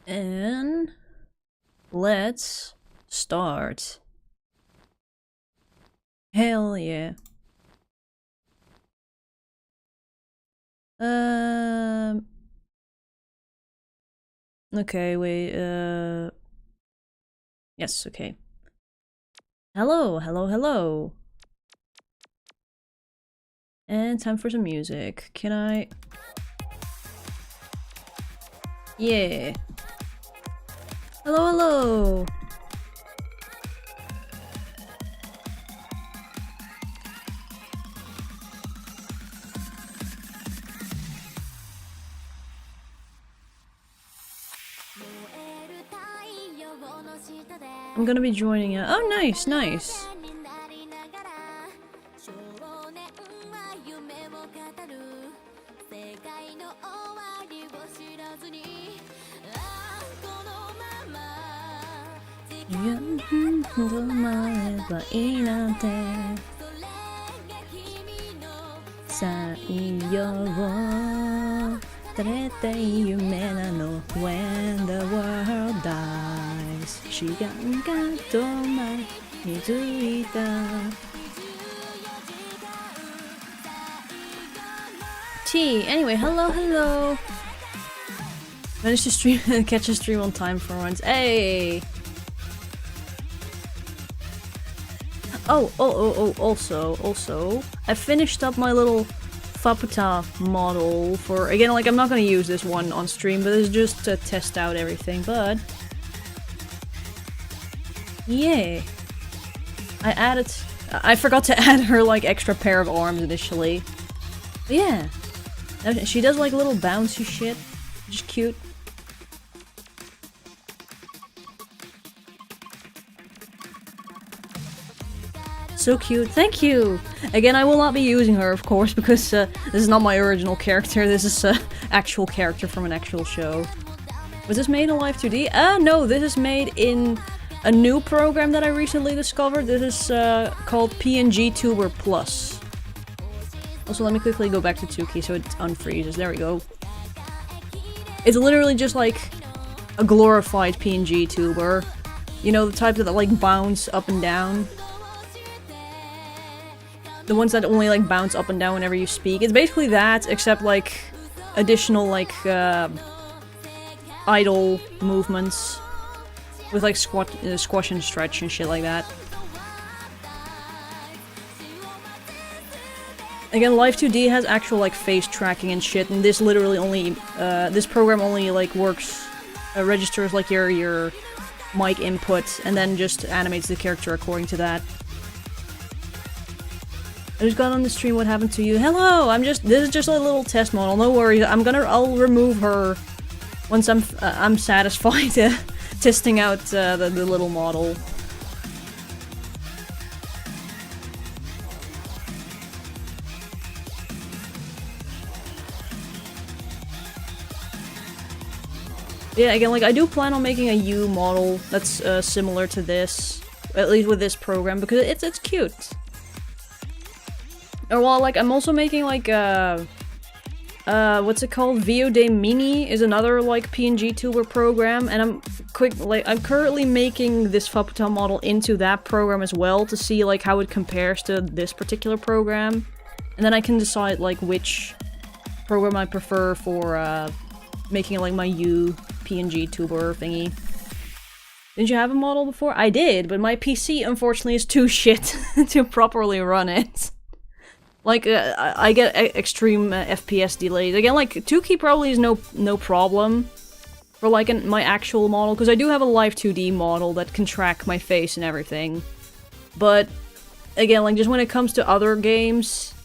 And let's start. Hell yeah. Okay, wait, yes, okay. Hello, hello, hello. And time for some music. Can I... Yeah. Hello, hello. I'm gonna be joining it. Oh, nice, nice. When the world dies, T. Anyway, hello, hello. Managed to stream catch a stream on time for once. Hey. Also, I finished up my little Faputa model for, again, like, I'm not gonna use this one on stream, but it's just to test out everything, but... Yeah. I forgot to add her, like, extra pair of arms initially. But yeah. She does, like, little bouncy shit. Just cute. So cute. Thank you! Again, I will not be using her, of course, because this is not my original character. This is an actual character from an actual show. Was this made in Live 2D? No, this is made in a new program that I recently discovered. This is called PNG Tuber Plus. Also, let me quickly go back to Tuki so it unfreezes. There we go. It's literally just like a glorified PNG tuber. You know, the type that like bounce up and down. The ones that only like bounce up and down whenever you speak. It's basically that, except like additional like idle movements with like squash and stretch and shit like that. Again, Live 2D has actual like face tracking and shit, and this literally only this program only like works registers like your mic input and then just animates the character according to that. I just got on the stream. What happened to you? Hello! This is just a little test model. No worries. I'll remove her once I'm satisfied testing out the little model. Yeah, again, like I do plan on making a U model that's similar to this, at least with this program, because it's cute. Or well, like I'm also making like what's it called? VOD Mini is another like PNG tuber program, and I'm currently making this Faputa model into that program as well to see like how it compares to this particular program, and then I can decide like which program I prefer for making like my U PNG tuber thingy. Didn't you have a model before? I did, but my PC unfortunately is too shit to properly run it. Like, I get extreme FPS delays. Again, like, 2-key probably is no problem for, like, my actual model, because I do have a Live 2D model that can track my face and everything. But, again, like, just when it comes to other games,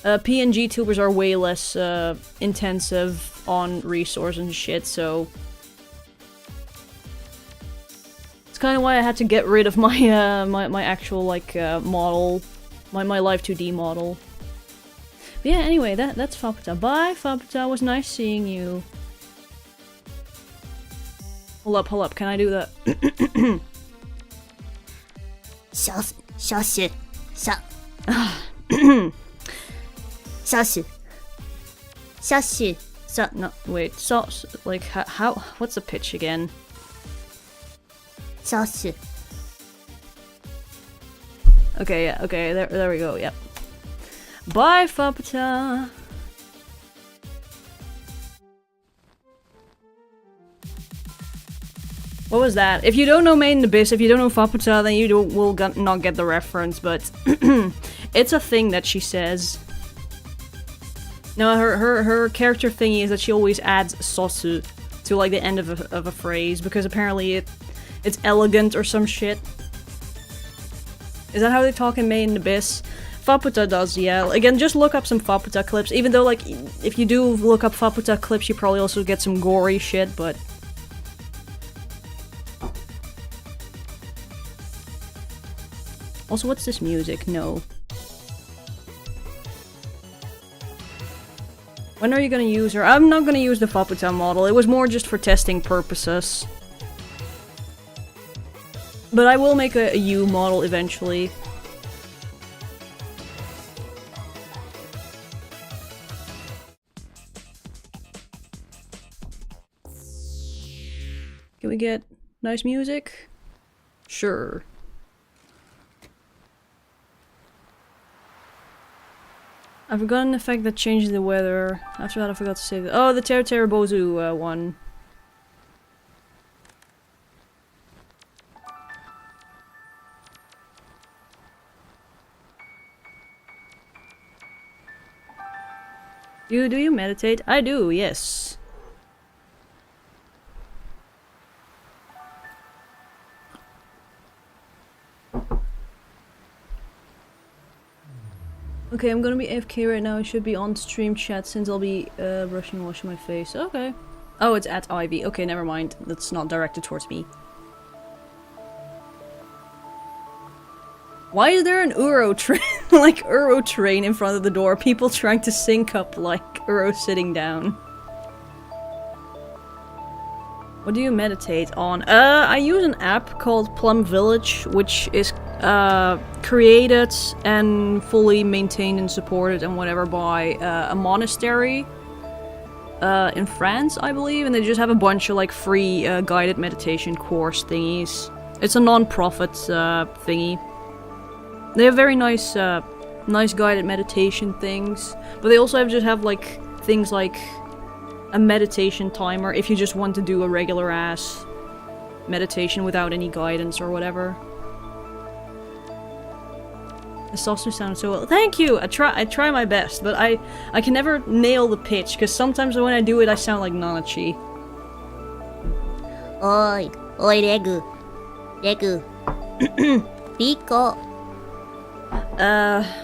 PNG tubers are way less intensive on resource and shit, so... It's kind of why I had to get rid of my, my actual, like, model. My Live 2D model. But yeah, anyway, that's Faputa. Bye, Faputa. It was nice seeing you. Hold up. Can I do that? No, wait. Like, how? What's the pitch again? Sauce. Okay, yeah, okay, there we go, yep. Bye, Fapata! What was that? If you don't know Made in Abyss, if you don't know Fapata, then you will not get the reference, but it's a thing that she says. No, her character thingy is that she always adds sosu to like the end of a phrase, because apparently it's elegant or some shit. Is that how they talk in Made in Abyss? Fapata does, yeah. Again, just look up some Fapata clips, even though, like, if you do look up Fapata clips, you probably also get some gory shit, but... Also, what's this music? No. When are you gonna use her? I'm not gonna use the Fapata model, it was more just for testing purposes. But I will make a U model eventually. Can we get nice music? Sure. I've forgotten the effect that changes the weather. After that I forgot to save it. Oh, the Terbozu one. Do you meditate? I do, yes. Okay, I'm gonna be AFK right now. I should be on stream chat since I'll be brushing and washing my face. Okay. Oh, it's at Ivy. Okay, never mind. That's not directed towards me. Why is there an Uro train, like Uro train in front of the door? People trying to sync up like Uro sitting down. What do you meditate on? I use an app called Plum Village, which is created and fully maintained and supported and whatever by a monastery in France, I believe, and they just have a bunch of like free guided meditation course thingies. It's a non-profit thingy. They have very nice nice guided meditation things, but they also just have like things like a meditation timer if you just want to do a regular ass meditation without any guidance or whatever. The sausage sounds so well. Thank you! I try my best, but I can never nail the pitch, because sometimes when I do it I sound like Nanachi. Oi, Regu. Regu. Pico.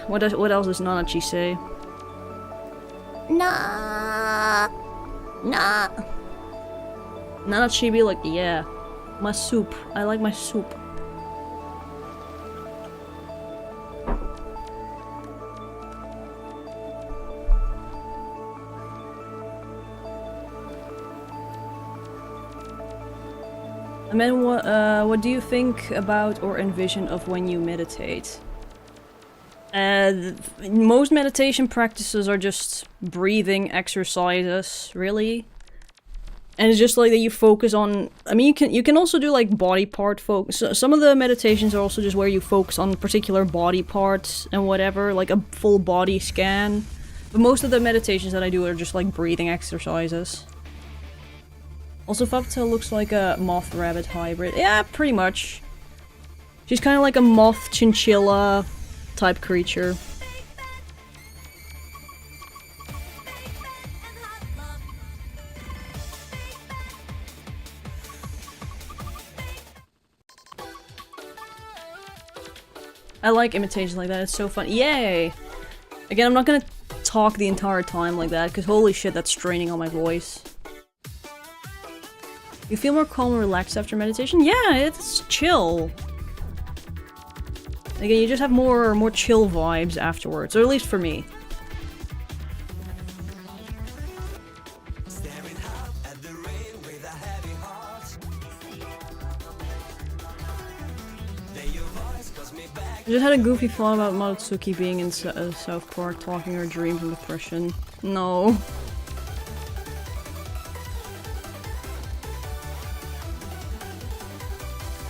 What else does Nanachi say? Nah. Nanachi be like, yeah, my soup. I like my soup. And then what do you think about or envision of when you meditate? Most meditation practices are just breathing exercises, really. And it's just like that you focus on, I mean, you can also do like body part focus. So some of the meditations are also just where you focus on particular body parts and whatever, like a full body scan. But most of the meditations that I do are just like breathing exercises. Also, Fapta looks like a moth-rabbit hybrid. Yeah, pretty much. She's kind of like a moth-chinchilla type creature. I like imitations like that, it's so fun. Yay! Again, I'm not gonna talk the entire time like that, because holy shit, that's straining on my voice. You feel more calm and relaxed after meditation? Yeah, it's chill. Again, you just have more chill vibes afterwards, or at least for me. I just had a goofy thought about Marutsuki being in South Park talking her dreams and depression. No.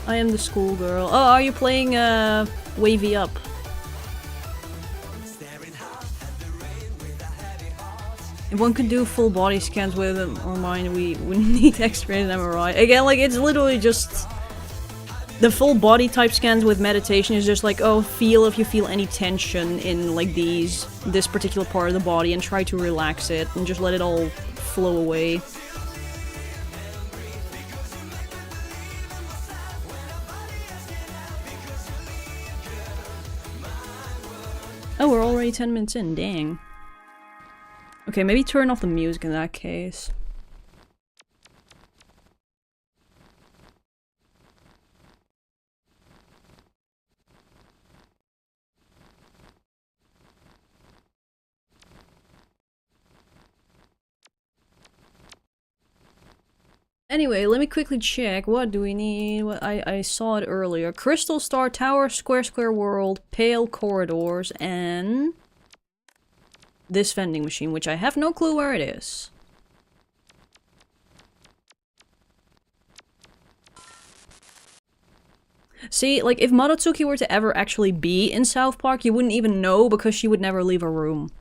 I am the schoolgirl. Oh, are you playing Wavy Up? If one could do full body scans with or mine, we wouldn't need X-ray and MRI. Again, like, it's literally just... The full body type scans with meditation is just like, oh, feel if you feel any tension in, like, this particular part of the body and try to relax it and just let it all flow away. Oh, we're already 10 minutes in, dang. Okay, maybe turn off the music in that case. Anyway, let me quickly check. What do we need? What I saw it earlier. Crystal Star Tower, Square World, Pale Corridors, and... this vending machine, which I have no clue where it is. See, like, if Marotsuki were to ever actually be in South Park, you wouldn't even know because she would never leave a room.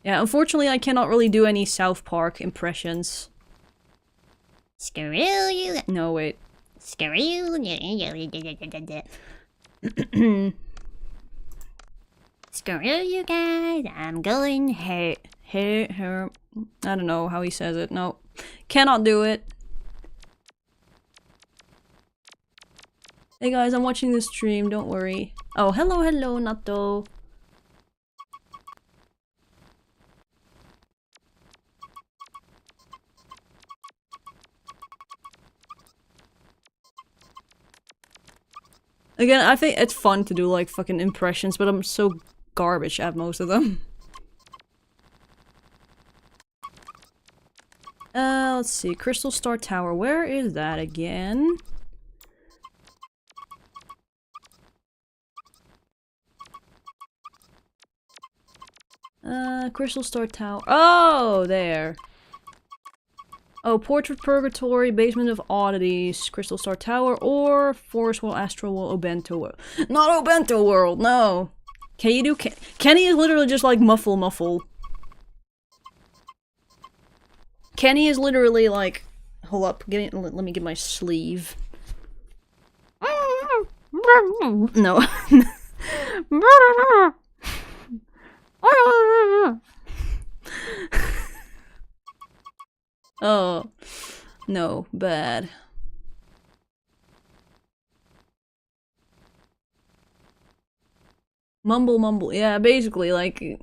Yeah, unfortunately I cannot really do any South Park impressions. Screw you. No, wait. Screw you. Screw you guys. I'm going. Hey, her. I don't know how he says it. No. Cannot do it. Hey guys, I'm watching this stream, don't worry. Oh, hello, Natto. Again, I think it's fun to do, like, fucking impressions, but I'm so garbage at most of them. Let's see. Crystal Star Tower. Where is that again? Crystal Star Tower. Oh, there. Oh, Portrait Purgatory, Basement of Oddities, Crystal Star Tower, or Forest World, Astral World, Obento World. Not Obento World, no! Can you do Kenny is literally just like muffle. Kenny is literally like... Hold up, let me get my sleeve. No. Oh, no, bad. Mumble, yeah, basically, like...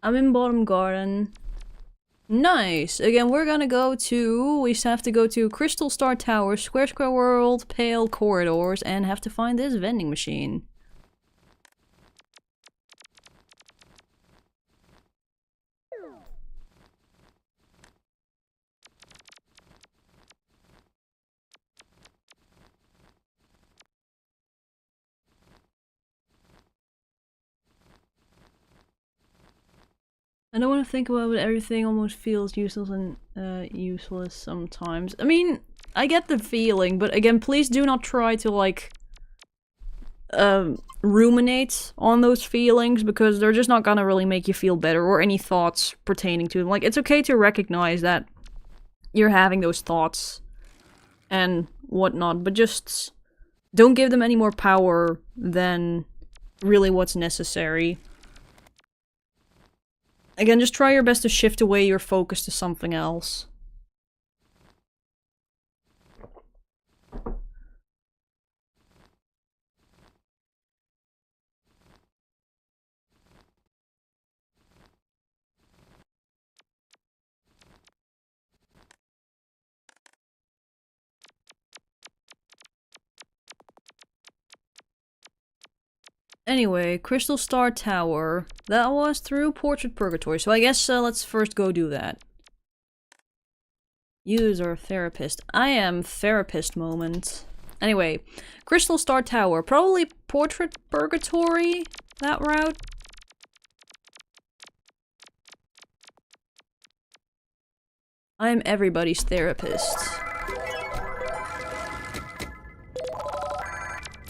I'm in Bottom Garden. Nice! Again, we're gonna go to... We have to go to Crystal Star Tower, Square World, Pale Corridors, and have to find this vending machine. I don't want to think about it, everything almost feels useless and useless sometimes. I mean, I get the feeling, but again, please do not try to, like, ruminate on those feelings, because they're just not gonna really make you feel better, or any thoughts pertaining to them. Like, it's okay to recognize that you're having those thoughts and whatnot, but just don't give them any more power than really what's necessary. Again, just try your best to shift away your focus to something else. Anyway, Crystal Star Tower. That was through Portrait Purgatory, so I guess let's first go do that. User therapist. I am therapist moment. Anyway, Crystal Star Tower. Probably Portrait Purgatory? That route? I'm everybody's therapist.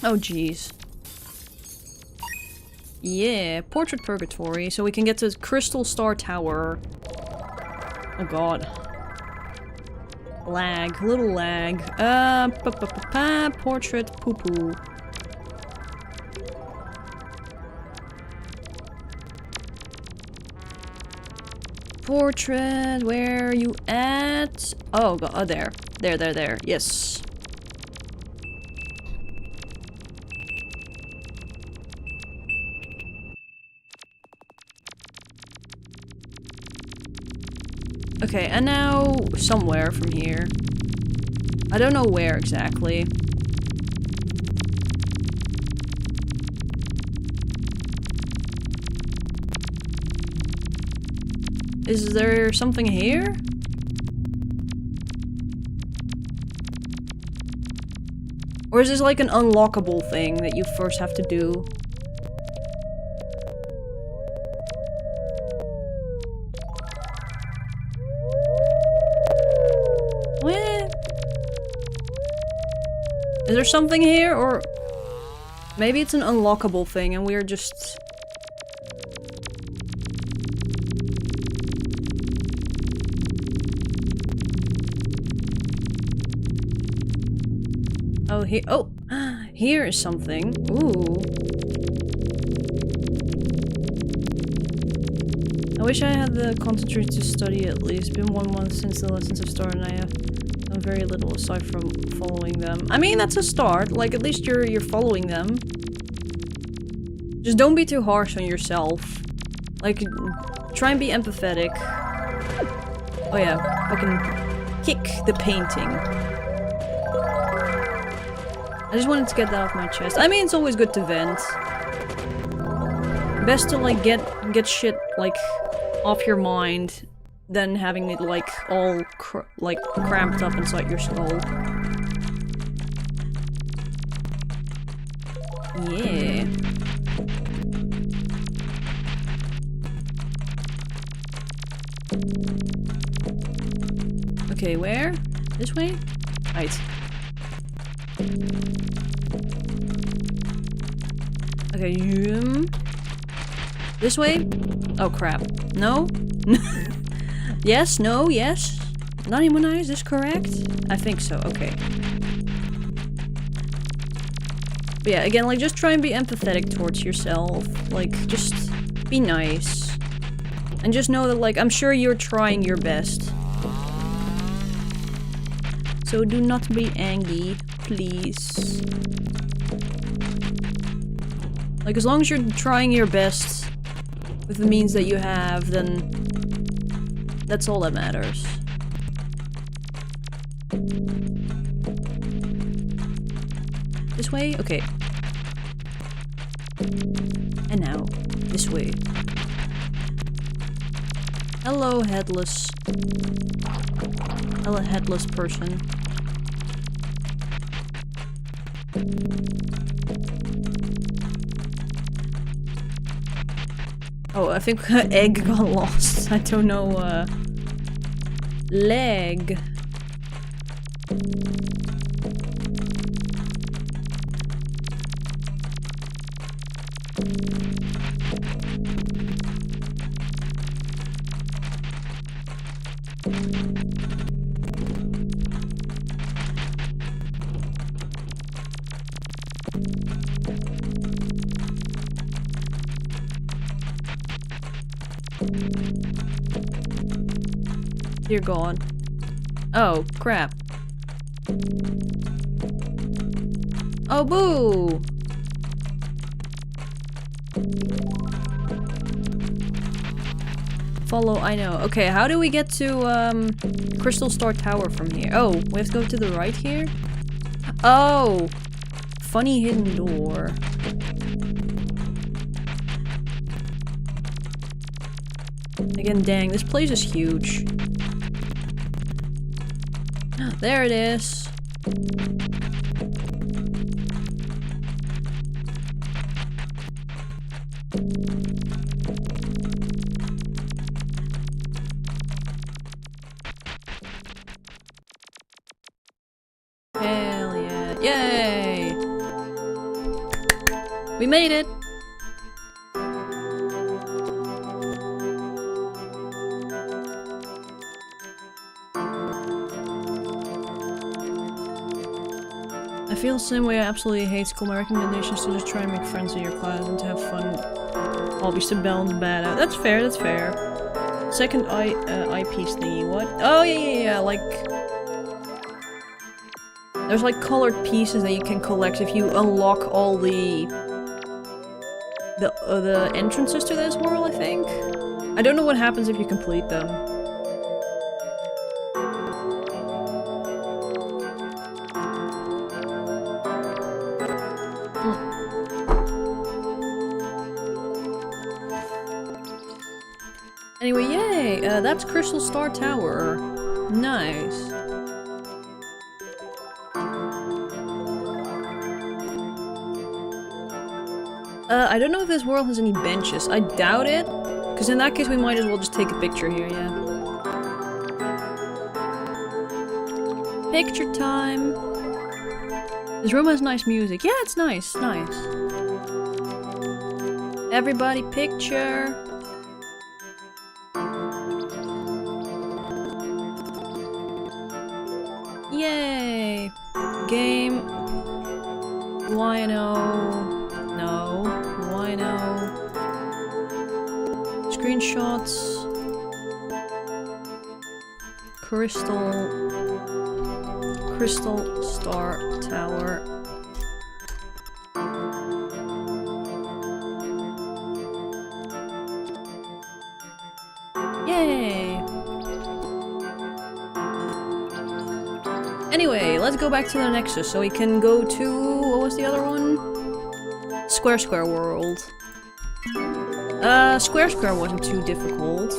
Oh jeez. Yeah, Portrait Purgatory, so we can get to Crystal Star Tower. Oh god. Lag, little lag. Portrait poo-poo. Portrait, where are you at? Oh god, oh there. There, yes. Okay, and now somewhere from here. I don't know where exactly. Is there something here? Or is this like an unlockable thing that you first have to do? Is there something here, or maybe it's an unlockable thing and we're just... Oh, here- oh! Here is something. Ooh. I wish I had the concentration to study at least. Been 1 month since the lessons have started and I have done very little aside from following them. I mean, that's a start. Like, at least you're following them. Just don't be too harsh on yourself. Like, try and be empathetic. Oh yeah, fucking kick the painting. I just wanted to get that off my chest. I mean, it's always good to vent. Best to, like, get shit, like, off your mind than having it, like, all cramped up inside your skull. Yeah. Okay, where? This way? Right. Okay, this way? Oh crap. No? Yes, no, yes? Nanimona, is this correct? I think so, okay. But yeah, again, like, just try and be empathetic towards yourself. Like, just be nice. And just know that, like, I'm sure you're trying your best. So do not be angry, please. Like, as long as you're trying your best with the means that you have, then that's all that matters. This way? Okay. And now, this way. Hello, headless. Hello, headless person. Oh, I think egg got lost. I don't know, leg. You're gone. Oh, crap. Oh, boo! Follow, I know. Okay, how do we get to, Crystal Star Tower from here? Oh, we have to go to the right here? Oh! Funny hidden door. Again, dang, this place is huge. There it is. We made it! I feel the same way. I absolutely hate school. My recommendation is to just try and make friends with your class and to have fun hobbies to balance bad out. That's fair, that's fair. Second eyepiece thingy, what? Oh yeah, like... There's like colored pieces that you can collect if you unlock all the entrances to this world, I think? I don't know what happens if you complete them. Anyway, yay! That's Crystal Star Tower. Nice. I don't know if this world has any benches. I doubt it. Because in that case we might as well just take a picture here, yeah. Picture time! This room has nice music. Yeah, it's nice, nice. Everybody picture! Yay! Game. Wino. No. Wino. Screenshots. Crystal Star Tower. Yay! Anyway, let's go back to the Nexus so we can go to... what was the other one? Square World. Square wasn't too difficult.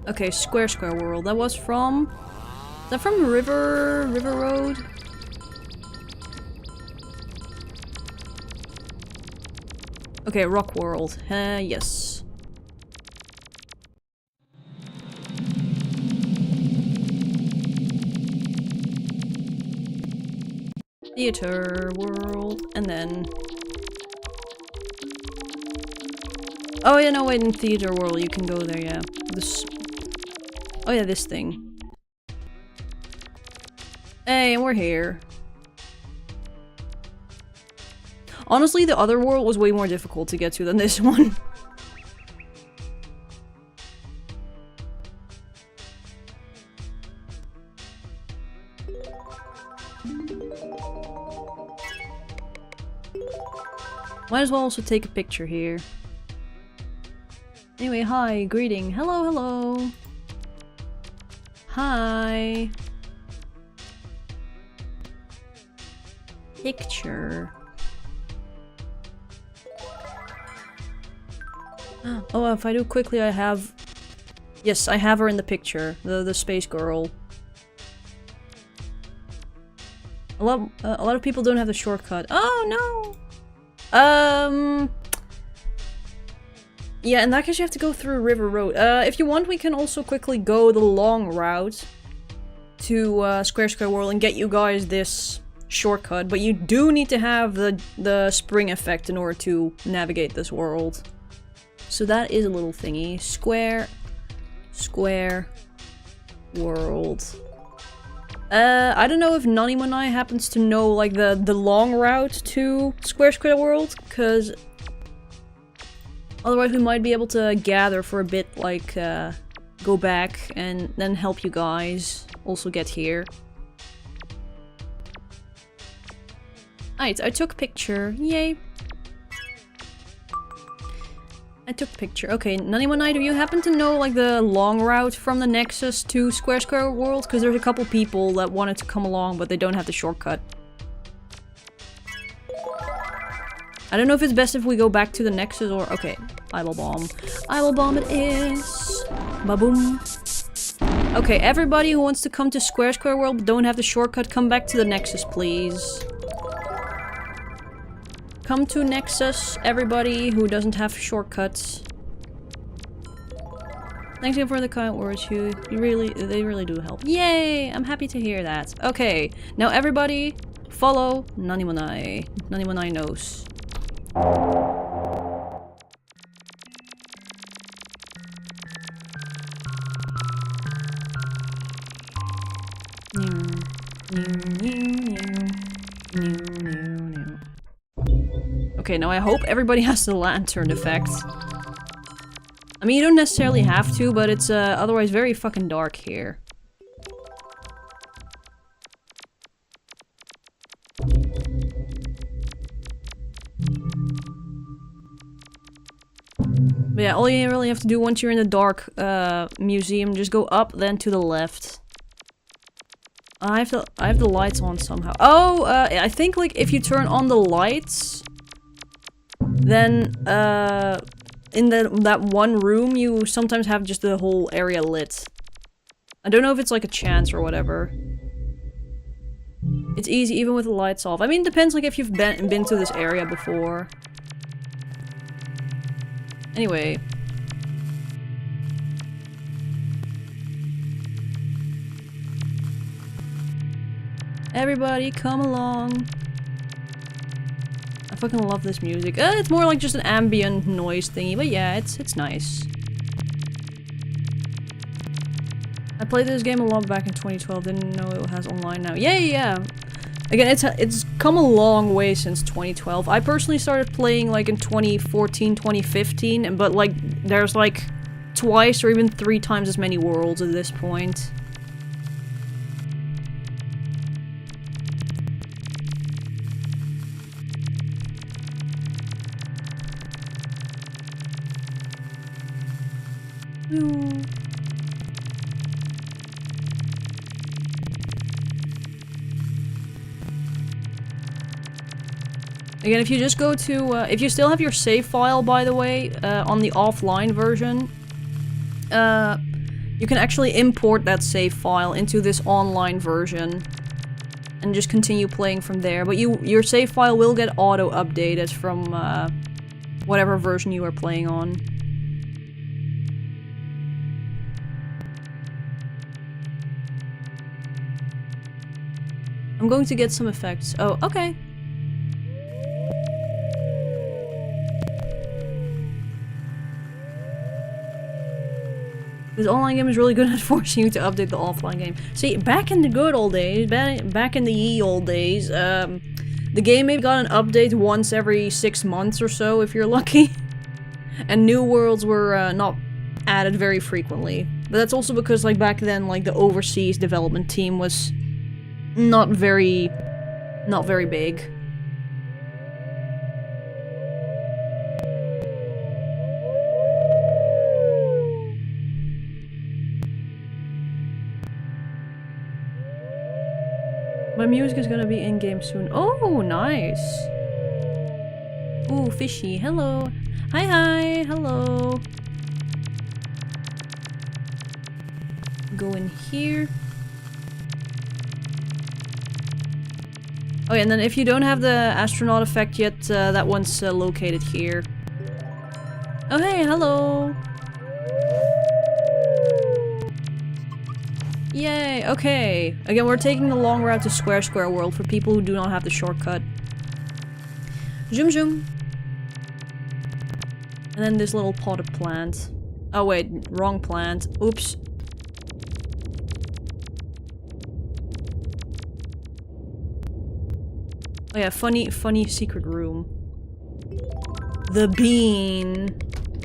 Okay, Square World. That was from... is that from River Road? Okay, Rock World. Yes. Theater World, and then... oh yeah, no wait, in Theater World you can go there, yeah. This... oh yeah, this thing. Hey, and we're here. Honestly, the other world was way more difficult to get to than this one. Might as well also take a picture here. Anyway, hi, greeting. Hello, hello. Hi. Picture. Oh, if I do quickly, I have... yes, I have her in the picture. The space girl. A lot of people don't have the shortcut. Oh, no! Yeah, in that case you have to go through River Road. If you want, we can also quickly go the long route to Square World and get you guys this shortcut, but you do need to have the spring effect in order to navigate this world. So that is a little thingy. Square World. I don't know if Nanimanai happens to know like the long route to Square World, because otherwise we might be able to gather for a bit, like go back and then help you guys also get here. Alright, I took picture. Yay. I took picture. Okay, Nanimanai, do you happen to know like the long route from the Nexus to Square World? Because there's a couple people that wanted to come along, but they don't have the shortcut. I don't know if it's best if we go back to the Nexus or... okay, Eyeball Bomb. Eyeball Bomb it is! Ba-boom. Okay, everybody who wants to come to Square World but don't have the shortcut, come back to the Nexus, please. Come to Nexus, everybody who doesn't have shortcuts. Thanks again for the kind words, Hugh. They really do help. Yay! I'm happy to hear that. Okay, now everybody, follow Nanimonai. Nanimonai knows. Okay, now I hope everybody has the lantern effect. I mean, you don't necessarily have to, but it's otherwise very fucking dark here. But yeah, all you really have to do once you're in the dark museum, just go up, then to the left. I have the lights on somehow. Oh, I think like if you turn on the lights, then in that one room you sometimes have just the whole area lit. I don't know if it's like a chance or whatever. It's easy even with the lights off. I mean, it depends like if you've been to this area before. Anyway. Everybody come along. I fucking love this music. It's more like just an ambient noise thingy, but yeah, it's nice. I played this game a lot back in 2012, didn't know it has online now. Yeah. Again, it's come a long way since 2012. I personally started playing like in 2014, 2015, but like there's like twice or even 3 times as many worlds at this point. Again, if you just go to, if you still have your save file, by the way, on the offline version, you can actually import that save file into this online version and just continue playing from there. But your save file will get auto-updated from whatever version you are playing on. I'm going to get some effects. Oh, okay. This online game is really good at forcing you to update the offline game. See, back in the good old days, back in the ye old days, the game maybe got an update once every 6 months or so, if you're lucky. And new worlds were not added very frequently. But that's also because, like, back then, like, the overseas development team was not very big. My music is gonna be in-game soon. Oh, nice! Ooh, fishy. Hello. Hi, hello. Go in here. Oh yeah, and then if you don't have the astronaut effect yet, that one's located here. Oh hey, hello! Yay, okay. Again, we're taking the long route to Square World for people who do not have the shortcut. Zoom zoom. And then this little potted plant. Oh wait, wrong plant. Oops. Oh yeah, funny secret room. The bean.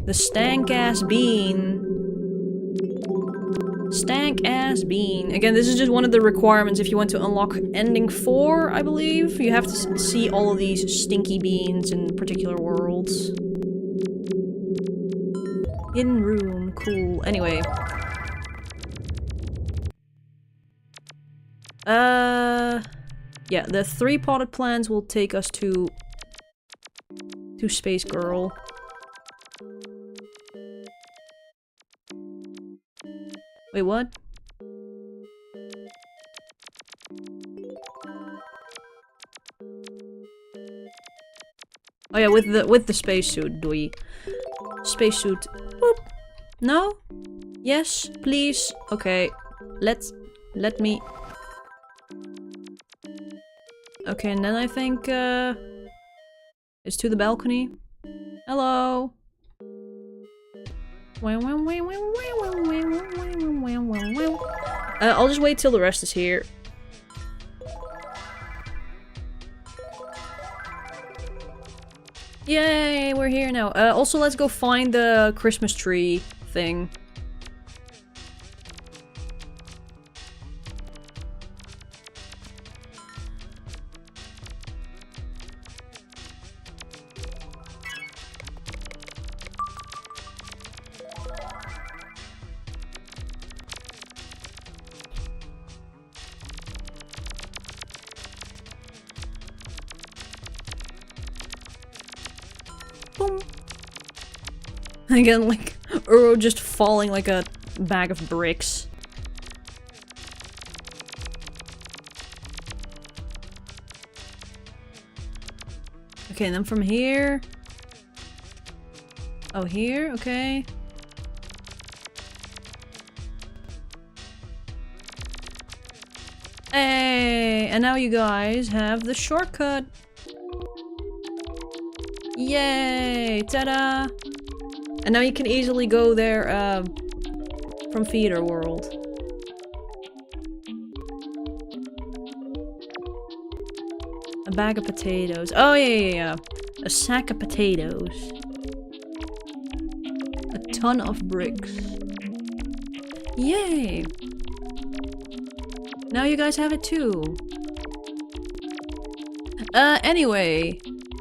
The stank-ass bean. Stank-ass bean. Again, this is just one of the requirements if you want to unlock ending 4, I believe. You have to see all of these stinky beans in particular worlds. Hidden room. Cool. Anyway. Yeah, the 3 potted plants will take us to Space Girl. Wait, what? Oh yeah, with the spacesuit, Spacesuit. Boop. No? Yes, please. Okay. Let me. Okay, and then I think it's to the balcony. Hello. I'll just wait till the rest is here. Yay, we're here now. Also, let's go find the Christmas tree thing. Boom. Again, like, Uro just falling like a bag of bricks. Okay, and then from here... Oh, here? Okay. Hey! And now you guys have the shortcut! Yay! Ta-da! And now you can easily go there, from Theater World. A bag of potatoes. Oh, yeah. A sack of potatoes. A ton of bricks. Yay! Now you guys have it too. Anyway.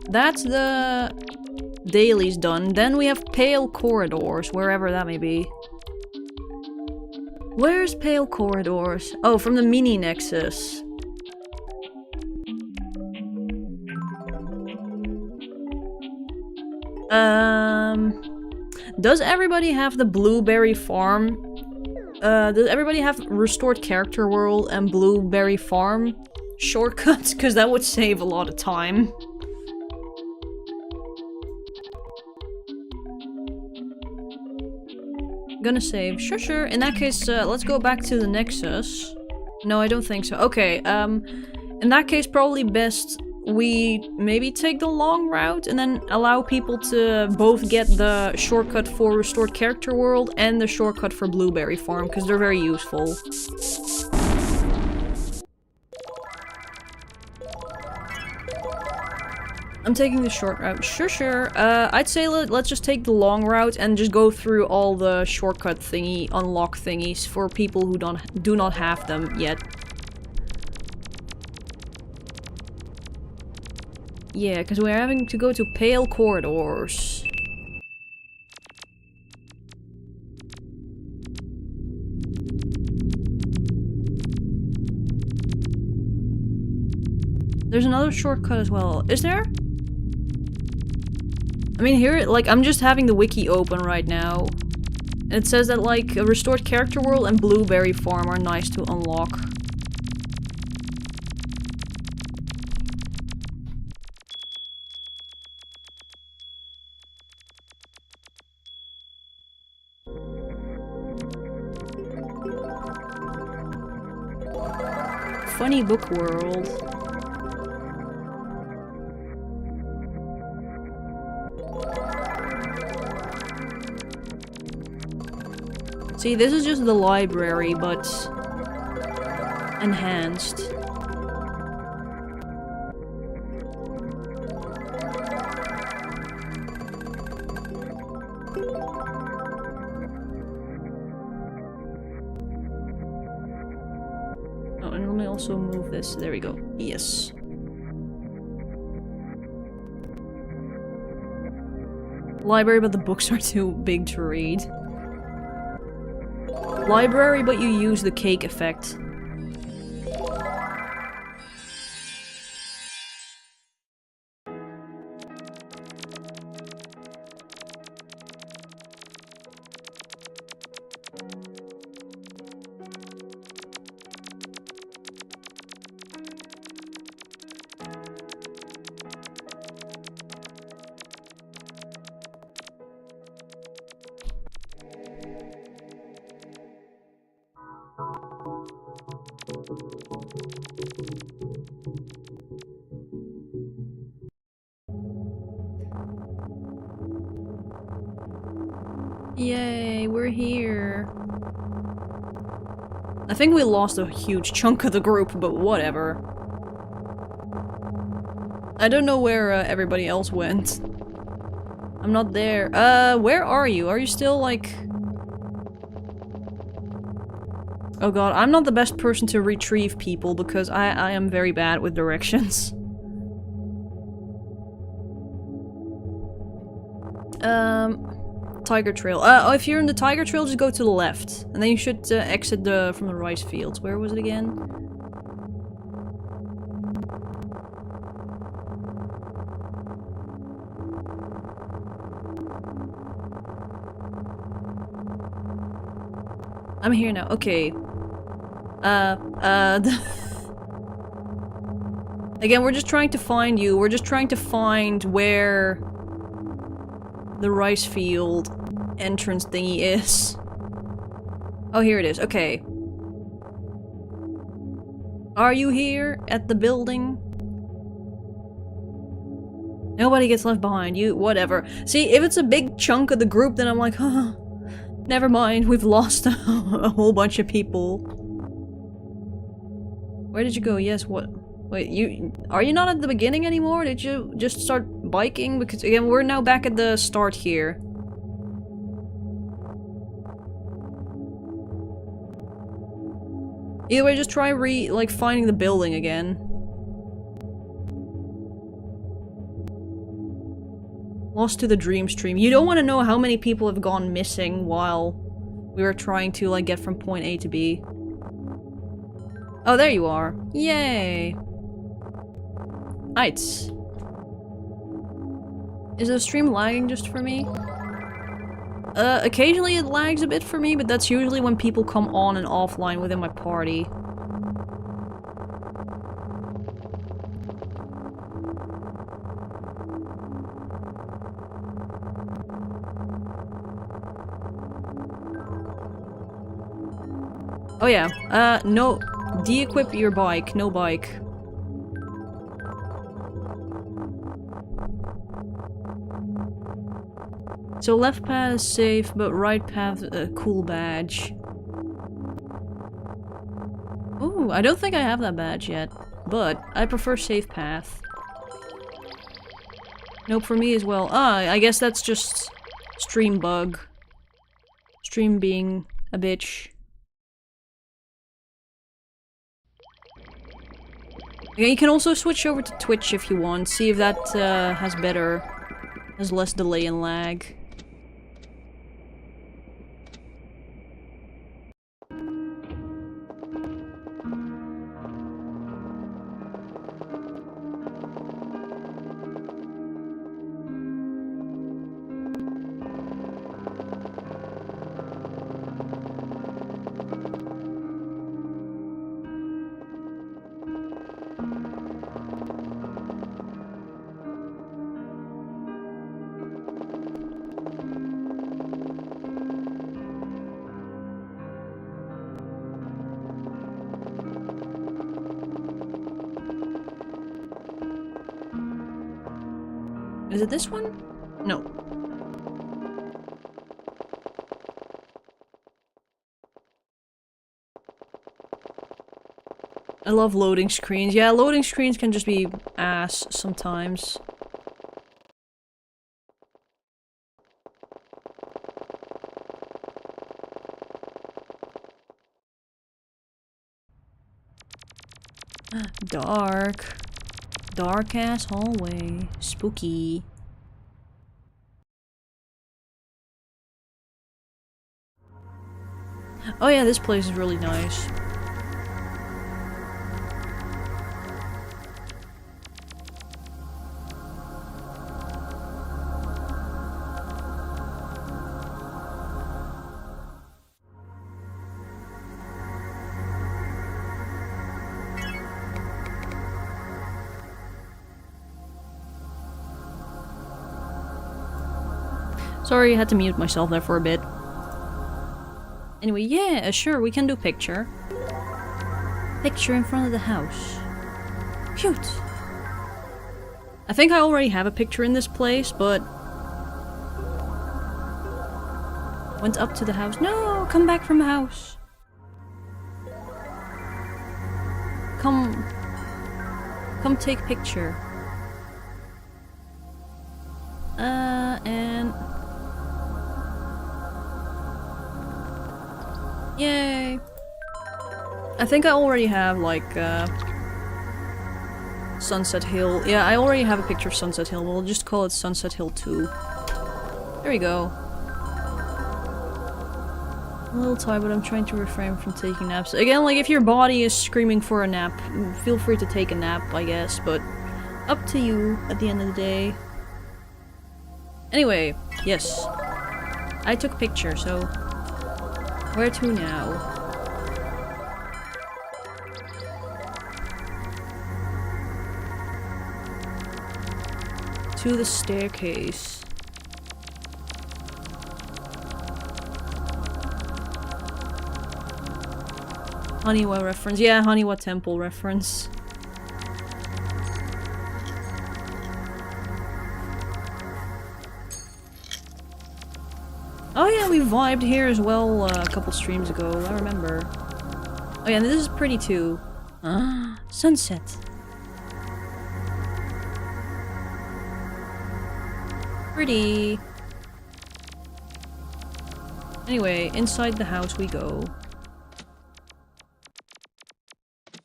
That's the dailies done. Then we have Pale Corridors, wherever that may be. Where's Pale Corridors? Oh, from the mini Nexus. Does everybody have the Blueberry Farm? Does everybody have Restored Character World and Blueberry Farm shortcuts? Because that would save a lot of time. Gonna save. Sure. In that case, let's go back to the Nexus. No, I don't think so. Okay, in that case, probably best we maybe take the long route and then allow people to both get the shortcut for Restored Character World and the shortcut for Blueberry Farm, because they're very useful. I'm taking the short route. Sure. I'd say let's just take the long route and just go through all the shortcut thingy, unlock thingies for people who do not have them yet. Yeah, because we're having to go to Pale Corridors. There's another shortcut as well. Is there? I mean, here, like, I'm just having the wiki open right now. And it says that, like, a Restored Character World and Blueberry Farm are nice to unlock. Funny Book World. See, this is just the library, but enhanced. Oh, and let me also move this. There we go. Yes. Library, but the books are too big to read. Library, but you use the cake effect. Yay, we're here. I think we lost a huge chunk of the group, but whatever. I don't know where everybody else went. I'm not there. Where are you? Are you still, like... Oh god, I'm not the best person to retrieve people because I am very bad with directions. Tiger Trail. Oh, if you're in the Tiger Trail, just go to the left. And then you should exit from the rice fields. Where was it again? I'm here now. Okay. Again, we're just trying to find you. We're just trying to find where the rice field entrance thingy is. Oh, here it is. Okay. Are you here at the building? Nobody gets left behind. You, whatever. See, if it's a big chunk of the group, then I'm like, huh. Never mind, we've lost a whole bunch of people. Where did you go? Yes, what? Wait, are you not at the beginning anymore? Did you just start biking? Because again, we're now back at the start here. Either way, just try finding the building again. Lost to the dream stream. You don't want to know how many people have gone missing while we were trying to, like, get from point A to B. Oh, there you are. Yay! Ites. Is the stream lagging just for me? Occasionally it lags a bit for me, but that's usually when people come on and offline within my party. Oh yeah, no, de-equip your bike, no bike. So left path is safe, but right path, cool badge. Ooh, I don't think I have that badge yet, but I prefer safe path. Nope, for me as well. Ah, I guess that's just stream bug. Stream being a bitch. Okay, you can also switch over to Twitch if you want, see if that has less delay and lag. Is it this one? No. I love loading screens. Yeah, loading screens can just be ass sometimes. Dark. Dark ass hallway. Spooky. Oh yeah, this place is really nice. Sorry, I had to mute myself there for a bit. Anyway, yeah, sure, we can do picture. Picture in front of the house. Cute. I think I already have a picture in this place, but... Went up to the house. No, come back from the house. Come take picture. And yay. I think I already have like Sunset Hill. Yeah, I already have a picture of Sunset Hill. We'll just call it Sunset Hill 2. There we go. A little tired, but I'm trying to refrain from taking naps. Again, like, if your body is screaming for a nap, feel free to take a nap, I guess, but up to you at the end of the day. Anyway, yes. I took a picture, so where to now? To the staircase. Haniwa reference. Yeah, Haniwa temple reference. Oh yeah, we vibed here as well a couple streams ago, I remember. Oh yeah, and this is pretty too. Sunset. Pretty. Anyway, inside the house we go.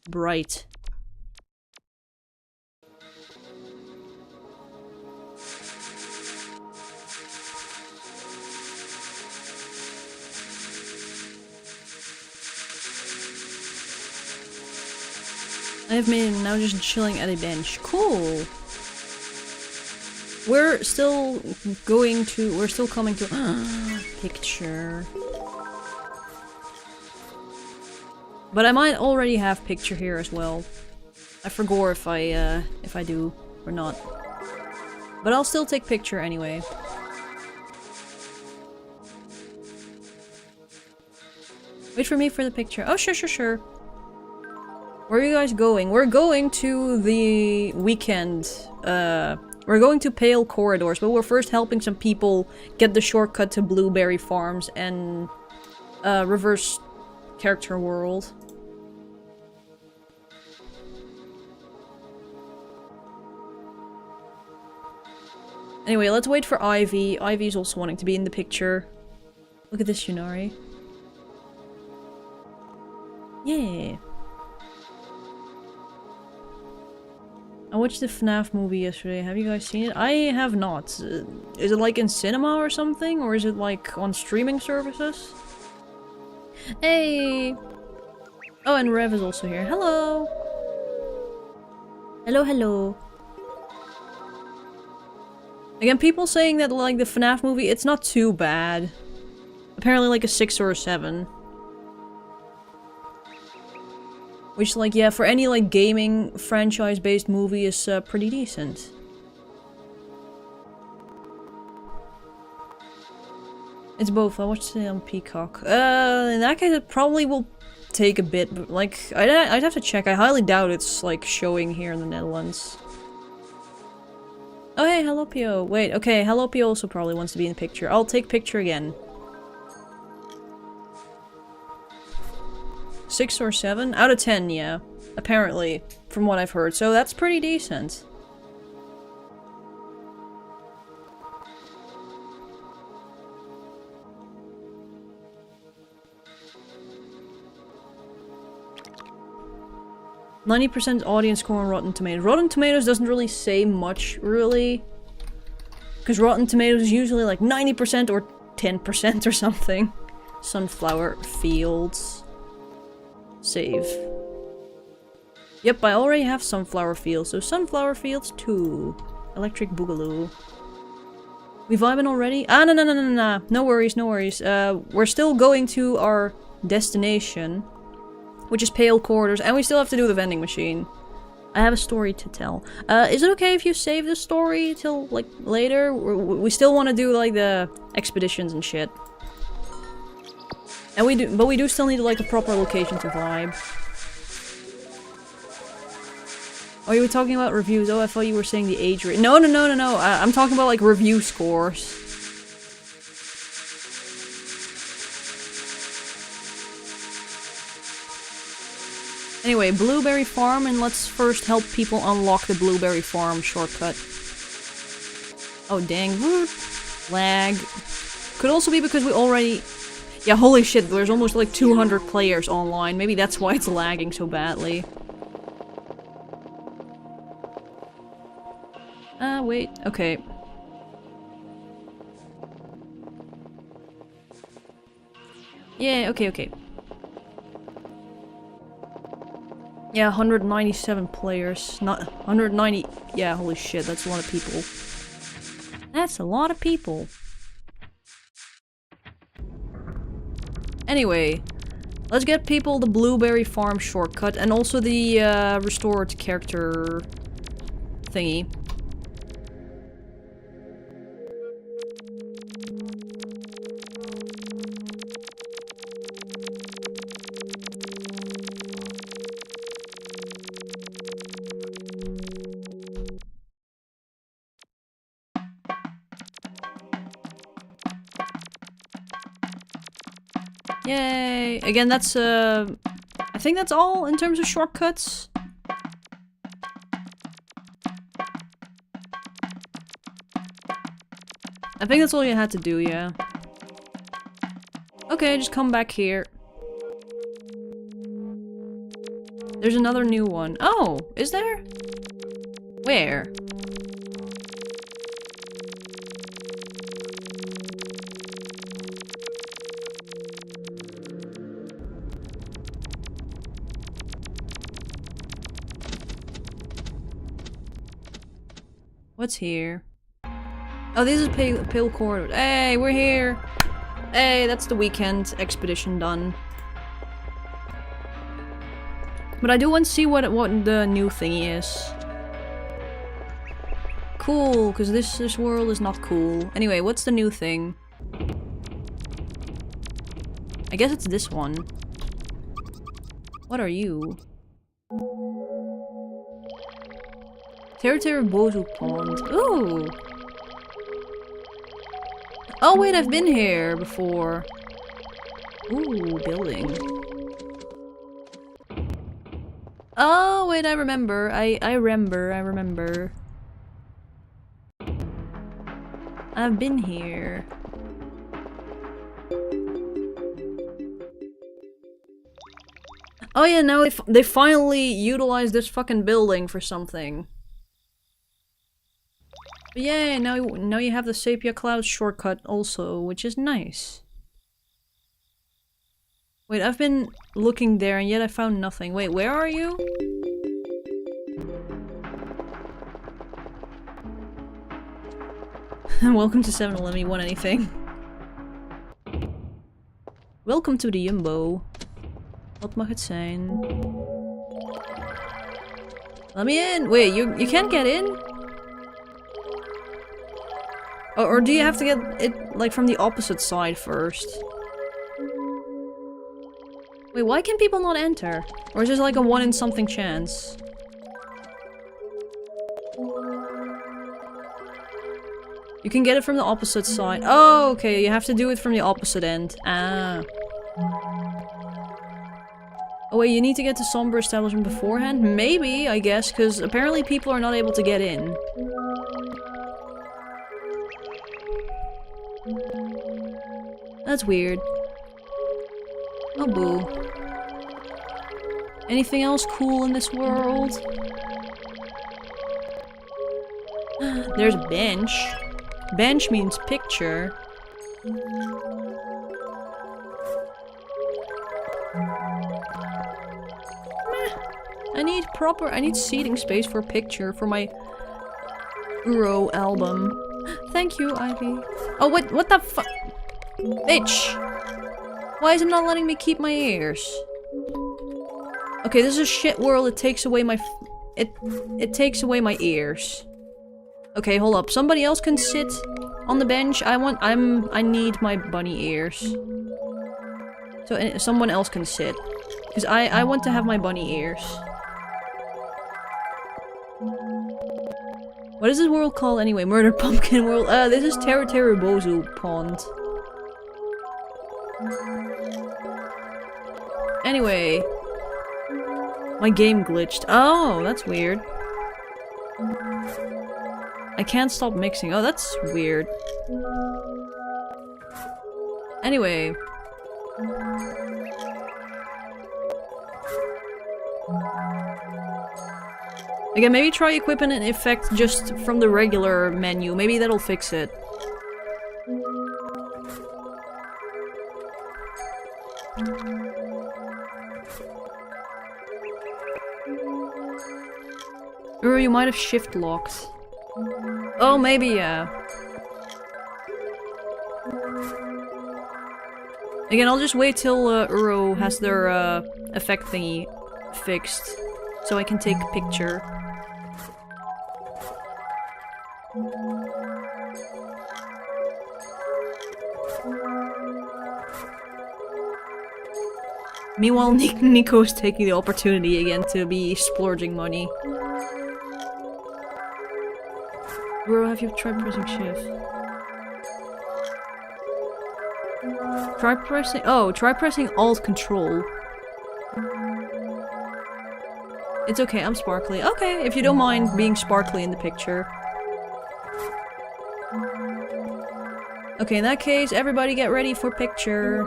Bright. I have made it now, just chilling at a bench. Cool! We're still coming to picture. But I might already have picture here as well. I forgot if I do or not. But I'll still take picture anyway. Wait for me for the picture. Oh, sure. Where are you guys going? We're going to the weekend. We're going to Pale Corridors, but we're first helping some people get the shortcut to Blueberry Farms and Reverse Character World. Anyway, let's wait for Ivy. Ivy's also wanting to be in the picture. Look at this, Yunari. Yeah. I watched the FNAF movie yesterday. Have you guys seen it? I have not. Is it like in cinema or something? Or is it like on streaming services? Hey! Oh, and Rev is also here. Hello! Hello. Again, people saying that like the FNAF movie, it's not too bad. Apparently like a 6 or a 7. Which, like, yeah, for any, like, gaming franchise-based movie is pretty decent. It's both. I watched it on Peacock. In that case, it probably will take a bit, but, like, I'd have to check. I highly doubt it's, like, showing here in the Netherlands. Oh, hey, Halopio. Wait, okay, Halopio also probably wants to be in the picture. I'll take picture again. 6 or 7? Out of 10, yeah. Apparently, from what I've heard. So that's pretty decent. %90 audience score on Rotten Tomatoes. Rotten Tomatoes doesn't really say much, really. Because Rotten Tomatoes is usually like 90% or 10% or something. Sunflower Fields. Save. Yep, I already have Sunflower Fields, so Sunflower Fields 2. Electric Boogaloo. We vibing already? Ah, no. No worries. We're still going to our destination, which is Pale Corridors, and we still have to do the vending machine. I have a story to tell. Is it okay if you save the story till, like, later? We still want to do, like, the expeditions and shit. And we do still need, like, a proper location to vibe. Oh, you were talking about reviews? Oh, I thought you were saying the age rate. No. I'm talking about, like, review scores. Anyway, Blueberry Farm, and let's first help people unlock the Blueberry Farm shortcut. Oh dang, lag. Could also be because we already... Yeah, holy shit, there's almost like 200 players online. Maybe that's why it's lagging so badly. Wait, okay. Yeah, okay. Yeah, 197 players. Not 190. Yeah, holy shit, that's a lot of people. That's a lot of people. Anyway, let's get people the Blueberry Farm shortcut and also the restored character thingy. Yay! Again, that's I think that's all in terms of shortcuts. I think that's all you had to do, yeah. Okay, just come back here. There's another new one. Oh, is there? Where? What's here? Oh, this is Pale Corridor. Hey, we're here! Hey, that's the weekend expedition done. But I do want to see what the new thingy is. Cool, because this world is not cool. Anyway, what's the new thing? I guess it's this one. What are you? Bozu Pond. Ooh! Oh wait, I've been here before. Ooh, building. Oh wait, I remember. I remember. I've been here. Oh yeah, now they finally utilized this fucking building for something. But yeah, now you have the Sepia Cloud shortcut also, which is nice. Wait, I've been looking there and yet I found nothing. Wait, where are you? Welcome to 7-Eleven, you want anything? Welcome to the Jumbo. Wat mag het zijn? Let me in! Wait, you can't get in? Or do you have to get it, like, from the opposite side first? Wait, why can people not enter? Or is this like a 1 in something chance? You can get it from the opposite side. Oh, okay, you have to do it from the opposite end. Ah. Oh wait, you need to get to Somber Establishment beforehand? Maybe, I guess, because apparently people are not able to get in. That's weird. Oh boo. Anything else cool in this world? There's a bench. Bench means picture. I need seating space for a picture for my Uro album. Thank you, Ivy. Oh, what the fuck? Bitch! Why is it not letting me keep my ears? Okay, this is a shit world. It takes away my it takes away my ears. Okay, hold up. Somebody else can sit on the bench. I need my bunny ears. So someone else can sit. Because I want to have my bunny ears. What is this world called anyway? Murder Pumpkin World? This is Bozu Pond. Anyway. My game glitched. Oh, that's weird. I can't stop mixing. Oh, that's weird. Anyway. Again, maybe try equipping an effect just from the regular menu. Maybe that'll fix it. Or you might have shift locked. Oh, maybe, yeah. Again, I'll just wait till Uro has their effect thingy fixed, so I can take a picture. Meanwhile, Nico is taking the opportunity again to be splurging money. Bro, have you tried pressing shift? Try pressing Alt Control. It's okay, I'm sparkly. Okay, if you don't mind being sparkly in the picture. Okay, in that case, everybody get ready for picture.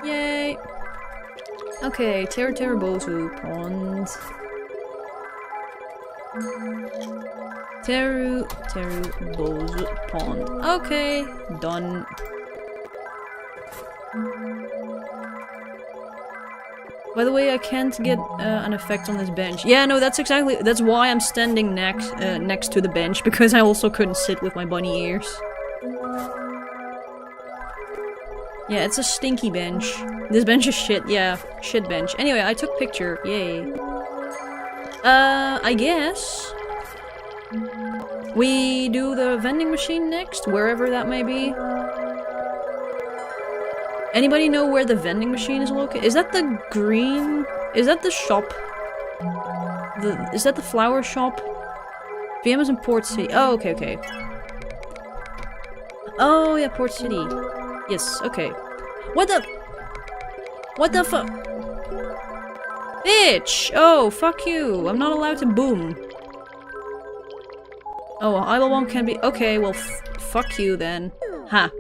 Yay! Okay, Bozu Pond. Bozu Pond. Okay, done. By the way, I can't get an effect on this bench. Yeah, no, that's why I'm standing next to the bench, because I also couldn't sit with my bunny ears. Yeah, it's a stinky bench. This bench is shit, yeah. Shit bench. Anyway, I took picture. Yay. I guess we do the vending machine next, wherever that may be. Anybody know where the vending machine is located? Is that the green? Is that the shop? Is that the flower shop? VM is in Port City. Oh, okay, okay. Oh, yeah, Port City. Yes, okay. What the fuck? Bitch! Oh, fuck you. I'm not allowed to boom. Oh, Idle Bomb can be- okay, well, fuck you then. Ha.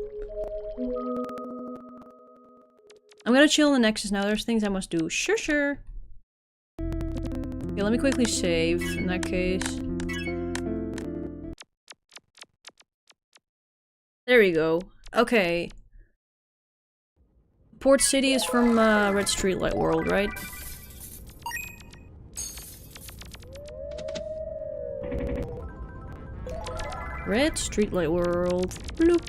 I'm gonna chill in the Nexus now. There's things I must do. Sure, sure. Okay, let me quickly save in that case. There we go. Okay. Port City is from Red Streetlight World, right? Red Streetlight World. Bloop.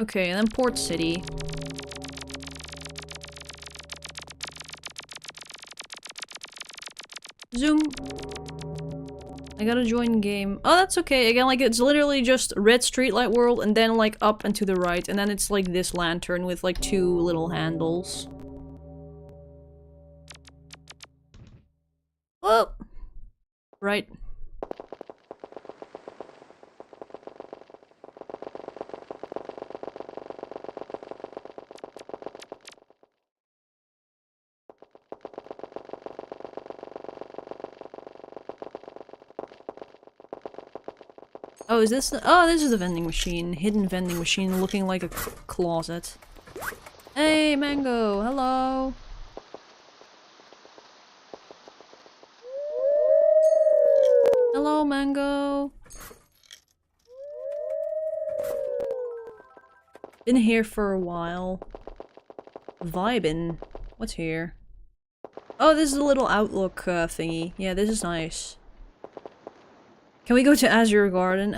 Okay, and then Port City. Zoom. I gotta join game. Oh, that's okay. Again, like, it's literally just Red Streetlight World and then, like, up and to the right. And then it's, like, this lantern with, like, two little handles. Oh! Right. Oh, is this the- oh, this is the vending machine. Hidden vending machine looking like a closet. Hey, Mango! Hello! Hello, Mango! Been here for a while. Vibin'. What's here? Oh, this is a little outlook thingy. Yeah, this is nice. Can we go to Azure Garden?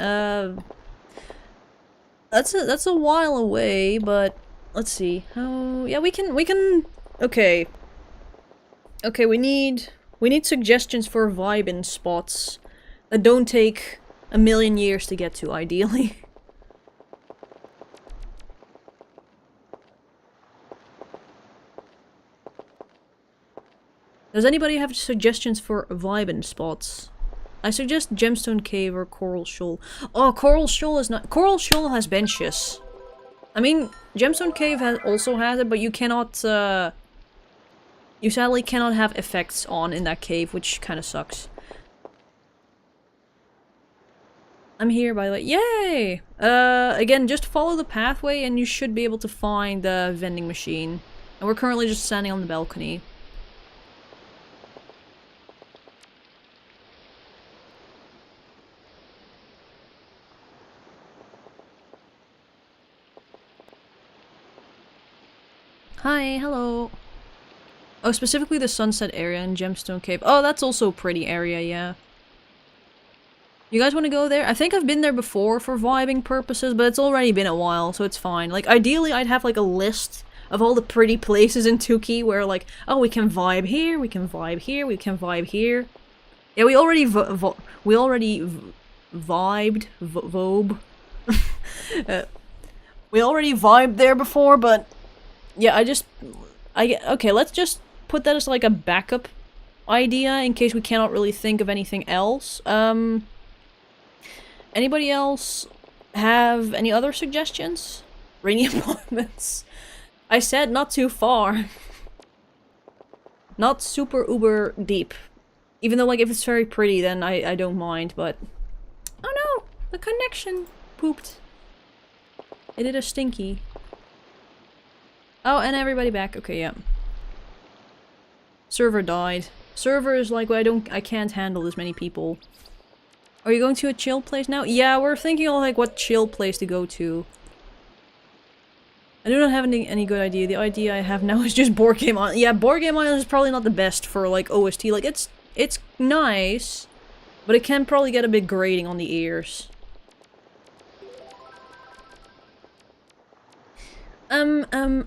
That's a while away, but let's see. Oh, yeah, we can. Okay. Okay, we need suggestions for vibe-in spots that don't take a million years to get to, ideally. Does anybody have suggestions for vibe-in spots? I suggest Gemstone Cave or Coral Shoal. Oh, Coral Shoal is not- Coral Shoal has benches. I mean, Gemstone Cave also has it, but you cannot, you sadly cannot have effects on in that cave, which kinda sucks. I'm here, by the way. Yay! Again, just follow the pathway and you should be able to find the vending machine. And we're currently just standing on the balcony. Hi, hello. Oh, specifically the sunset area in Gemstone Cave. Oh, that's also a pretty area, yeah. You guys want to go there? I think I've been there before for vibing purposes, but it's already been a while, so it's fine. Like, ideally, I'd have, like, a list of all the pretty places in Tukey where, like, oh, we can vibe here, we can vibe here, we can vibe here. Yeah, we already vibed, vobe. We already vibed there before, but yeah, okay, let's just put that as, like, a backup idea in case we cannot really think of anything else. Anybody else have any other suggestions? Rainy apartments. I said not too far. Not super uber deep. Even though, like, if it's very pretty, then I don't mind, but... Oh no! The connection pooped. It did a stinky. Oh, and everybody back. Okay, yeah. Server died. Server is like, I can't handle this many people. Are you going to a chill place now? Yeah, we're thinking of, like, what chill place to go to. I do not have any good idea. The idea I have now is just Board Game Island. Yeah, Board Game Island is probably not the best for, like, OST. Like, it's nice, but it can probably get a bit grating on the ears. Are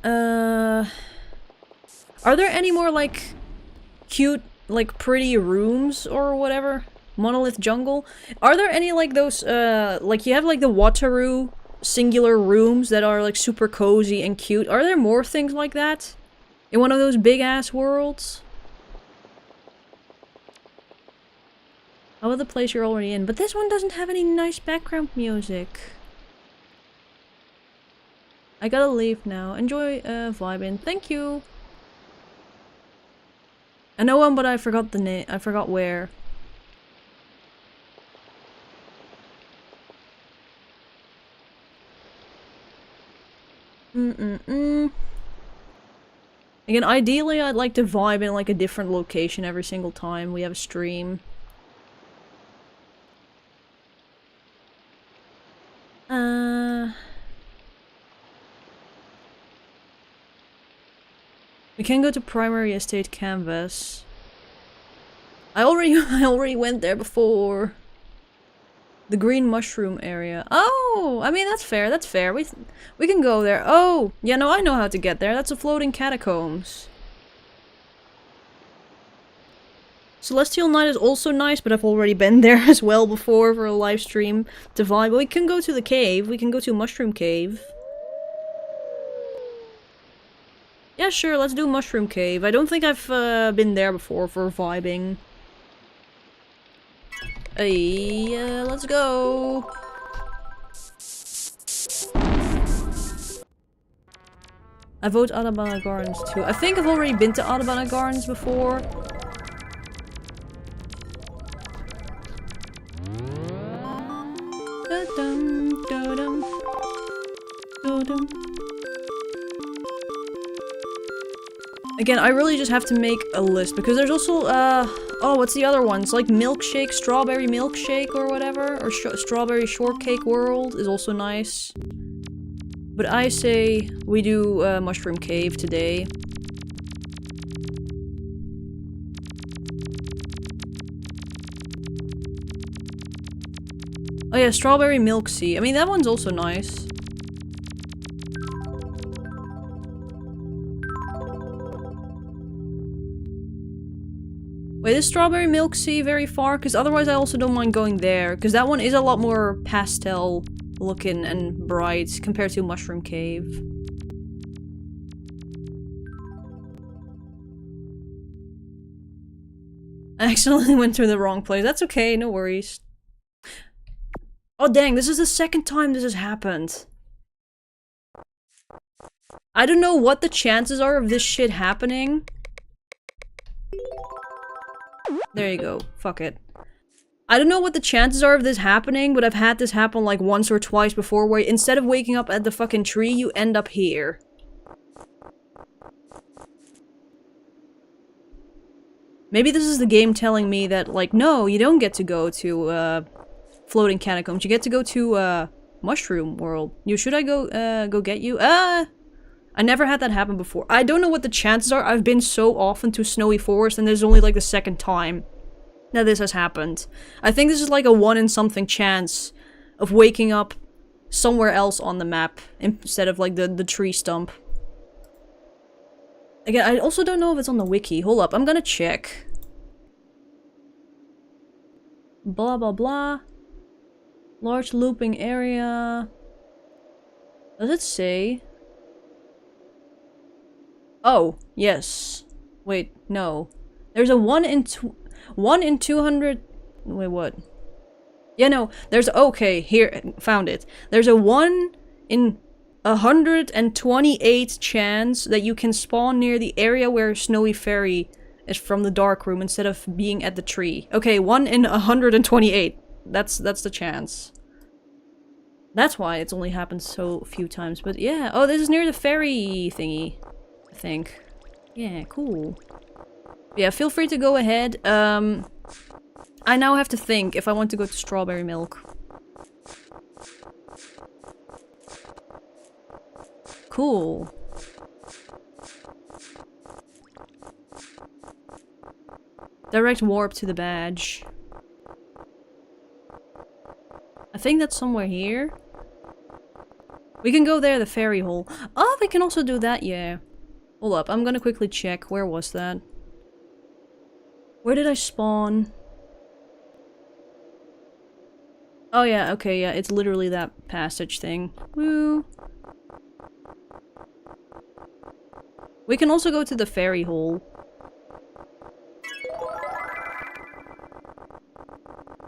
there any more, like, cute, like, pretty rooms or whatever? Monolith Jungle? Are there any, like, those, like, you have, like, the Wataru singular rooms that are, like, super cozy and cute? Are there more things like that? In one of those big-ass worlds? How about the place you're already in? But this one doesn't have any nice background music. I gotta leave now. Enjoy, vibing. Thank you! I know one, but I forgot the name. I forgot where. Again, ideally I'd like to vibe in, like, a different location every single time we have a stream. We can go to Primary Estate Canvas. I already went there before. The green mushroom area. Oh! I mean, that's fair, that's fair. We can go there. Oh! Yeah, no, I know how to get there. That's a floating catacombs. Celestial Night is also nice, but I've already been there as well before for a live stream to vibe. But we can go to the cave. We can go to Mushroom Cave. Yeah, sure, let's do Mushroom Cave. I don't think I've been there before for vibing. Hey, let's go! I vote Adabana Gardens too. I think I've already been to Adabana Gardens before. Da-dum, da-dum, da-dum. Again, I really just have to make a list, because there's also, oh, what's the other one? It's like Milkshake, Strawberry Milkshake or whatever, or Strawberry Shortcake World is also nice. But I say we do, Mushroom Cave today. Oh yeah, Strawberry Milk Sea. I mean, that one's also nice. Wait, is Strawberry Milk Sea very far? Because otherwise I also don't mind going there. Because that one is a lot more pastel looking and bright compared to Mushroom Cave. accidentally went to the wrong place. That's okay, no worries. Oh dang, this is the second time this has happened. I don't know what the chances are of this shit happening. There you go. Fuck it. I don't know what the chances are of this happening, but I've had this happen like once or twice before where instead of waking up at the fucking tree, you end up here. Maybe this is the game telling me that, like, no, you don't get to go to, floating catacombs. You get to go to, Mushroom World. Should I go get you? I never had that happen before. I don't know what the chances are. I've been so often to Snowy Forest, and this is only, like, the second time that this has happened. I think this is, like, a 1 in something chance of waking up somewhere else on the map instead of, like, the tree stump. Again, I also don't know if it's on the wiki. Hold up, I'm gonna check. Blah blah blah. Large looping area. Does it say? Oh, yes. Wait, no. There's a 1 in 200... Wait, what? Yeah, no, there's... Okay, here, found it. There's a 1 in 128 chance that you can spawn near the area where Snowy Fairy is from the dark room instead of being at the tree. Okay, 1 in 128. That's the chance. That's why it's only happened so few times, but yeah. Oh, this is near the fairy thingy, I think. Yeah, cool. Yeah, feel free to go ahead. I now have to think if I want to go to Strawberry Milk. Cool. Direct warp to the badge. I think that's somewhere here. We can go there, the fairy hole. Oh, we can also do that, yeah. Hold up, I'm gonna quickly check. Where was that? Where did I spawn? Oh yeah, okay, yeah, it's literally that passage thing. Woo! We can also go to the fairy hole.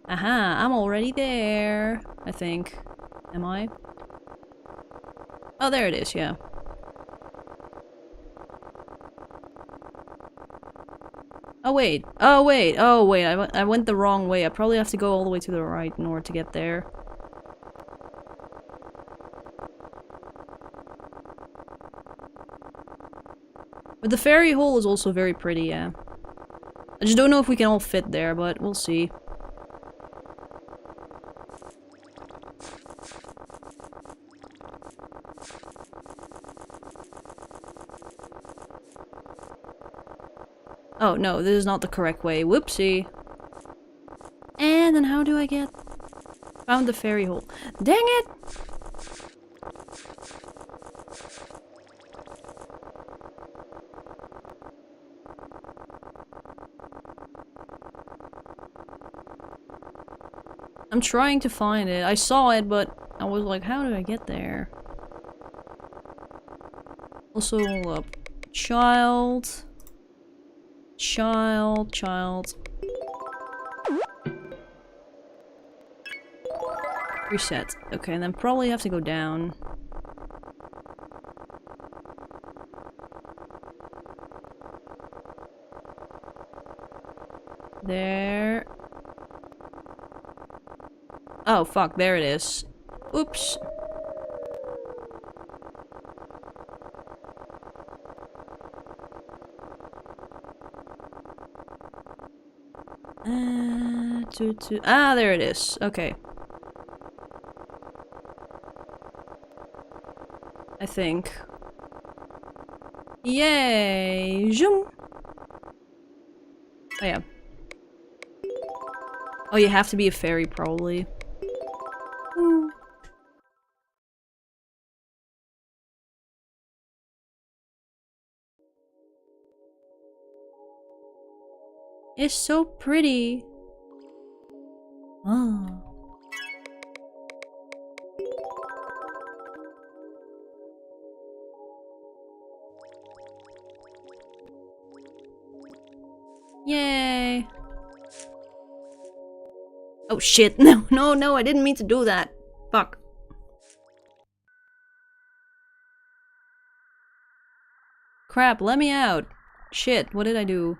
Aha, I'm already there, I think. Am I? Oh, there it is, yeah. Oh wait, oh wait, oh wait, I went the wrong way. I probably have to go all the way to the right in order to get there. But the fairy hole is also very pretty, yeah. I just don't know if we can all fit there, but we'll see. Oh no, this is not the correct way. Whoopsie. And then how do I get... Found the fairy hole. Dang it! I'm trying to find it. I saw it, but I was like, how do I get there? Also, hold up. Child. Child. Reset. Okay, and then probably have to go down. There. Oh, fuck, there it is. Oops. Ah, there it is. Okay. I think. Yay! Zoom! Oh yeah. Oh, you have to be a fairy, probably. Ooh. It's so pretty. Oh. Yay. Oh shit, no, no, no, I didn't mean to do that. Fuck. Crap, let me out. Shit, what did I do?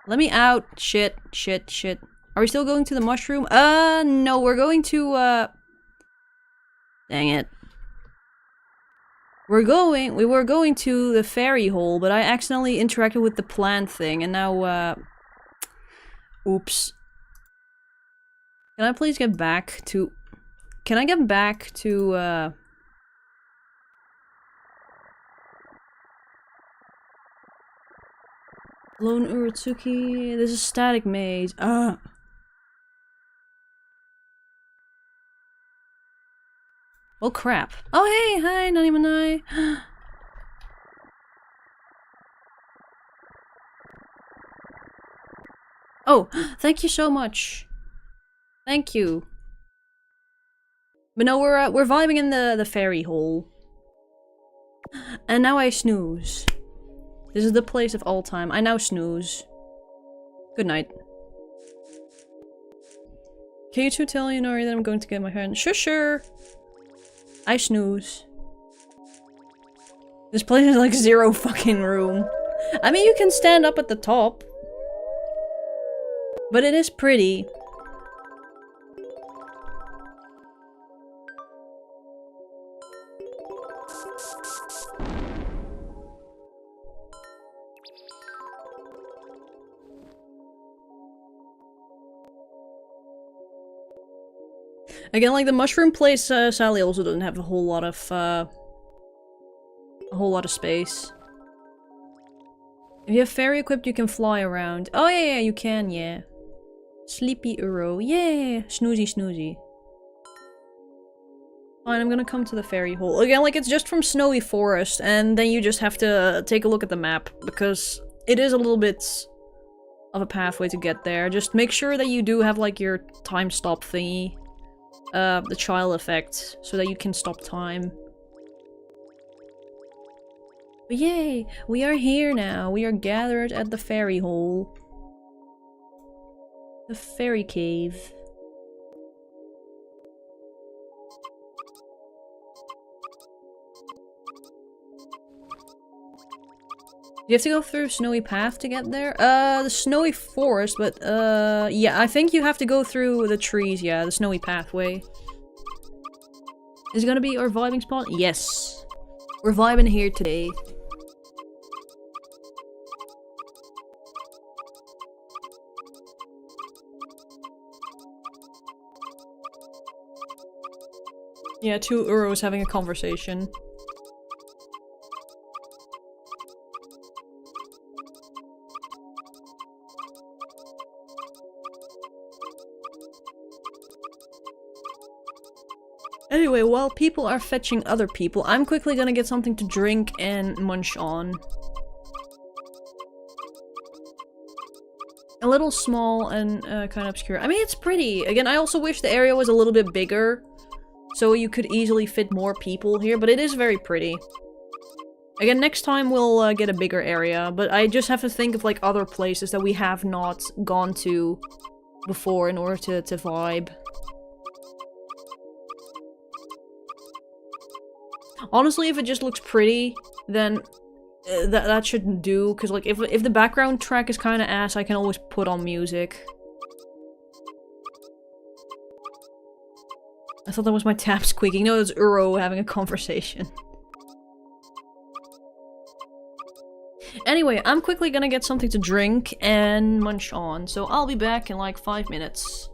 Let me out. Shit, shit, shit. Are we still going to the mushroom? No, we're going to, dang it. We were going to the fairy hole, but I accidentally interacted with the plant thing, and now, oops. Can I please get back to... Can I get back to, Lone Uratsuki? This is static maze. Oh crap. Oh hey, hi, not even I. Oh, thank you so much. Thank you. But no, we're vibing in the fairy hole. And now I snooze. This is the place of all time. I now snooze. Good night. Can you two tell Inori that I'm going to get my hair? Sure, sure. I snooze. This place is like zero fucking room. I mean, you can stand up at the top. But it is pretty. Again, like the mushroom place, sadly also doesn't have a whole lot of space. If you have fairy equipped, you can fly around. Oh yeah, yeah, you can, yeah. Sleepy Uro, yeah, snoozy, snoozy. Fine, I'm gonna come to the fairy hole. Again, like it's just from Snowy Forest, and then you just have to take a look at the map, because it is a little bit of a pathway to get there. Just make sure that you do have like your time stop thingy. The child effect, so that you can stop time. But yay! We are here now. We are gathered at the fairy hole. The fairy cave. You have to go through Snowy Path to get there? The Snowy Forest, but, yeah, I think you have to go through the trees, yeah, the Snowy Pathway. Is it gonna be our vibing spot? Yes. We're vibing here today. Yeah, two Uros having a conversation. Anyway, while people are fetching other people, I'm quickly gonna get something to drink and munch on. A little small and kind of obscure. I mean, it's pretty. Again, I also wish the area was a little bit bigger, so you could easily fit more people here, but it is very pretty. Again, next time we'll get a bigger area, but I just have to think of like other places that we have not gone to before in order to vibe. Honestly, if it just looks pretty, then that shouldn't do, because like if the background track is kind of ass, I can always put on music. I thought that was my tap squeaking. No, it's Uro having a conversation. Anyway, I'm quickly gonna get something to drink and munch on, so I'll be back in like 5 minutes.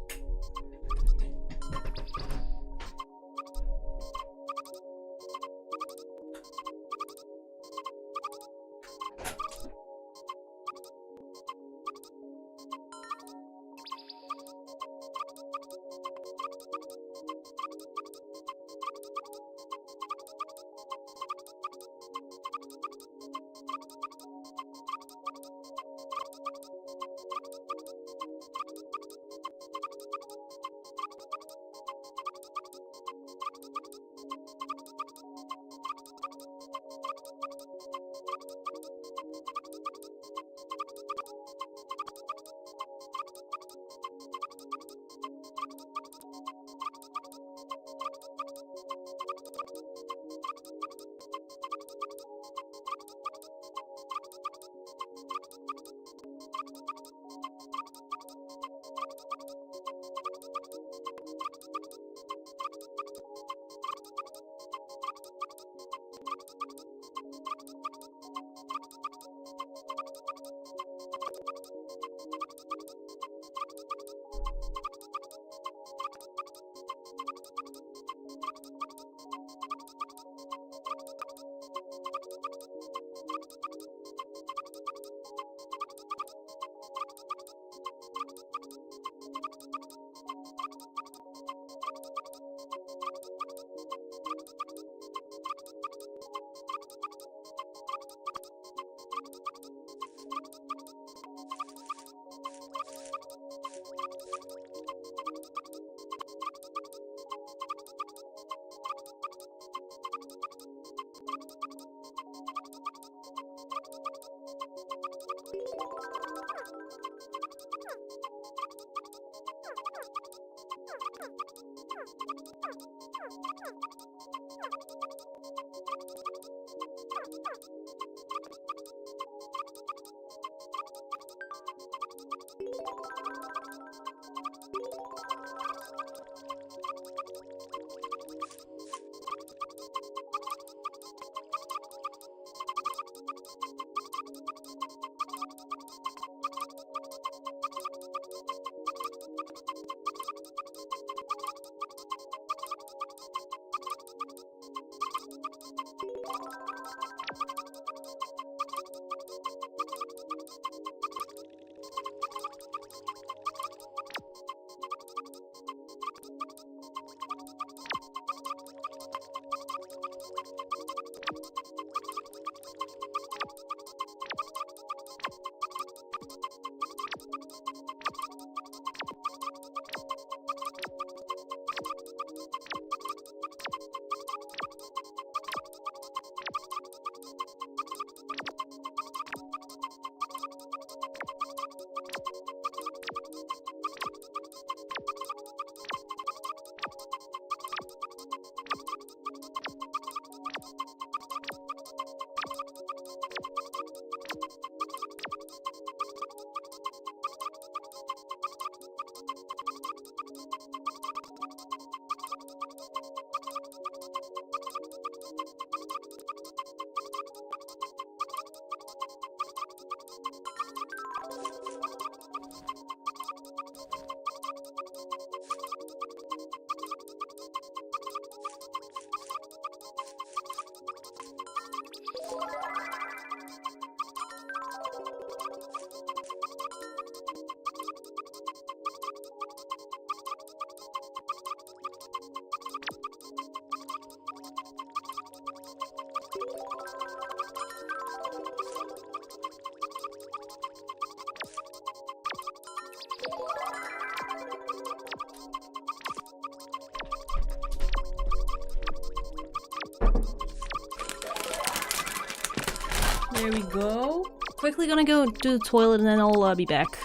There we go. Quickly gonna go to the toilet and then I'll be back.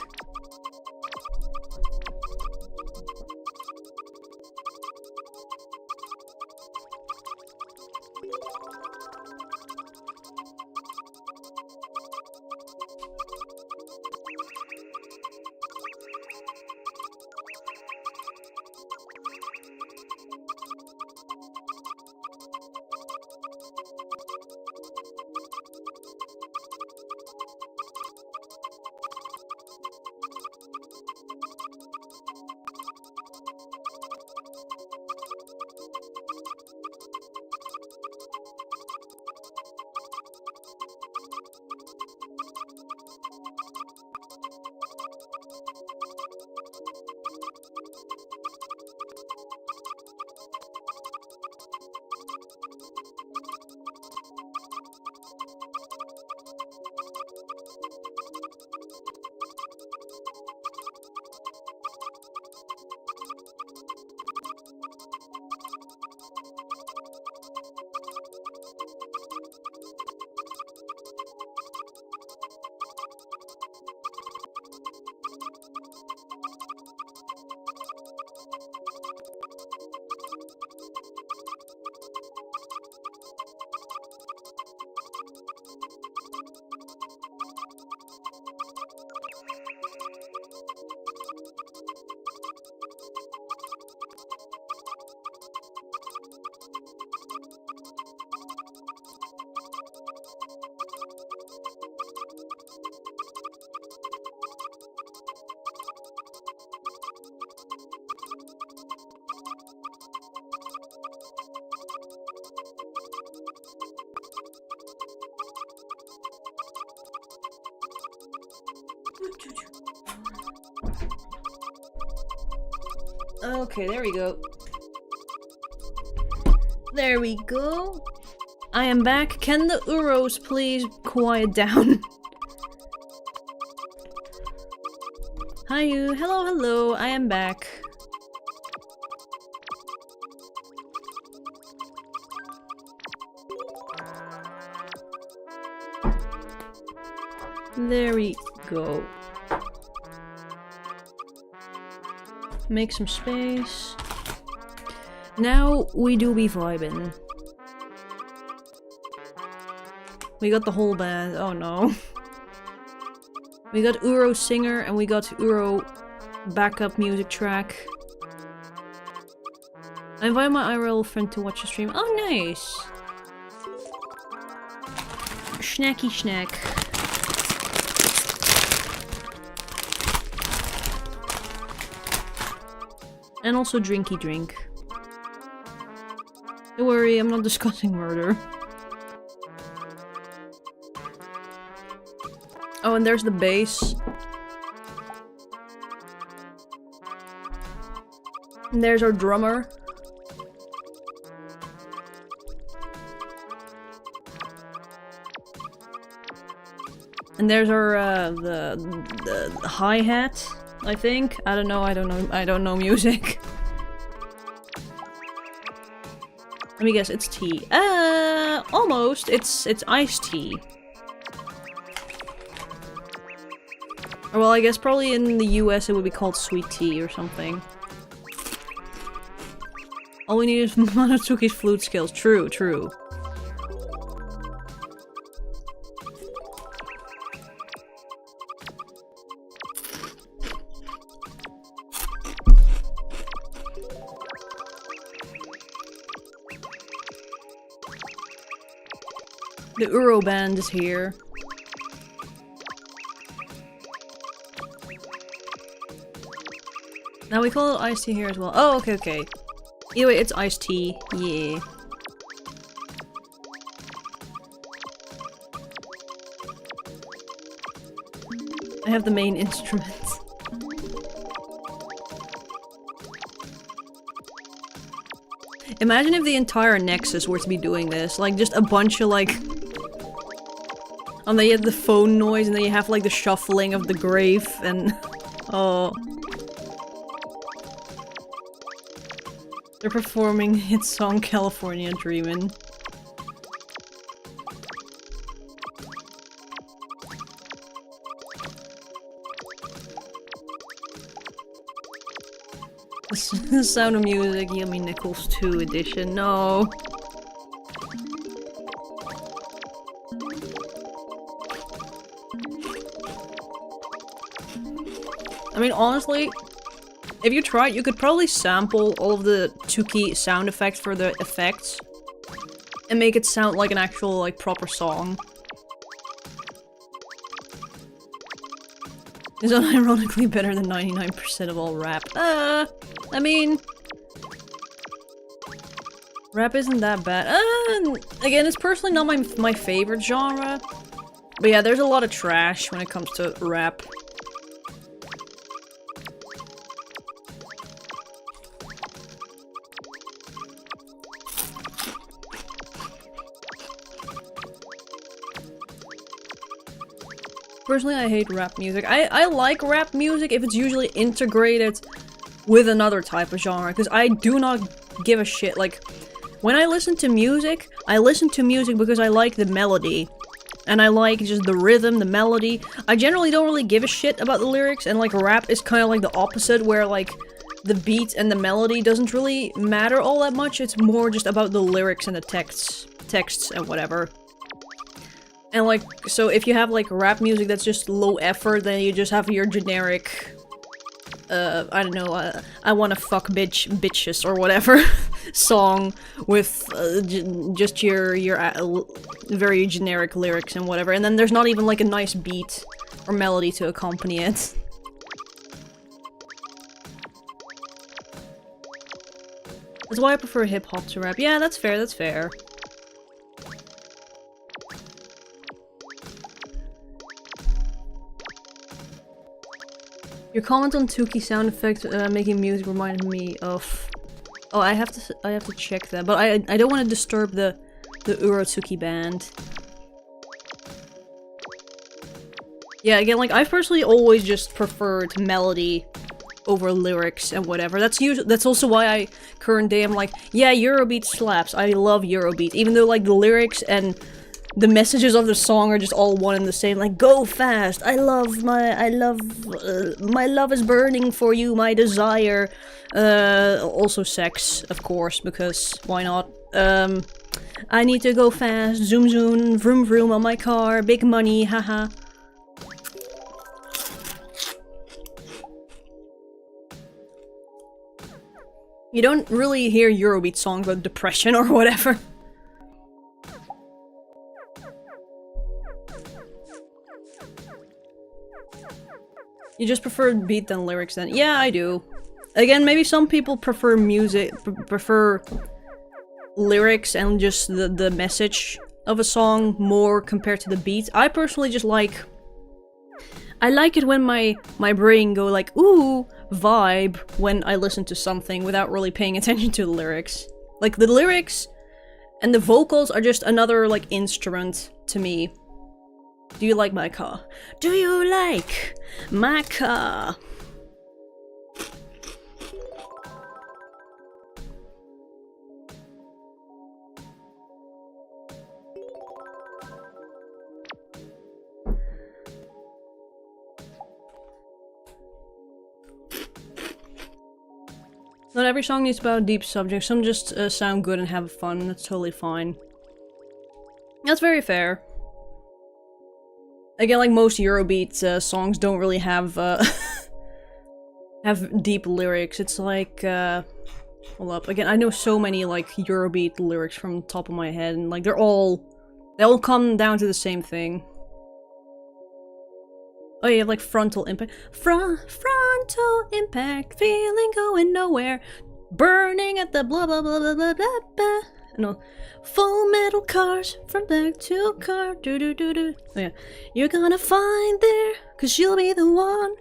Okay, there we go. There we go. I am back. Can the Uros please quiet down? Hi you. Hello, hello. I am back. There we go. Make some space. Now we do be vibing. We got the whole band. Oh no. We got Uro singer and we got Uro backup music track. I invite my IRL friend to watch the stream. Oh nice. Snacky snack. And also drinky drink. Don't worry, I'm not discussing murder. Oh, and there's the bass. And there's our drummer. And there's our the hi-hat, I think. I don't know music. Let me guess, it's tea. Almost. It's iced tea. Or well, I guess probably in the US it would be called sweet tea or something. All we need is Monotsuki's flute skills. True, true. The Uro band is here. Now we call it iced tea here as well. Oh, okay, okay. Either way, it's iced tea. Yeah. I have the main instrument. Imagine if the entire Nexus were to be doing this. Like, just a bunch of, like... And then you have the phone noise, and then you have, like, the shuffling of the grave, and... Oh... They're performing hit song California Dreamin'. Sound of Music, Yummy Nichols 2 edition, no. I mean, honestly, if you try, you could probably sample all of the Tuki sound effects for the effects and make it sound like an actual, like, proper song. Is unironically better than 99% of all rap. I mean... Rap isn't that bad. Again, it's personally not my favorite genre. But yeah, there's a lot of trash when it comes to rap. Personally, I hate rap music. I like rap music if it's usually integrated with another type of genre, because I do not give a shit. Like, when I listen to music because I like the melody. And I like just the rhythm, the melody. I generally don't really give a shit about the lyrics, and like rap is kind of like the opposite, where like the beat and the melody doesn't really matter all that much. It's more just about the lyrics and the texts and whatever. And like, so if you have like rap music that's just low effort, then you just have your generic, I don't know, I wanna fuck bitches or whatever song with just your very generic lyrics and whatever. And then there's not even like a nice beat or melody to accompany it. That's why I prefer hip-hop to rap. Yeah, that's fair, that's fair. Your comment on Tuki sound effects making music reminded me of... Oh, I have to check that, but I don't want to disturb the Urotsuki band. Yeah, again, like, I've personally always just preferred melody over lyrics and whatever. That's also why I current day I'm like, yeah, Eurobeat slaps. I love Eurobeat, even though like the lyrics and the messages of the song are just all one and the same. Like, go fast. my love is burning for you. My desire. Also sex, of course, because why not? I need to go fast. Zoom zoom, vroom vroom on my car. Big money, haha. You don't really hear Eurobeat songs about depression or whatever. You just prefer beat than lyrics then? Yeah, I do. Again, maybe some people prefer prefer lyrics and just the message of a song more compared to the beat. I personally just like... I like it when my brain go like, ooh, vibe, when I listen to something without really paying attention to the lyrics. Like, the lyrics and the vocals are just another, like, instrument to me. Do you like my car? Do you like my car? Not every song needs about a deep subject. Some just sound good and have fun. That's totally fine. That's very fair. Again, like most Eurobeat songs don't really have have deep lyrics. It's like hold up. Again, I know so many like Eurobeat lyrics from the top of my head, and like they all come down to the same thing. Oh yeah, like frontal impact. Frontal impact, feeling going nowhere, burning at the blah blah blah blah blah blah blah. No, full metal cars from back to car. Do do do do. Oh yeah, you're gonna find there, 'cause you'll be the one.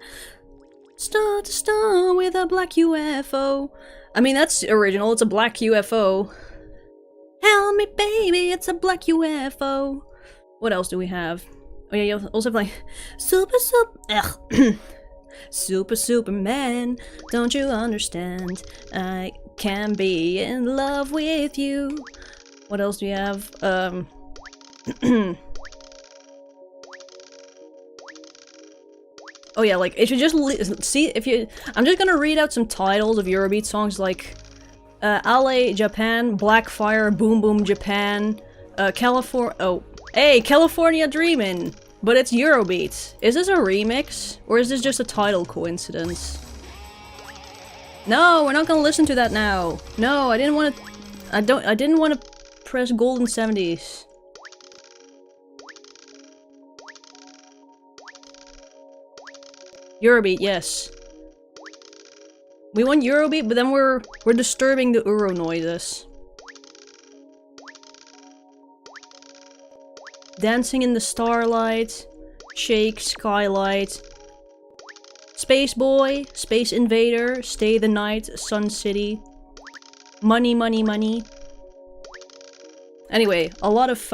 Star to star with a black UFO. I mean, that's original. It's a black UFO. Help me, baby, it's a black UFO. What else do we have? Oh yeah, you also have like Super Superman, don't you understand? I can be in love with you. What else do you have? Oh yeah, like, if you just see, if you- I'm just gonna read out some titles of Eurobeat songs, like, Ale Japan, Blackfire, Boom Boom Japan, California Dreamin', but it's Eurobeat. Is this a remix? Or is this just a title coincidence? No, we're not gonna listen to that now. No, I didn't want to- I didn't want to press Golden 70s. Eurobeat, yes. We want Eurobeat, but then we're disturbing the Euro noises. Dancing in the Starlight, Shake, Skylight, Space Boy, Space Invader, Stay the Night, Sun City, Money, Money, Money. Anyway, a lot of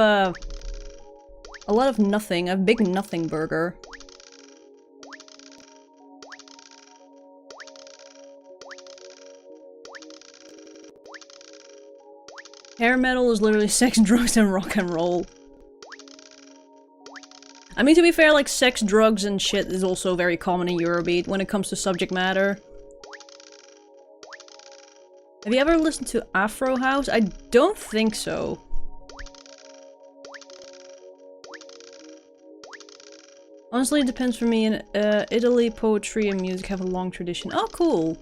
nothing, a big nothing burger. Hair metal is literally sex, drugs, and rock and roll. I mean, to be fair, like, sex, drugs, and shit is also very common in Eurobeat when it comes to subject matter. Have you ever listened to Afro House? I don't think so. Honestly, it depends for me. In Italy, poetry and music have a long tradition. Oh, cool.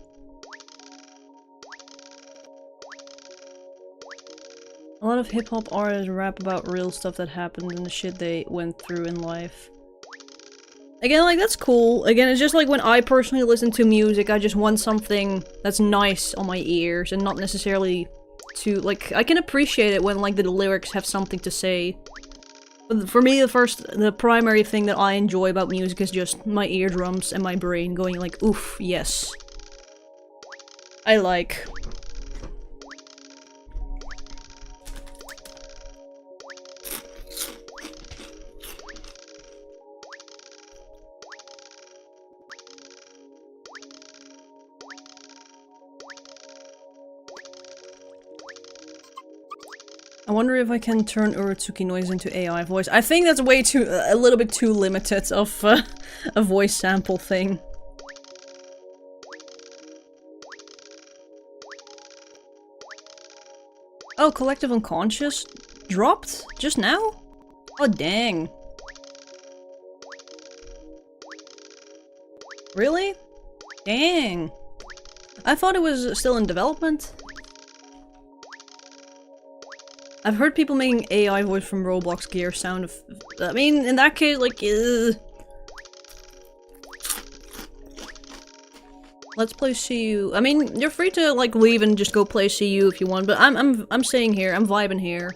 A lot of hip-hop artists rap about real stuff that happened and the shit they went through in life. Again, like, that's cool. Again, it's just like when I personally listen to music, I just want something that's nice on my ears and not necessarily to, like, I can appreciate it when, like, the lyrics have something to say. But for me, the primary thing that I enjoy about music is just my eardrums and my brain going like, oof, yes. I like. I wonder if I can turn Uratsuki noise into AI voice. I think that's way too- a little bit too limited of a voice sample thing. Oh, Collective Unconscious? Dropped? Just now? Oh, dang. Really? Dang. I thought it was still in development. I've heard people making AI voice from Roblox Gear sound of- I mean, in that case, like, let's play CU. I mean, you're free to, like, leave and just go play CU if you want, but I'm staying here. I'm vibing here.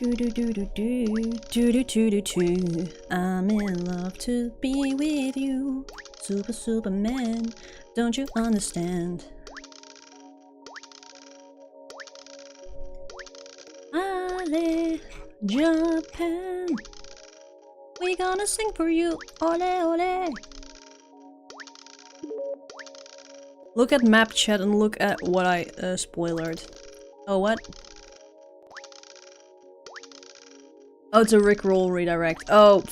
Do do do do do do do do do do. I'm in love to be with you, Superman. Don't you understand? Ale, Japan. We gonna sing for you, ole ole. Look at map chat and look at what I spoilered. Oh, what? Oh, it's a Rickroll redirect. Oh.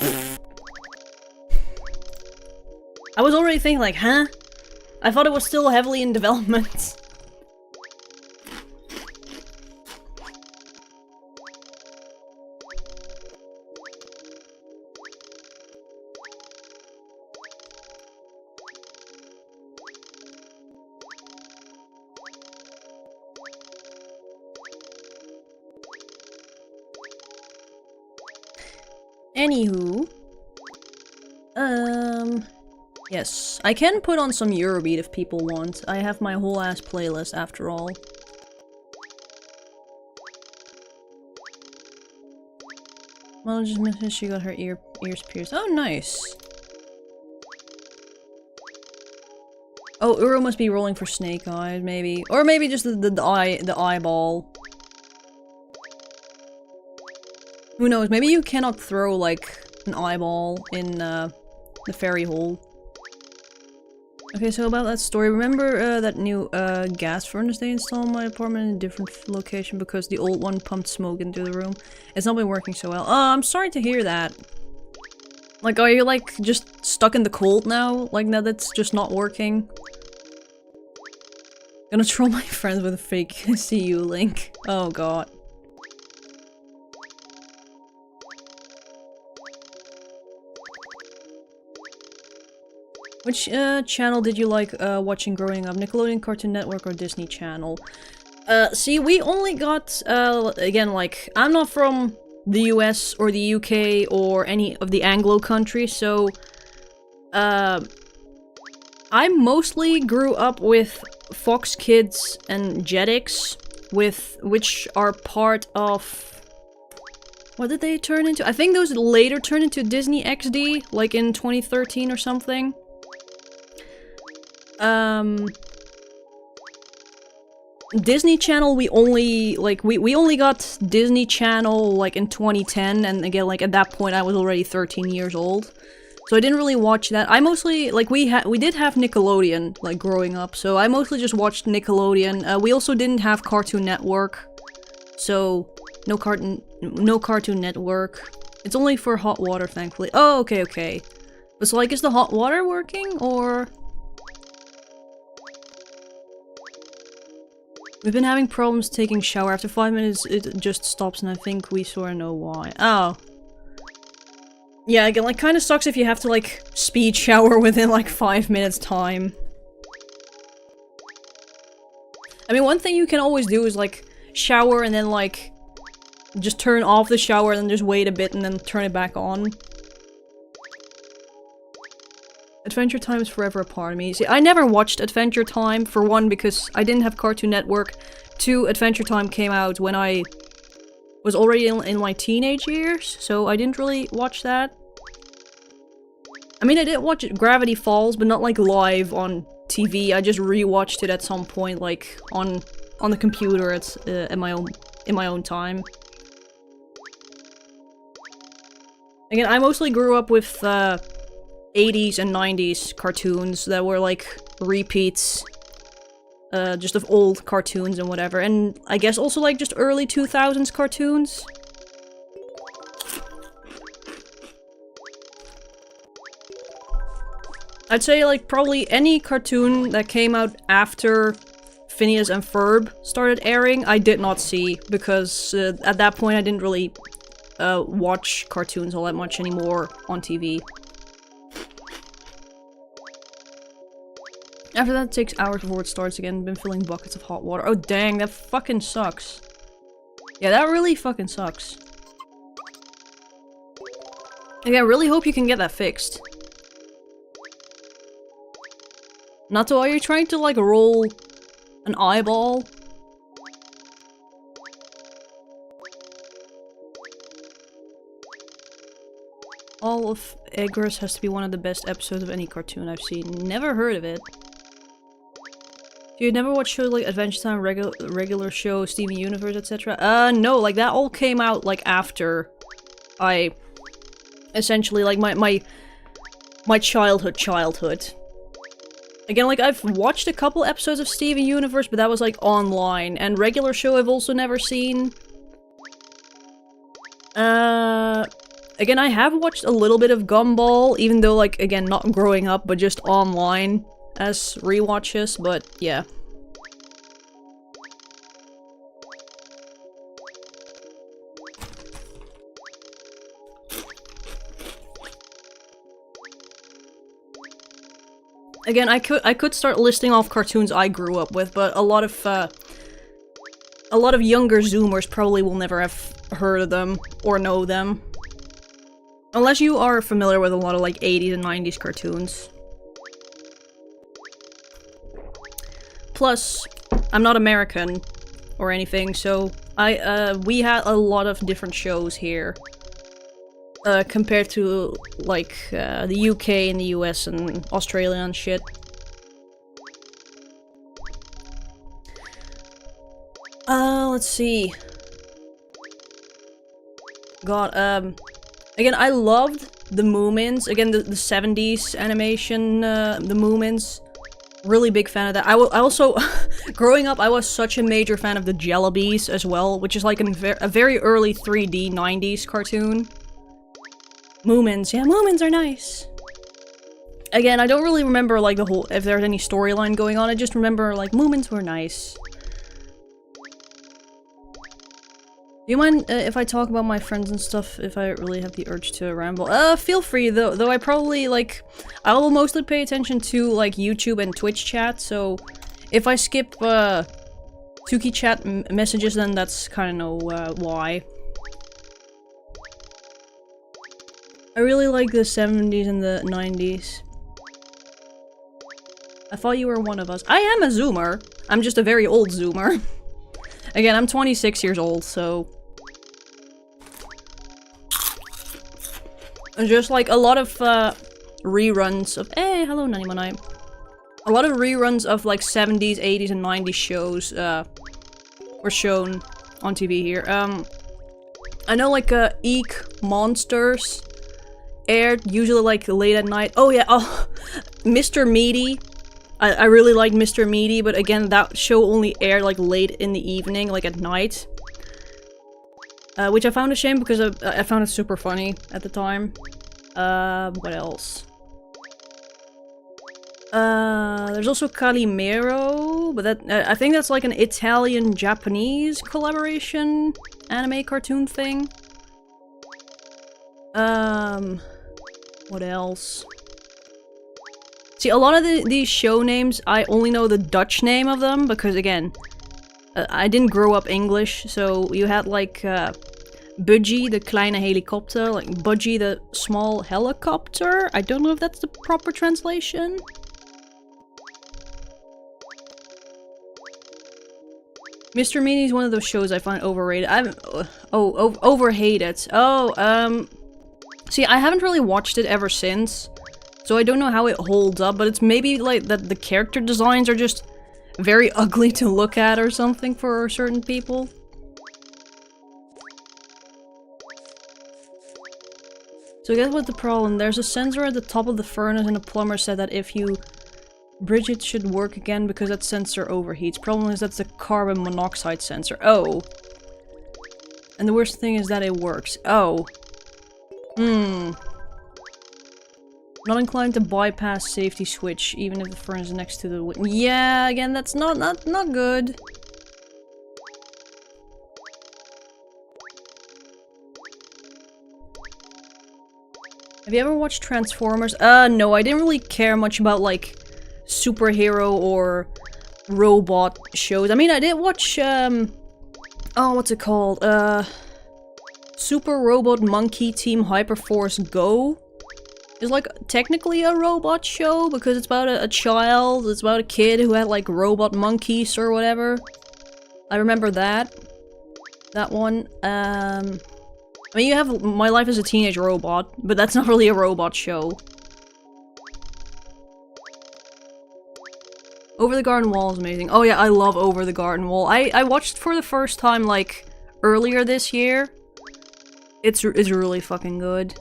I was already thinking like, huh? I thought it was still heavily in development. Anywho. Yes. I can put on some Eurobeat if people want. I have my whole ass playlist after all. Well, just mentioned she got her ears pierced. Oh, nice. Oh, Uro must be rolling for Snake Eyes, maybe. Or maybe just the eyeball. Who knows? Maybe you cannot throw, like, an eyeball in, the ferry hole. Okay, so about that story, remember, that new, gas furnace they installed in my apartment in a different location because the old one pumped smoke into the room? It's not been working so well. Oh, I'm sorry to hear that. Like, are you, like, just stuck in the cold now? Like, now that's just not working? Gonna troll my friends with a fake CU link. Oh god. Which channel did you like watching growing up? Nickelodeon, Cartoon Network, or Disney Channel? See, we only got, again, like, I'm not from the US or the UK or any of the Anglo countries, so, I mostly grew up with Fox Kids and Jetix, which are part of... What did they turn into? I think those later turned into Disney XD, like in 2013 or something. Disney Channel, we only, like, we only got Disney Channel, like, in 2010, and again, like, at that point I was already 13 years old. So I didn't really watch that. I mostly, like, we did have Nickelodeon, like, growing up, so I mostly just watched Nickelodeon. We also didn't have Cartoon Network, so no Cartoon Network. It's only for hot water, thankfully. Oh, okay, okay. But so, like, is the hot water working, or...? We've been having problems taking shower. After 5 minutes, it just stops, and I think we sort of know why. Oh. Yeah, again, like, kinda sucks if you have to, like, speed shower within, like, 5 minutes time. I mean, one thing you can always do is, like, shower and then, like, just turn off the shower and then just wait a bit and then turn it back on. Adventure Time is forever a part of me. See, I never watched Adventure Time, for one, because I didn't have Cartoon Network. Two, Adventure Time came out when I was already in my teenage years, so I didn't really watch that. I mean, I did watch Gravity Falls, but not, like, live on TV. I just rewatched it at some point, like, on the computer in my own time. Again, I mostly grew up with, 80s and 90s cartoons that were, like, repeats, just of old cartoons and whatever, and I guess also, like, just early 2000s cartoons. I'd say, like, probably any cartoon that came out after Phineas and Ferb started airing, I did not see, because at that point I didn't really watch cartoons all that much anymore on TV. After that, it takes hours before it starts again. Been filling buckets of hot water. Oh dang, that fucking sucks. Yeah, that really fucking sucks. Okay, I really hope you can get that fixed. Nato, are you trying to, like, roll an eyeball? All of Eggers has to be one of the best episodes of any cartoon I've seen. Never heard of it. Do you never watch shows like Adventure Time, regular show, Steven Universe, etc.? No, like, that all came out, like, after I... essentially, like, my childhood. Again, like, I've watched a couple episodes of Steven Universe, but that was, like, online. And regular show I've also never seen. Again, I have watched a little bit of Gumball, even though, like, again, not growing up, but just online as rewatches, but yeah. Again, I could start listing off cartoons I grew up with, but a lot of younger Zoomers probably will never have heard of them or know them. Unless you are familiar with a lot of, like, 80s and 90s cartoons. Plus, I'm not American or anything, so we had a lot of different shows here. compared to, like, the UK and the US and Australia and shit. Let's see. God, again, I loved the Moomins. Again, the 70s animation, the Moomins. Really big fan of that. I also, growing up, I was such a major fan of the Jellybees as well, which is like a very early 3D 90s cartoon. Moomins, yeah, Moomins are nice. Again, I don't really remember like the whole, if there's any storyline going on, I just remember like Moomins were nice. Do you mind if I talk about my friends and stuff if I really have the urge to ramble? Feel free, though I probably, like, I will mostly pay attention to, like, YouTube and Twitch chat, so if I skip, Tuki chat messages, then that's kind of why. I really like the 70s and the 90s. I thought you were one of us. I am a Zoomer! I'm just a very old Zoomer. Again, I'm 26 years old, so... Just like a lot of reruns of— hey, hello Nanimanai. A lot of reruns of like 70s, 80s, and 90s shows were shown on TV here. I know like Eek Monsters aired usually like late at night. Oh yeah, oh, Mr. Meaty. I really like Mr. Meaty, but again, that show only aired like late in the evening, like at night. Which I found a shame because I found it super funny at the time. What else? There's also Calimero, but that I think that's like an Italian-Japanese collaboration anime cartoon thing. What else? See, a lot of these show names, I only know the Dutch name of them because, again, I didn't grow up English, so you had like Budgie the kleine helikopter, like Budgie the small helicopter. I don't know if that's the proper translation. Mr. Meany is one of those shows I find overrated. Overhated. Oh, see, I haven't really watched it ever since, so I don't know how it holds up, but it's maybe like that the character designs are just very ugly to look at or something for certain people. So guess what's the problem? There's a sensor at the top of the furnace and the plumber said that if you bridge it should work again because that sensor overheats. Problem is that's the carbon monoxide sensor. Oh. And the worst thing is that it works. Oh. Not inclined to bypass safety switch, even if the furnace is next to the yeah, again, that's not good. Have you ever watched Transformers? No, I didn't really care much about, like, superhero or robot shows. I mean, I did watch, oh, what's it called? Super Robot Monkey Team Hyperforce Go. It's like technically a robot show because it's about a child, it's about a kid who had like robot monkeys or whatever. I remember that. That one. I mean, you have My Life as a Teenage Robot, but that's not really a robot show. Over the Garden Wall is amazing. Oh yeah, I love Over the Garden Wall. I watched it for the first time like earlier this year. It's really fucking good.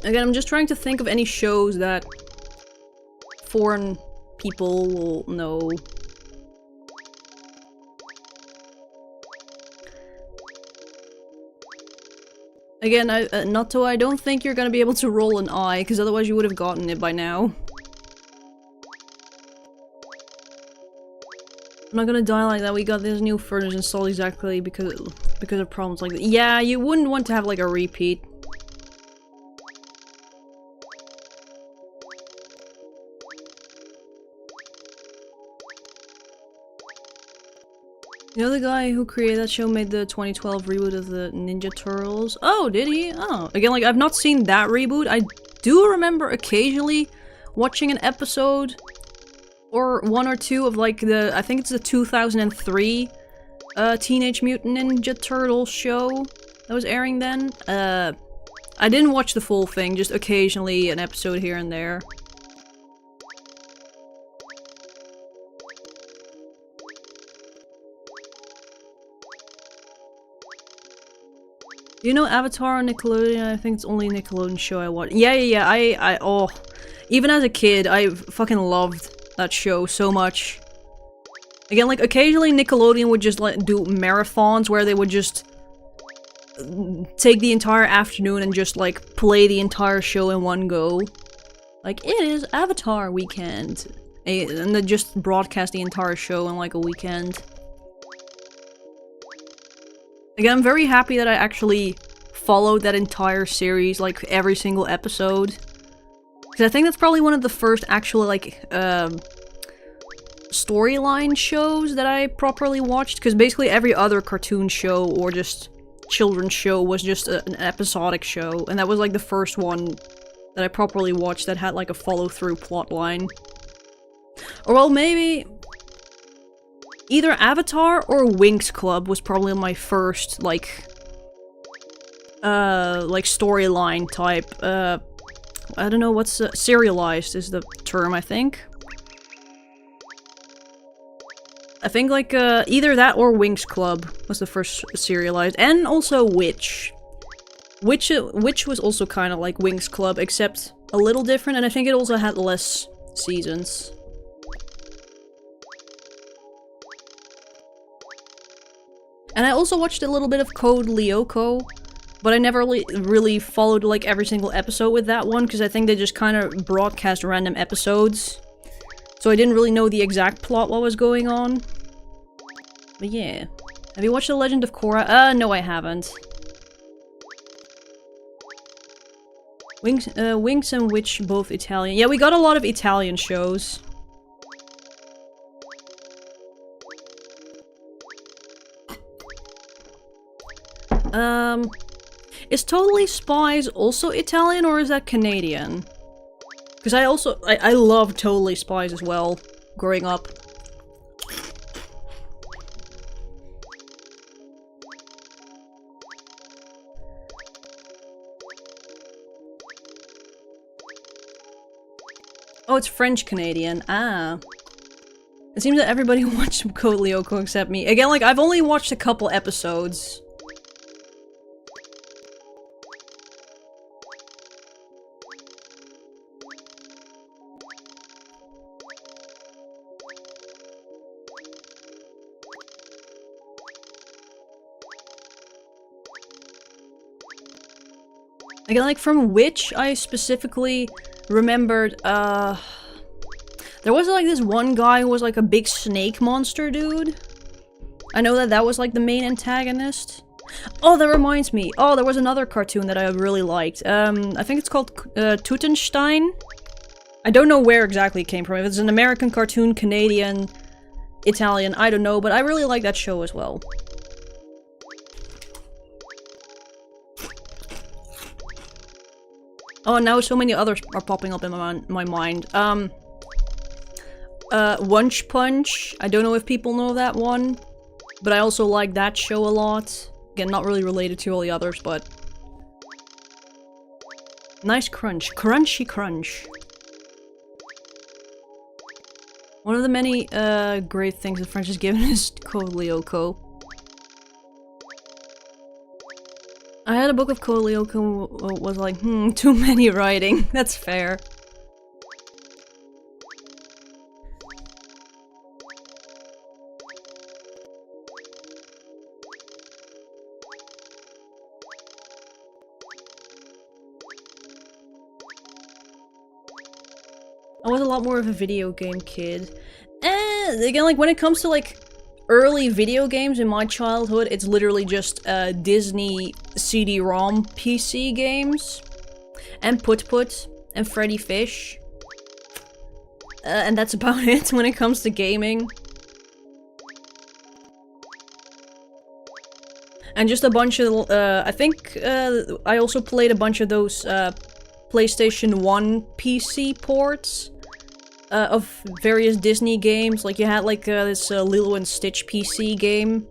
Again, I'm just trying to think of any shows that foreign people will know. Again, Natto, I don't think you're gonna be able to roll an eye, because otherwise you would have gotten it by now. I'm not gonna die like that. We got this new furnace installed exactly because of problems like that. Yeah, you wouldn't want to have like a repeat. You know the guy who created that show made the 2012 reboot of the Ninja Turtles? Oh, did he? Oh. Again, like, I've not seen that reboot. I do remember occasionally watching an episode or one or two of, like, I think it's the 2003 Teenage Mutant Ninja Turtles show that was airing then. I didn't watch the full thing, just occasionally an episode here and there. You know Avatar on Nickelodeon? I think it's only a Nickelodeon show I watch. Yeah, oh. Even as a kid, I fucking loved that show so much. Again, like, occasionally Nickelodeon would just, like, do marathons where they would just take the entire afternoon and just, like, play the entire show in one go. Like, it is Avatar weekend. And they just broadcast the entire show in, like, a weekend. Again, I'm very happy that I actually followed that entire series, like, every single episode. Because I think that's probably one of the first actual, like, storyline shows that I properly watched. Because basically every other cartoon show or just children's show was just an episodic show. And that was, like, the first one that I properly watched that had, like, a follow-through plotline. Or, well, maybe either Avatar or Winx Club was probably my first, like storyline type, I don't know what's, serialized is the term, I think. I think, like, either that or Winx Club was the first serialized, and also Witch. Witch was also kind of like Winx Club, except a little different, and I think it also had less seasons. And I also watched a little bit of Code Lyoko, but I never really followed, like, every single episode with that one, because I think they just kind of broadcast random episodes. So I didn't really know the exact plot what was going on. But yeah. Have you watched The Legend of Korra? No I haven't. Winx and Witch, both Italian. Yeah, we got a lot of Italian shows. Is Totally Spies also Italian, or is that Canadian? Because I love Totally Spies as well, growing up. Oh, it's French-Canadian. Ah. It seems that everybody watched Code Lyoko except me. Again, like, I've only watched a couple episodes. Again, like, from Witch, I specifically remembered, there was, like, this one guy who was, like, a big snake monster dude. I know that was, like, the main antagonist. Oh, that reminds me. Oh, there was another cartoon that I really liked. I think it's called, Tutenstein? I don't know where exactly it came from. If it's an American cartoon, Canadian, Italian, I don't know, but I really like that show as well. Oh, and now so many others are popping up in my mind. Wunch Punch. I don't know if people know that one, but I also like that show a lot. Again, not really related to all the others, but nice crunch. Crunchy crunch. One of the many, great things that French has given is Code Lyoko. I had a book of Code Lyoko was like, too many writing. That's fair. I was a lot more of a video game kid. Again, like, when it comes to, like, early video games in my childhood, it's literally just, Disney CD-ROM PC games. And Put Put, and Freddy Fish. And that's about it when it comes to gaming. and just a bunch of, I think, I also played a bunch of those, PlayStation 1 PC ports, of various Disney games. Like, you had, like, this, Lilo and Stitch PC game,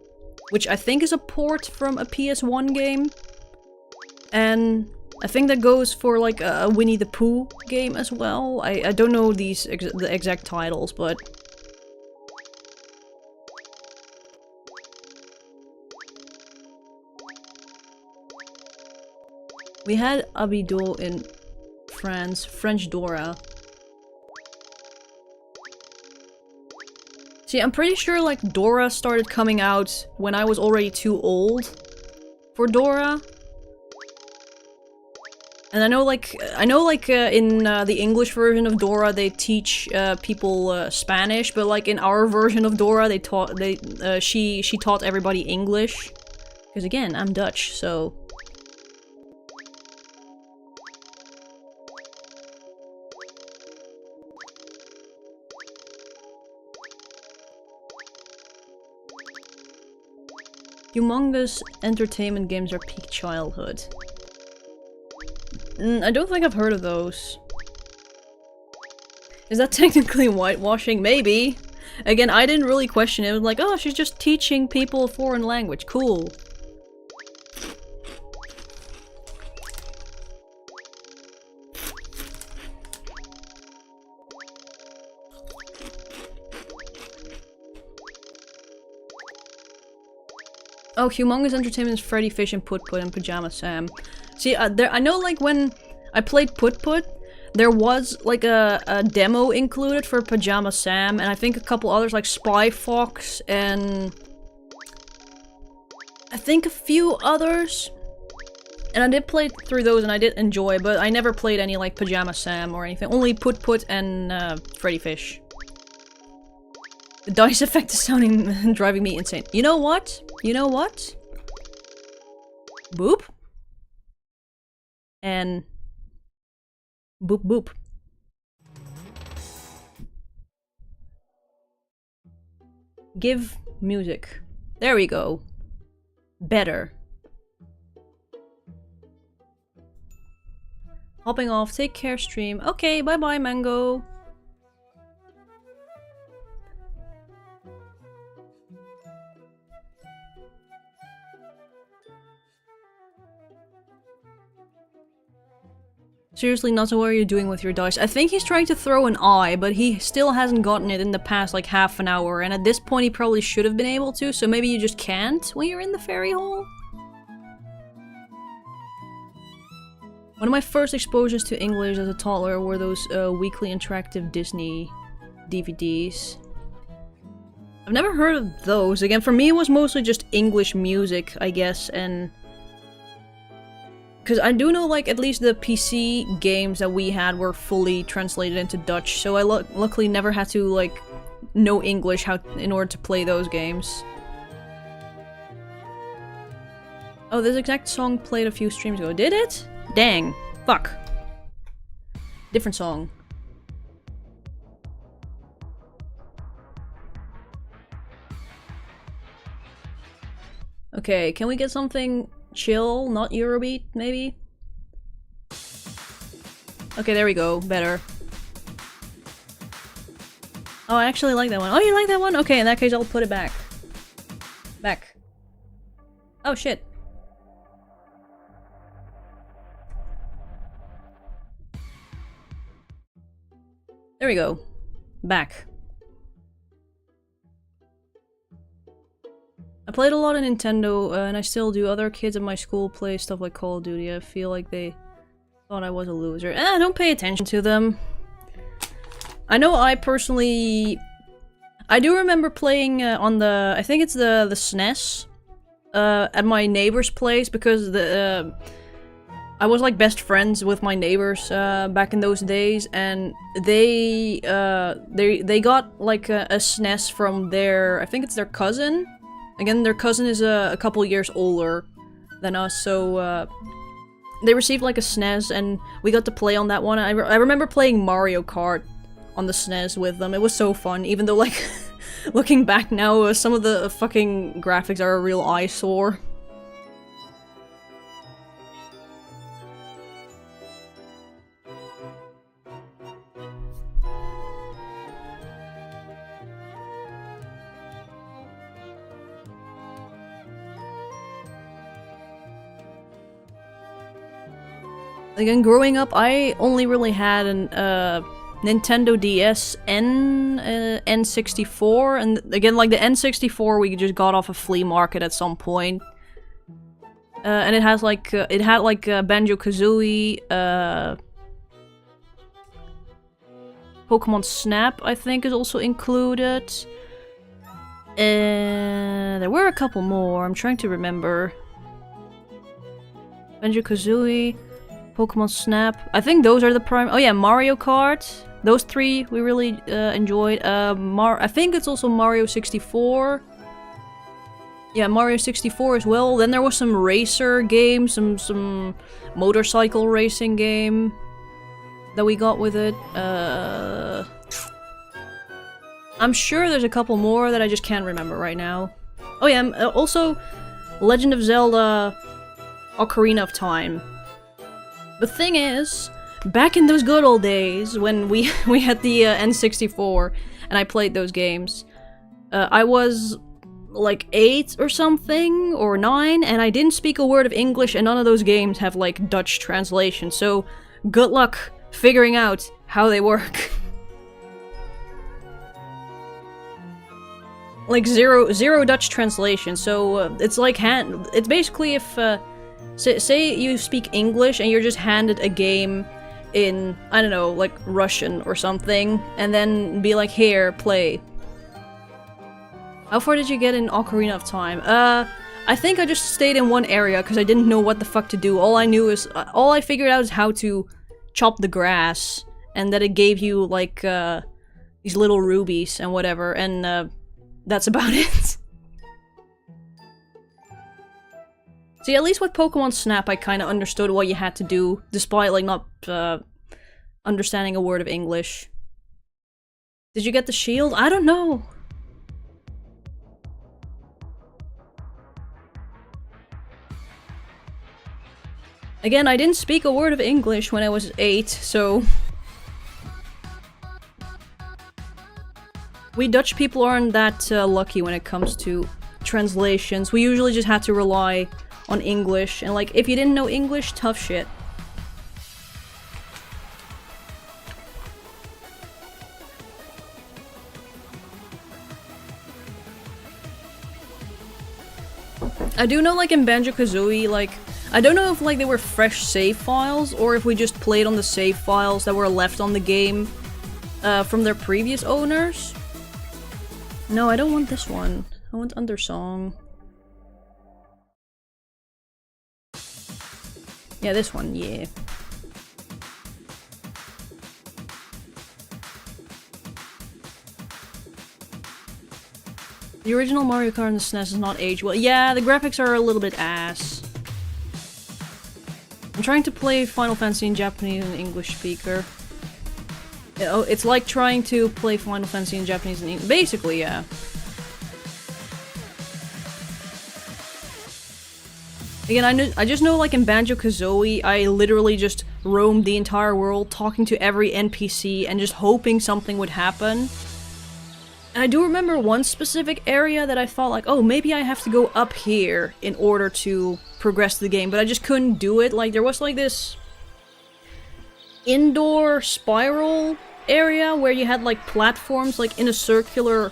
which I think is a port from a PS1 game. And I think that goes for, like, a Winnie the Pooh game as well. I don't know the exact titles, but... We had Abidou in France, French Dora. See, I'm pretty sure, like, Dora started coming out when I was already too old for Dora. And I know, like, in the English version of Dora, they teach people Spanish, but like in our version of Dora, she taught everybody English. Because again, I'm Dutch, so. Humongous entertainment games are peak childhood. I don't think I've heard of those. Is that technically whitewashing? Maybe. Again, I didn't really question it. It was like, oh, she's just teaching people a foreign language. Cool. Oh, Humongous Entertainment is Freddy Fish and Put Put and Pajama Sam. See, I know, like, when I played Put Put, there was, like, a demo included for Pajama Sam, and I think a couple others, like Spy Fox, and... I think a few others. And I did play through those, and I did enjoy, but I never played any, like, Pajama Sam or anything. Only Put Put and, Freddy Fish. The dice effect is sounding driving me insane. You know what? You know what? Boop. And boop boop. Give music. There we go. Better. Hopping off. Take care, stream. Okay, bye bye, Mango. Seriously, Nazo, what are you doing with your dice? I think he's trying to throw an eye, but he still hasn't gotten it in the past, like, half an hour, and at this point he probably should have been able to, so maybe you just can't when you're in the fairy hall? One of my first exposures to English as a toddler were those weekly interactive Disney DVDs. I've never heard of those. Again, for me it was mostly just English music, I guess, and... Because I do know, like, at least the PC games that we had were fully translated into Dutch, so I luckily never had to, like, know English in order to play those games. Oh, this exact song played a few streams ago. Did it? Dang. Fuck. Different song. Okay, can we get something chill, not Eurobeat, maybe? Okay, there we go. Better. Oh, I actually like that one. Oh, you like that one? Okay, in that case, I'll put it back. Back. Oh, shit. There we go. Back. I played a lot of Nintendo, and I still do. Other kids at my school play stuff like Call of Duty. I feel like they thought I was a loser. Don't pay attention to them. I know I personally... I do remember playing on the... I think it's the SNES. At my neighbor's place, because the... I was like best friends with my neighbors back in those days, and they got like a SNES from their... I think it's their cousin? Again, their cousin is a couple years older than us, so they received like a SNES, and we got to play on that one. I remember playing Mario Kart on the SNES with them. It was so fun, even though, like, looking back now, some of the fucking graphics are a real eyesore. Again, growing up, I only really had an Nintendo DS N64, and again, like the N64, we just got off a flea market at some point. And it has like it had like Banjo-Kazooie, Pokemon Snap, I think, is also included. And there were a couple more. I'm trying to remember. Banjo-Kazooie, Pokemon Snap. I think those are the prime. Oh yeah, Mario Kart. Those three we really enjoyed. I think it's also Mario 64. Yeah, Mario 64 as well. Then there was some racer game, some motorcycle racing game that we got with it. I'm sure there's a couple more that I just can't remember right now. Oh yeah, also Legend of Zelda Ocarina of Time. The thing is, back in those good old days when we had the N64 and I played those games, I was like 8 or something, or 9, and I didn't speak a word of English, and none of those games have like Dutch translation, so good luck figuring out how they work. Like zero Dutch translation, so it's like it's basically if say you speak English and you're just handed a game in, I don't know, like Russian or something, and then be like, here, play. How far did you get in Ocarina of Time? I think I just stayed in one area because I didn't know what the fuck to do. All I figured out is how to chop the grass, and that it gave you like these little rubies and whatever, and that's about it. See, at least with Pokemon Snap, I kind of understood what you had to do, despite like not understanding a word of English. Did you get the shield? I don't know. Again, I didn't speak a word of English when I was 8, so... We Dutch people aren't that lucky when it comes to translations. We usually just had to rely on English, and like, if you didn't know English, tough shit. I do know, like, in Banjo-Kazooie, like, I don't know if like they were fresh save files, or if we just played on the save files that were left on the game from their previous owners. No, I don't want this one. I want Undersong. Yeah, this one, yeah. The original Mario Kart on the SNES is not aged well. Yeah, the graphics are a little bit ass. I'm trying to play Final Fantasy in Japanese and English speaker. It's like trying to play Final Fantasy in Japanese and English. Basically, yeah. Again, I just know, like, in Banjo-Kazooie, I literally just roamed the entire world, talking to every NPC, and just hoping something would happen. And I do remember one specific area that I thought, like, oh, maybe I have to go up here in order to progress the game, but I just couldn't do it. Like, there was, like, this indoor spiral area where you had, like, platforms, like, in a circular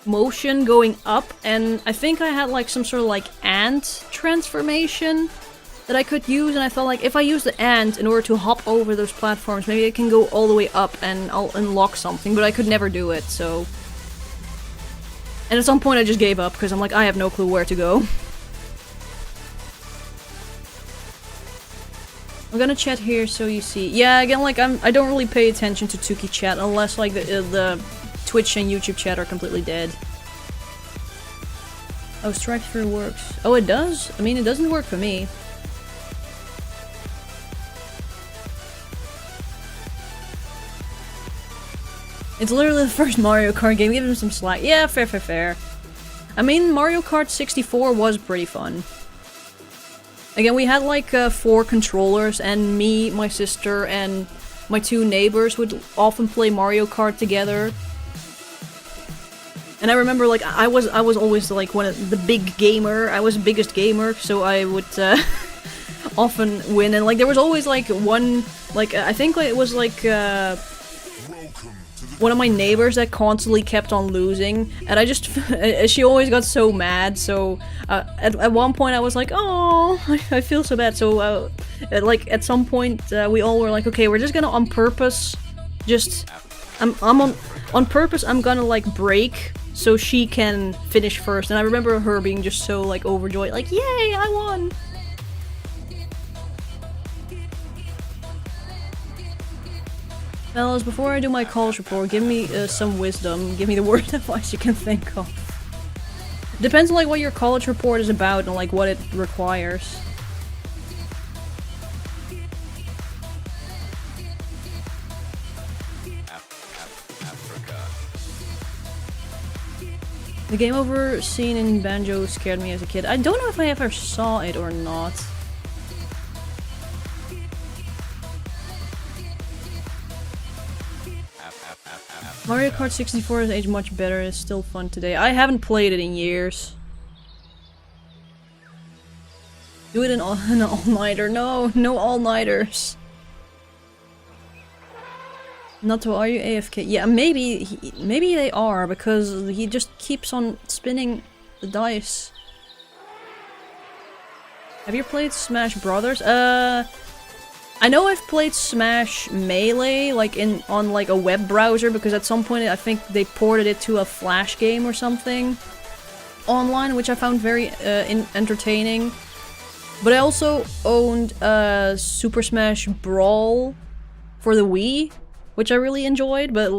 motion going up, and I think I had like some sort of like ant transformation that I could use, and I felt like if I use the ant in order to hop over those platforms, maybe I can go all the way up and I'll unlock something, but I could never do it, so... And at some point I just gave up, because I'm like, I have no clue where to go. I'm gonna chat here so you see. Yeah, again, like, I don't really pay attention to Tuki chat unless like the Twitch and YouTube chat are completely dead. Oh, strike through works. Oh, it does? I mean, it doesn't work for me. It's literally the first Mario Kart game. Give him some slack. Yeah, fair. I mean, Mario Kart 64 was pretty fun. Again, we had like 4 controllers, and me, my sister, and my 2 neighbors would often play Mario Kart together. And I remember, like, I was always, like, one of the big gamer. I was the biggest gamer, so I would, often win, and like there was always like one, like I think it was like one of my neighbors that constantly kept on losing, and I just she always got so mad. So at one point I was like, oh, I feel so bad. So like at some point we all were like, okay, we're just gonna on purpose, just I'm on purpose. I'm gonna like break so she can finish first. And I remember her being just so like overjoyed, like, yay, I won. Fellas, before I do my college report, give me some wisdom. Give me the worst advice you can think of. Depends on like what your college report is about and like what it requires. The game over scene in Banjo scared me as a kid. I don't know if I ever saw it or not. Mario Kart 64 has aged much better, it's still fun today. I haven't played it in years. Do it in an all-nighter. No, no all-nighters. Natto, are you AFK? Yeah, maybe they are, because he just keeps on spinning the dice. Have you played Smash Brothers? I know I've played Smash Melee, like on like a web browser, because at some point I think they ported it to a Flash game or something online, which I found very entertaining. But I also owned Super Smash Brawl for the Wii, which I really enjoyed, but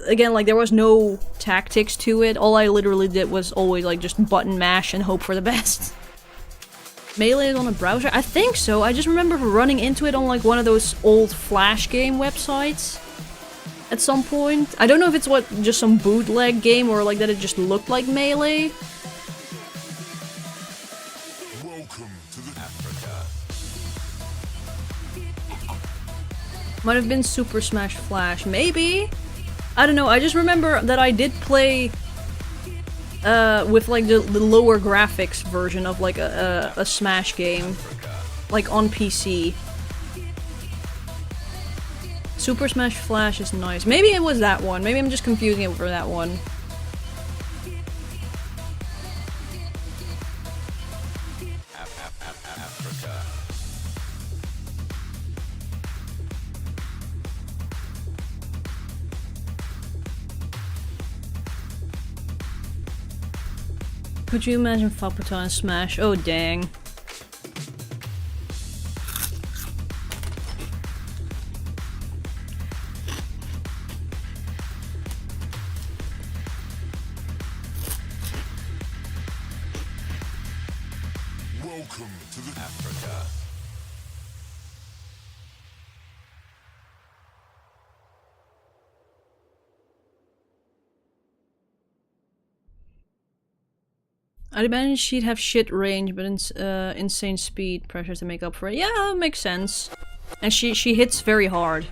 again, like there was no tactics to it. All I literally did was always like just button mash and hope for the best. Melee is on a browser? I think so. I just remember running into it on like one of those old Flash game websites at some point. I don't know if it's just some bootleg game or like that it just looked like Melee. Welcome to the Africa. Might have been Super Smash Flash. Maybe? I don't know. I just remember that I did play with like the lower graphics version of like a Smash game, like on PC. Super Smash Flash is nice. Maybe it was that one. Maybe I'm just confusing it for that one. Africa. Could you imagine Faputa and Smash? Oh dang. Welcome to the Africa. I'd imagine she'd have shit range, but insane speed pressures to make up for it. Yeah, that makes sense. And she hits very hard.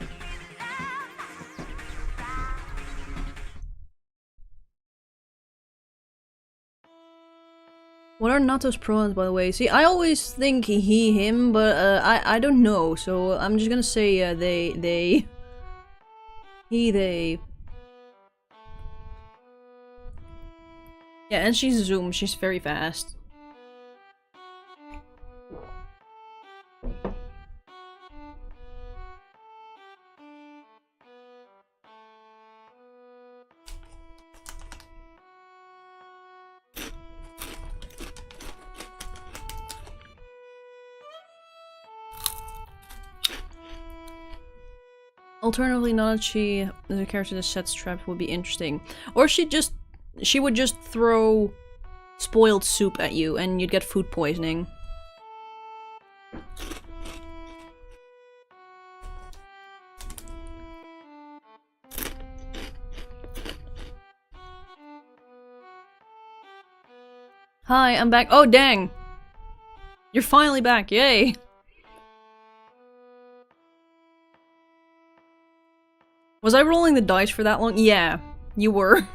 What are Natto's pronouns, by the way? See, I always think he, him, but I don't know, so I'm just gonna say they. He, they. Yeah, and she's Zoom, she's very fast. Alternatively, Nanachi as a character that sets traps would be interesting. Or she would just throw spoiled soup at you and you'd get food poisoning. Hi, I'm back. Oh, dang! You're finally back, yay! Was I rolling the dice for that long? Yeah, you were.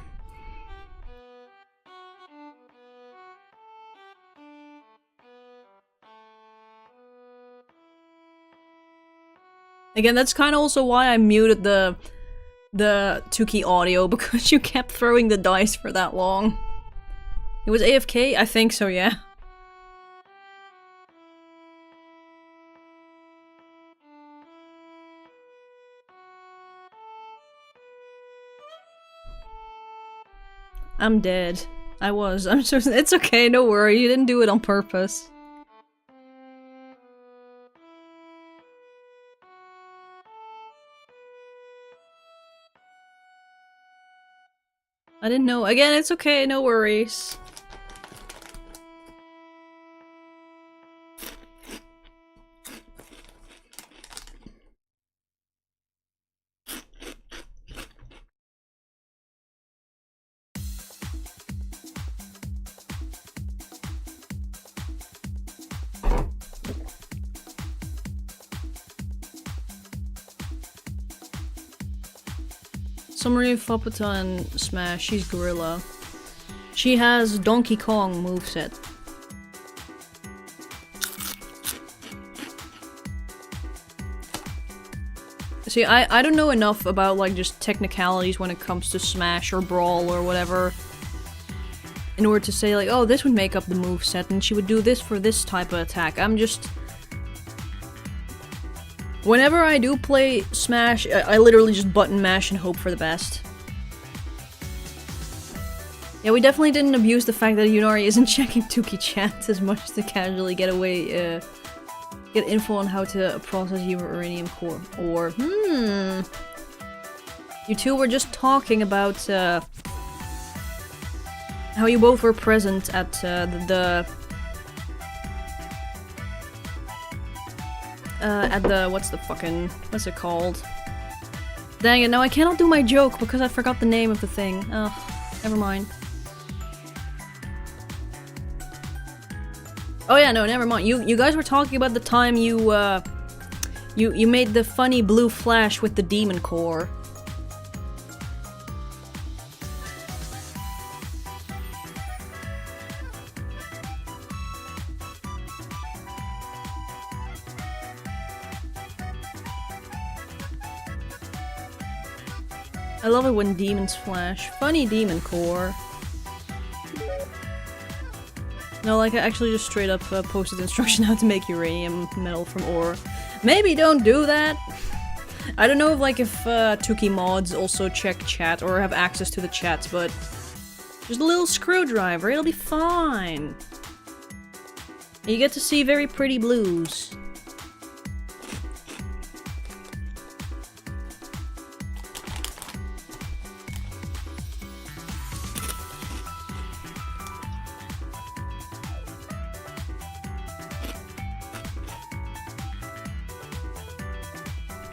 Again, that's kind of also why I muted the Tuki audio, because you kept throwing the dice for that long. It was AFK? I think so, yeah. I'm dead. I was. I'm so- It's okay, don't worry, you didn't do it on purpose. I didn't know. Again, it's okay, no worries. Summary of Fopata in Smash, she's Gorilla. She has Donkey Kong moveset. See, I don't know enough about, like, just technicalities when it comes to Smash or Brawl or whatever, in order to say, like, oh, this would make up the moveset and she would do this for this type of attack. I'm just... Whenever I do play Smash, I literally just button mash and hope for the best. Yeah, we definitely didn't abuse the fact that Yunari isn't checking Tuki chat as much to casually get away, get info on how to process uranium core. Or, you two were just talking about, how you both were present at, what's it called? Dang it, now I cannot do my joke because I forgot the name of the thing. Ugh, never mind. Oh yeah, no, never mind. You guys were talking about the time you made the funny blue flash with the demon core. I love it when demons flash. Funny demon core. No, like, I actually just straight up posted instruction how to make uranium metal from ore. Maybe don't do that! I don't know if, like, if Tuki mods also check chat or have access to the chats, but... Just a little screwdriver, it'll be fine! You get to see very pretty blues.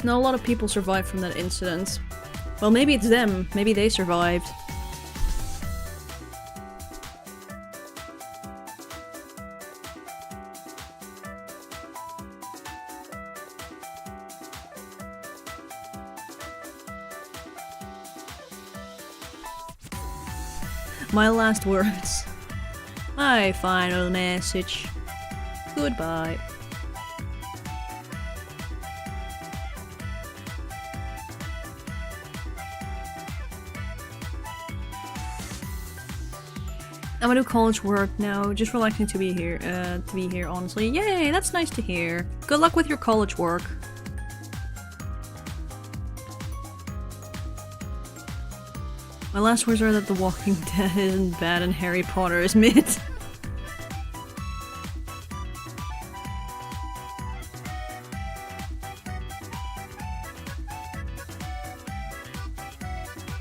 Not a lot of people survived from that incident. Well, maybe it's them. Maybe they survived. My last words. My final message. Goodbye. I'm gonna do college work now, just relaxing to be here, honestly. Yay, that's nice to hear. Good luck with your college work. My last words are that The Walking Dead isn't bad and Harry Potter is mid.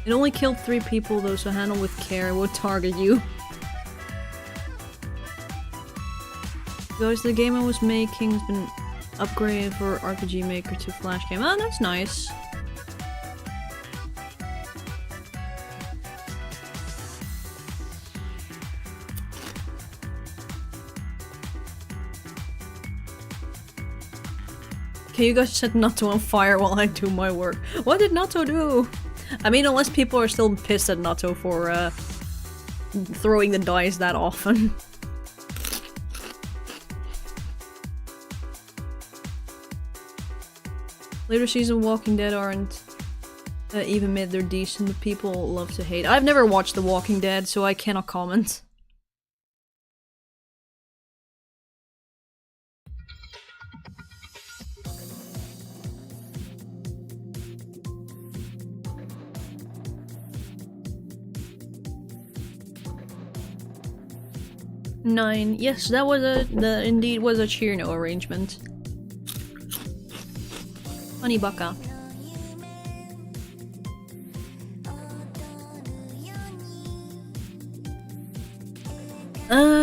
It only killed 3 people though, so handle with care. It won't target you. Guys, the game I was making has been upgraded for RPG Maker to Flash game. Oh, that's nice. Okay, you guys set Natto on fire while I do my work. What did Natto do? I mean, unless people are still pissed at Natto for, throwing the dice that often. Later season Walking Dead aren't even mid, they're decent, but people love to hate. I've never watched The Walking Dead, so I cannot comment. Nine. Yes, that was indeed was a Chirno arrangement. Honey Baka.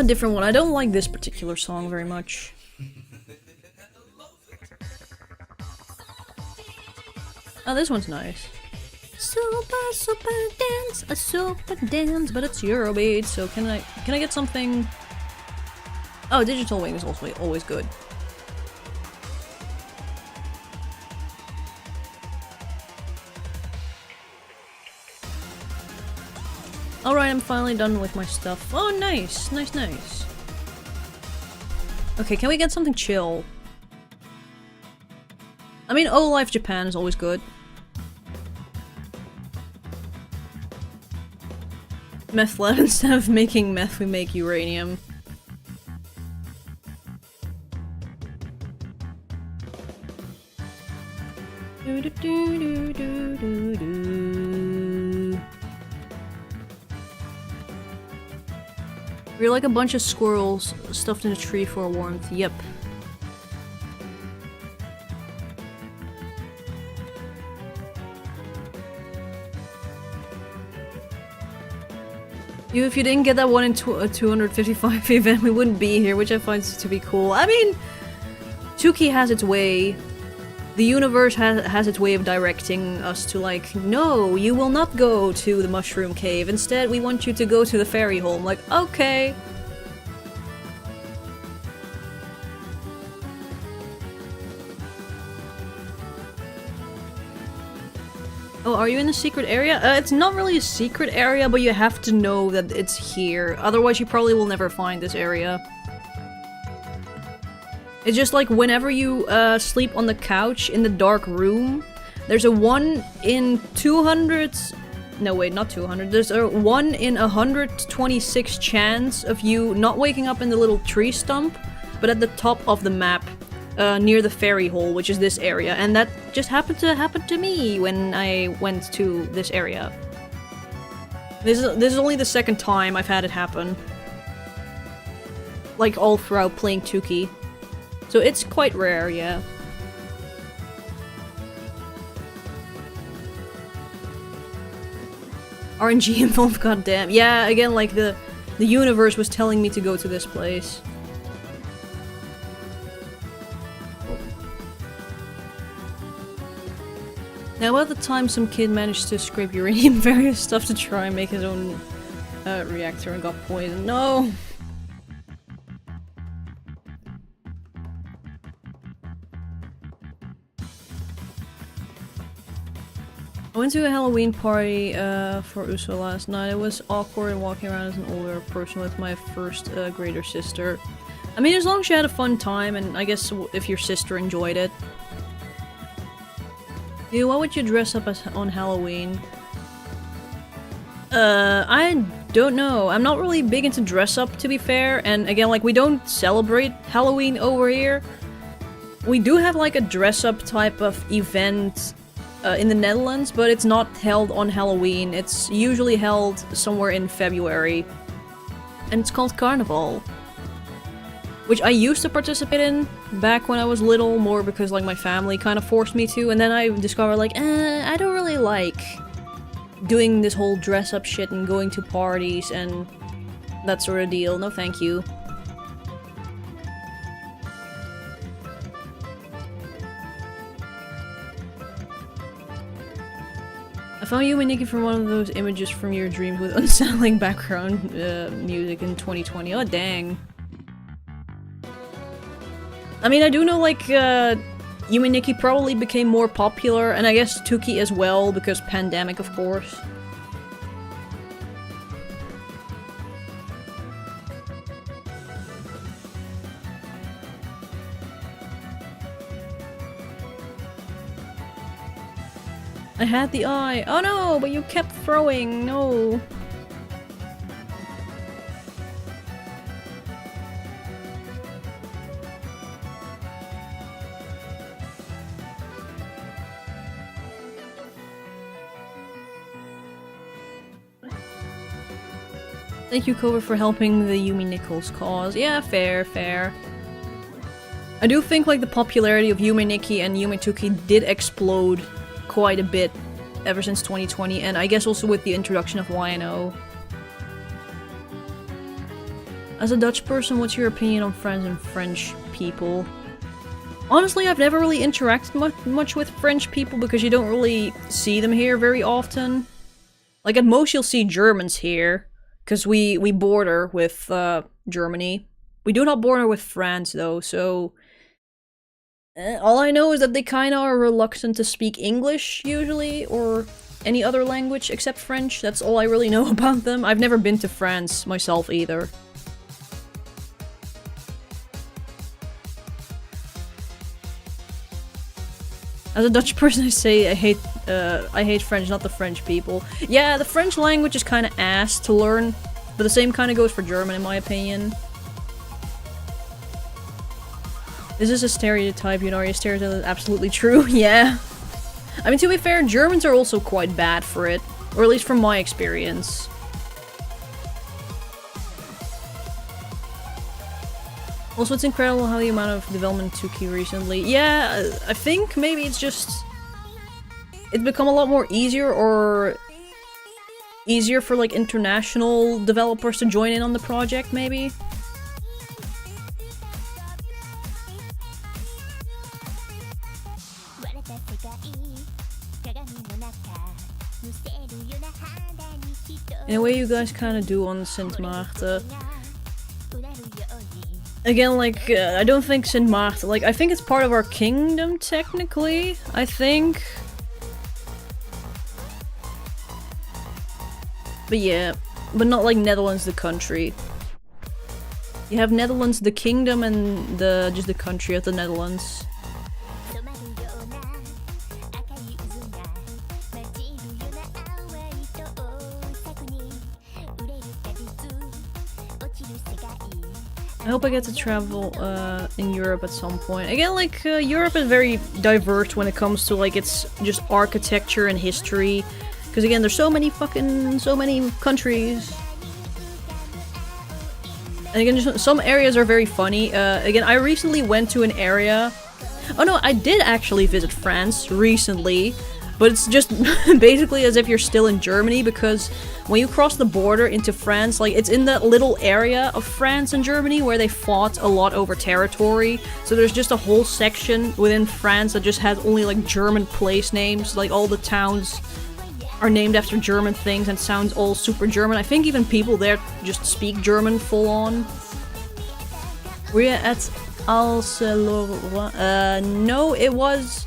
Different one. I don't like this particular song very much. Oh, this one's nice. Super dance, a super dance, but it's Eurobeat, so can I get something? Oh, Digital Wing is also always good. Alright, I'm finally done with my stuff. Oh, nice! Nice, nice. Okay, can we get something chill? I mean, Oh Life Japan is always good. Meth lab, instead of making meth, we make uranium. We're like a bunch of squirrels stuffed in a tree for warmth. Yep. If you didn't get that one in a 255 event, we wouldn't be here, which I find to be cool. I mean, Tuki has its way. The universe has its way of directing us to, like, no, you will not go to the Mushroom Cave. Instead, we want you to go to the Fairy Home. Like, okay. Oh, are you in a secret area? It's not really a secret area, but you have to know that it's here. Otherwise, you probably will never find this area. It's just like whenever you sleep on the couch in the dark room, there's a 1 in 200... No, wait, not 200. There's a 1 in 126 chance of you not waking up in the little tree stump, but at the top of the map, near the fairy hole, which is this area. And that just happened to happen to me when I went to this area. This is only the second time I've had it happen. Like, all throughout playing Tuki. So it's quite rare, yeah. RNG involved, goddamn. Yeah, again, like the universe was telling me to go to this place. Now, at the time, some kid managed to scrape uranium various stuff to try and make his own reactor and got poisoned. No! I went to a Halloween party for Uso last night. It was awkward walking around as an older person with my first grader sister. I mean, as long as you had a fun time, and I guess if your sister enjoyed it. Dude, what would you dress up as on Halloween? I don't know. I'm not really big into dress up, to be fair. And again, like, we don't celebrate Halloween over here. We do have, like, a dress up type of event in the Netherlands, but it's not held on Halloween. It's usually held somewhere in February. And it's called Carnival. Which I used to participate in back when I was little, more because like my family kind of forced me to, and then I discovered like, I don't really like doing this whole dress up shit and going to parties and that sort of deal. No thank you. I found Yume Nikki from one of those images from your dreams with unsettling background music in 2020. Oh dang. I mean, I do know, like, Yume Nikki probably became more popular, and I guess Tuki as well, because pandemic, of course. I had the eye. Oh no, but you kept throwing. No. Thank you, Cobra, for helping the Yume Nichols cause. Yeah, fair, fair. I do think like the popularity of Yume Nikki and Yume Tuki did explode quite a bit ever since 2020, and I guess also with the introduction of YNO. As a Dutch person, what's your opinion on friends and French people? Honestly, I've never really interacted much with French people because you don't really see them here very often. Like at most you'll see Germans here. Because we border with Germany. We do not border with France though, so... all I know is that they kinda are reluctant to speak English, usually, or any other language except French. That's all I really know about them. I've never been to France myself either. As a Dutch person, I say I hate French, not the French people. Yeah, the French language is kind of ass to learn, but the same kind of goes for German, in my opinion. Is this a stereotype? You know, are you stereotype? Absolutely true. Yeah. I mean, to be fair, Germans are also quite bad for it, or at least from my experience. Also, it's incredible how the amount of development took you recently. Yeah, I think maybe it's just... it's become a lot more easier, or... easier for, like, international developers to join in on the project, maybe? In a way you guys kind of do on Sint Maarten. Again, like, I don't think Sint Maarten, like, I think it's part of our kingdom, technically, I think. But yeah, but not like Netherlands the country. You have Netherlands the kingdom and just the country of the Netherlands. I hope I get to travel in Europe at some point. Again, like, Europe is very diverse when it comes to, like, its just architecture and history. Because again, there's so many countries. And again, just some areas are very funny. Again, I recently went to an area... oh no, I did actually visit France recently. But it's just basically as if you're still in Germany, because when you cross the border into France, like, it's in that little area of France and Germany where they fought a lot over territory. So there's just a whole section within France that just has only, like, German place names. Like, all the towns are named after German things and sounds all super German. I think even people there just speak German full on. We're at Alceloa. No, it was...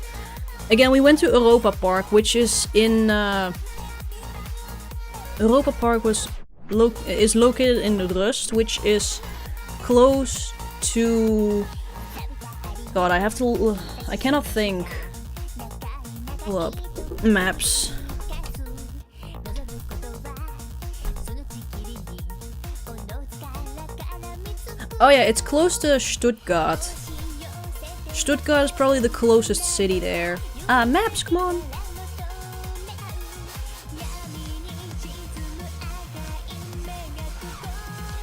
again, we went to Europa Park, which is in... Europa Park is located in Rust, which is close to... God, I have to... I cannot think. Pull up. Maps. Oh yeah, it's close to Stuttgart. Stuttgart is probably the closest city there. Ah, maps, come on!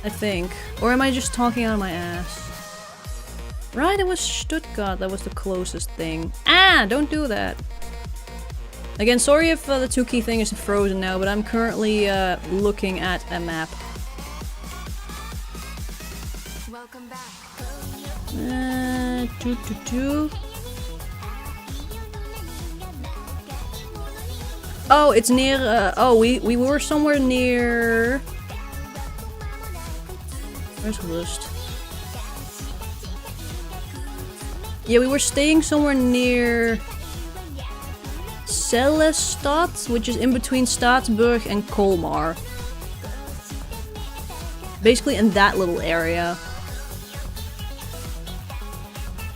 I think. Or am I just talking out of my ass? Right, it was Stuttgart that was the closest thing. Ah, don't do that! Again, sorry if the 2-key thing is frozen now, but I'm currently looking at a map. Welcome back. Oh, it's near, oh, we were somewhere near... Where's Rust? Yeah, we were staying somewhere near... Cellestad, which is in between Staatsburg and Colmar. Basically in that little area.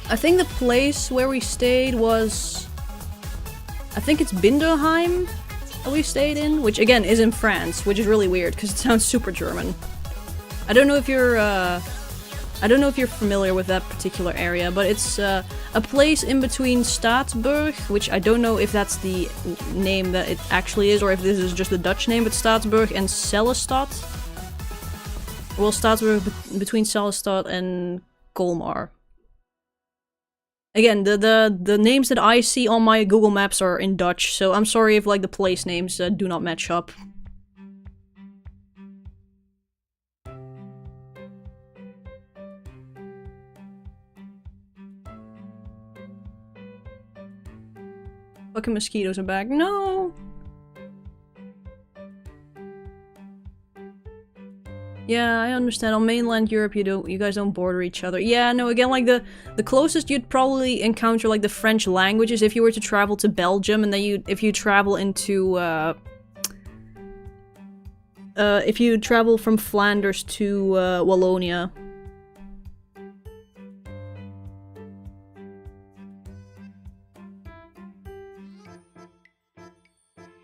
I think the place where we stayed was... I think it's Binderheim that we stayed in, which again is in France, which is really weird because it sounds super German. I don't know if you're familiar with that particular area, but it's a place in between Staatsburg, which I don't know if that's the name that it actually is, or if this is just the Dutch name, but Staatsburg and Cellestad. Well, Staatsburg between Cellestad and Colmar. Again, the names that I see on my Google Maps are in Dutch, so I'm sorry if like the place names do not match up. Fucking mosquitoes are back. No! Yeah, I understand. On mainland Europe, you guys don't border each other. Yeah, no, again, like the closest you'd probably encounter like the French languages if you were to travel to Belgium, and then if you travel into if you travel from Flanders to Wallonia.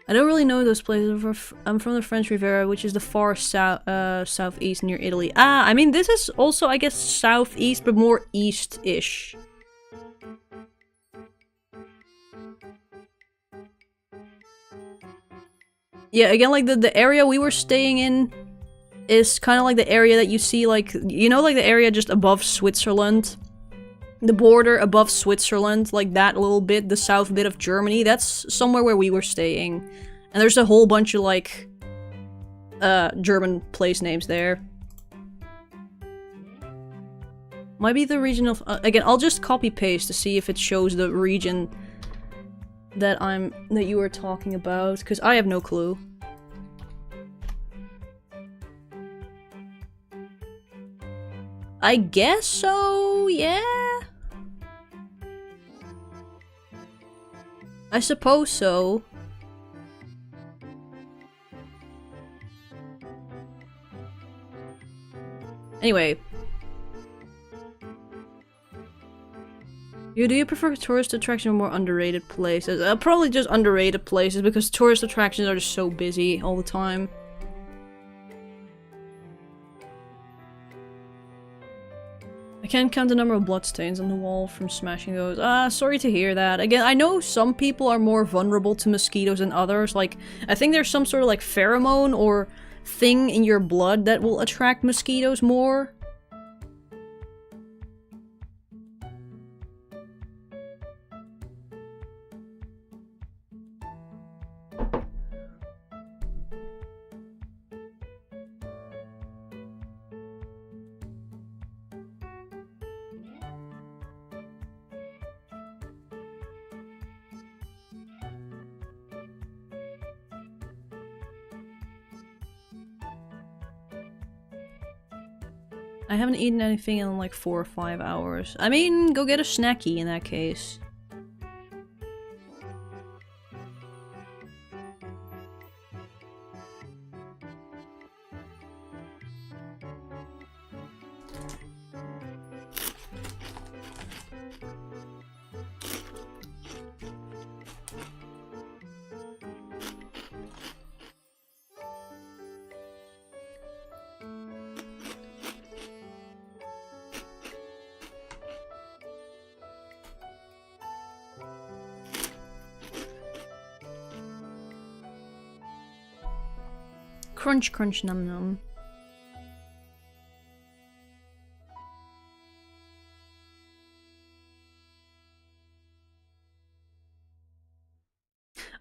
I don't really know those places. I'm from the French Riviera, which is the far southeast near Italy. Ah, I mean, this is also, I guess, southeast, but more east-ish. Yeah, again, like the area we were staying in is kind of like the area that you see, like, you know, like the area just above Switzerland? The border above Switzerland, like that little bit, the south bit of Germany, that's somewhere where we were staying. And there's a whole bunch of, like, German place names there. Might be the region of... again, I'll just copy-paste to see if it shows the region that you were talking about, because I have no clue. I guess so, yeah? I suppose so. Anyway. Do you prefer tourist attractions or more underrated places? Probably just underrated places, because tourist attractions are just so busy all the time. I can't count the number of bloodstains on the wall from smashing those. Sorry to hear that. Again, I know some people are more vulnerable to mosquitoes than others. Like, I think there's some sort of like pheromone or thing in your blood that will attract mosquitoes more. I haven't eaten anything in like 4 or 5 hours. I mean, go get a snacky in that case. Crunch, crunch, num num.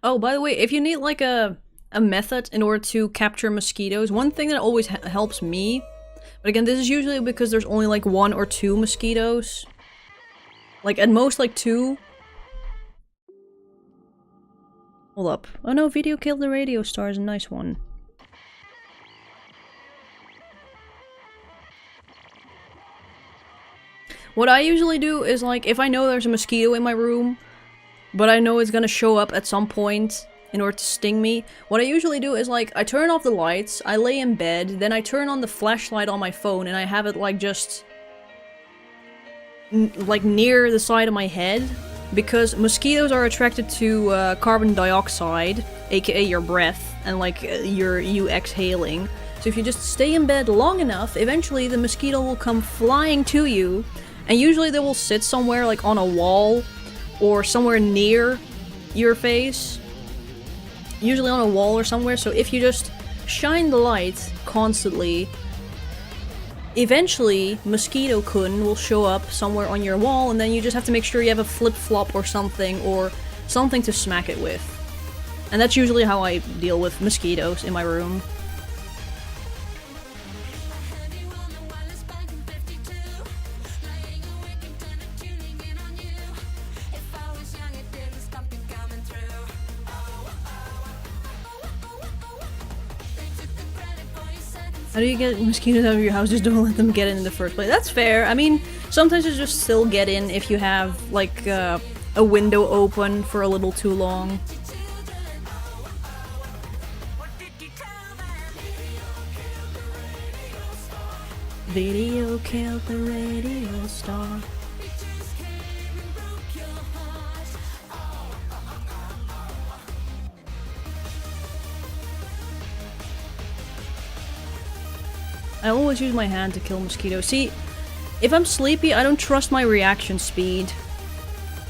Oh, by the way, if you need like a method in order to capture mosquitoes, one thing that always helps me, but again, this is usually because there's only like 1 or 2 mosquitoes. Like, at most like 2. Hold up. Oh no, video killed the radio star is a nice one. What I usually do is, like, if I know there's a mosquito in my room, but I know it's gonna show up at some point in order to sting me, what I usually do is, like, I turn off the lights, I lay in bed, then I turn on the flashlight on my phone, and I have it, like, just... like, near the side of my head. because mosquitoes are attracted to carbon dioxide, aka your breath, and like you exhaling. So if you just stay in bed long enough, eventually the mosquito will come flying to you, and usually they will sit somewhere like on a wall or somewhere near your face. Usually on a wall or somewhere, so if you just shine the light constantly, eventually mosquito-kun will show up somewhere on your wall, and then you just have to make sure you have a flip-flop or something to smack it with. And that's usually how I deal with mosquitoes in my room. How do you get mosquitoes out of your house? Just don't let them get in the first place. That's fair. I mean, sometimes you just still get in if you have, like, a window open for a little too long. Video killed the radio star. I always use my hand to kill mosquitoes. See, if I'm sleepy, I don't trust my reaction speed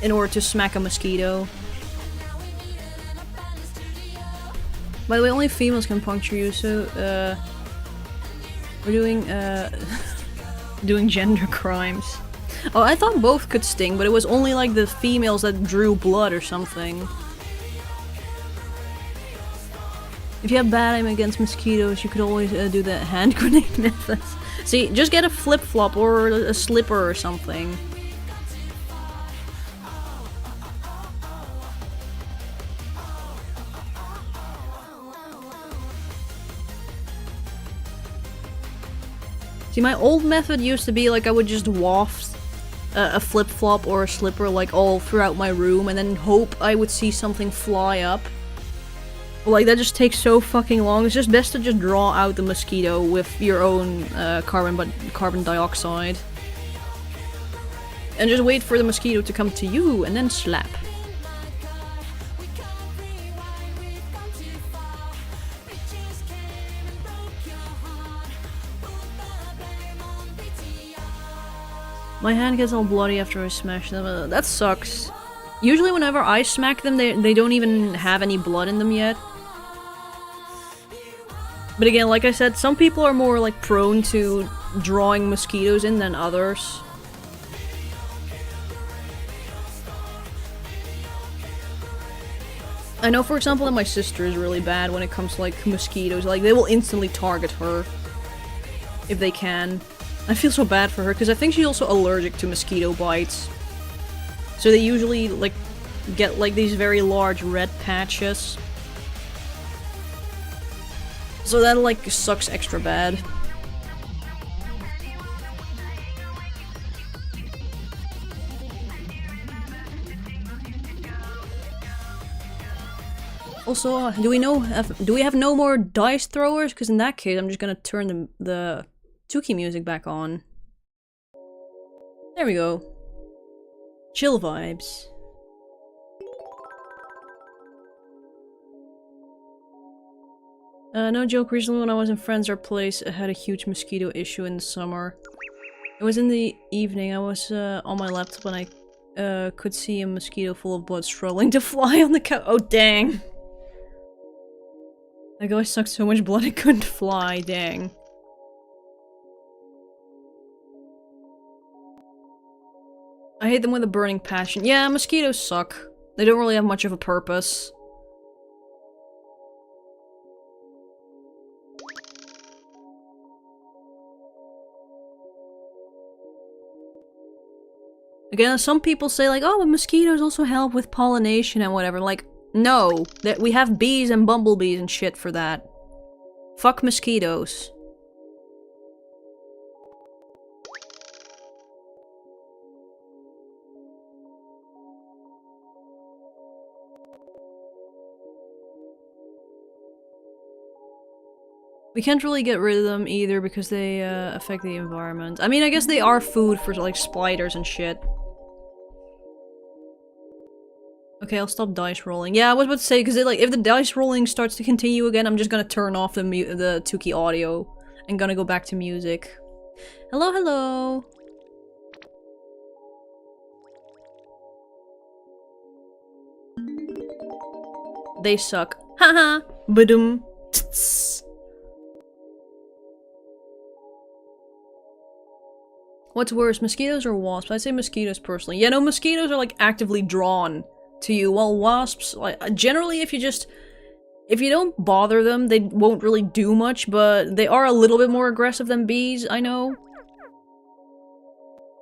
in order to smack a mosquito. By the way, only females can puncture you, so, we're doing, doing gender crimes. Oh, I thought both could sting, but it was only like the females that drew blood or something. If you have bad aim against mosquitoes, you could always do the hand grenade method. See, just get a flip-flop or a slipper or something. See, my old method used to be like I would just waft a flip-flop or a slipper like all throughout my room and then hope I would see something fly up. Like, that just takes so fucking long. It's just best to just draw out the mosquito with your own carbon dioxide. And just wait for the mosquito to come to you, and then slap. My hand gets all bloody after I smash them. That sucks. Usually whenever I smack them, they don't even have any blood in them yet. But again, like I said, some people are more like prone to drawing mosquitoes in than others. I know, for example, that my sister is really bad when it comes to like mosquitoes. Like, they will instantly target her if they can. I feel so bad for her because I think she's also allergic to mosquito bites. So they usually like get like these very large red patches. So that like sucks extra bad. Also, do we have no more dice throwers? Because in that case, I'm just gonna turn the Tuki music back on. There we go. Chill vibes. No joke, recently when I was in Friends Our Place, I had a huge mosquito issue in the summer. It was in the evening, I was on my laptop and I could see a mosquito full of blood struggling to fly on the couch. Oh dang! That guy sucked so much blood it couldn't fly, dang. I hate them with a burning passion. Yeah, mosquitoes suck. They don't really have much of a purpose. Again, some people say like, oh, but mosquitoes also help with pollination and whatever. Like, no. We have bees and bumblebees and shit for that. Fuck mosquitoes. We can't really get rid of them either because they affect the environment. I mean, I guess they are food for like spiders and shit. Okay, I'll stop dice rolling. Yeah, I was about to say, because like, if the dice rolling starts to continue again, I'm just gonna turn off the Tuki audio and gonna go back to music. Hello, hello! They suck. Haha! Badum. Tss. What's worse, mosquitoes or wasps? I'd say mosquitoes personally. Yeah, no, mosquitoes are like actively drawn to you, while wasps, like, generally if you don't bother them, they won't really do much, but they are a little bit more aggressive than bees, I know.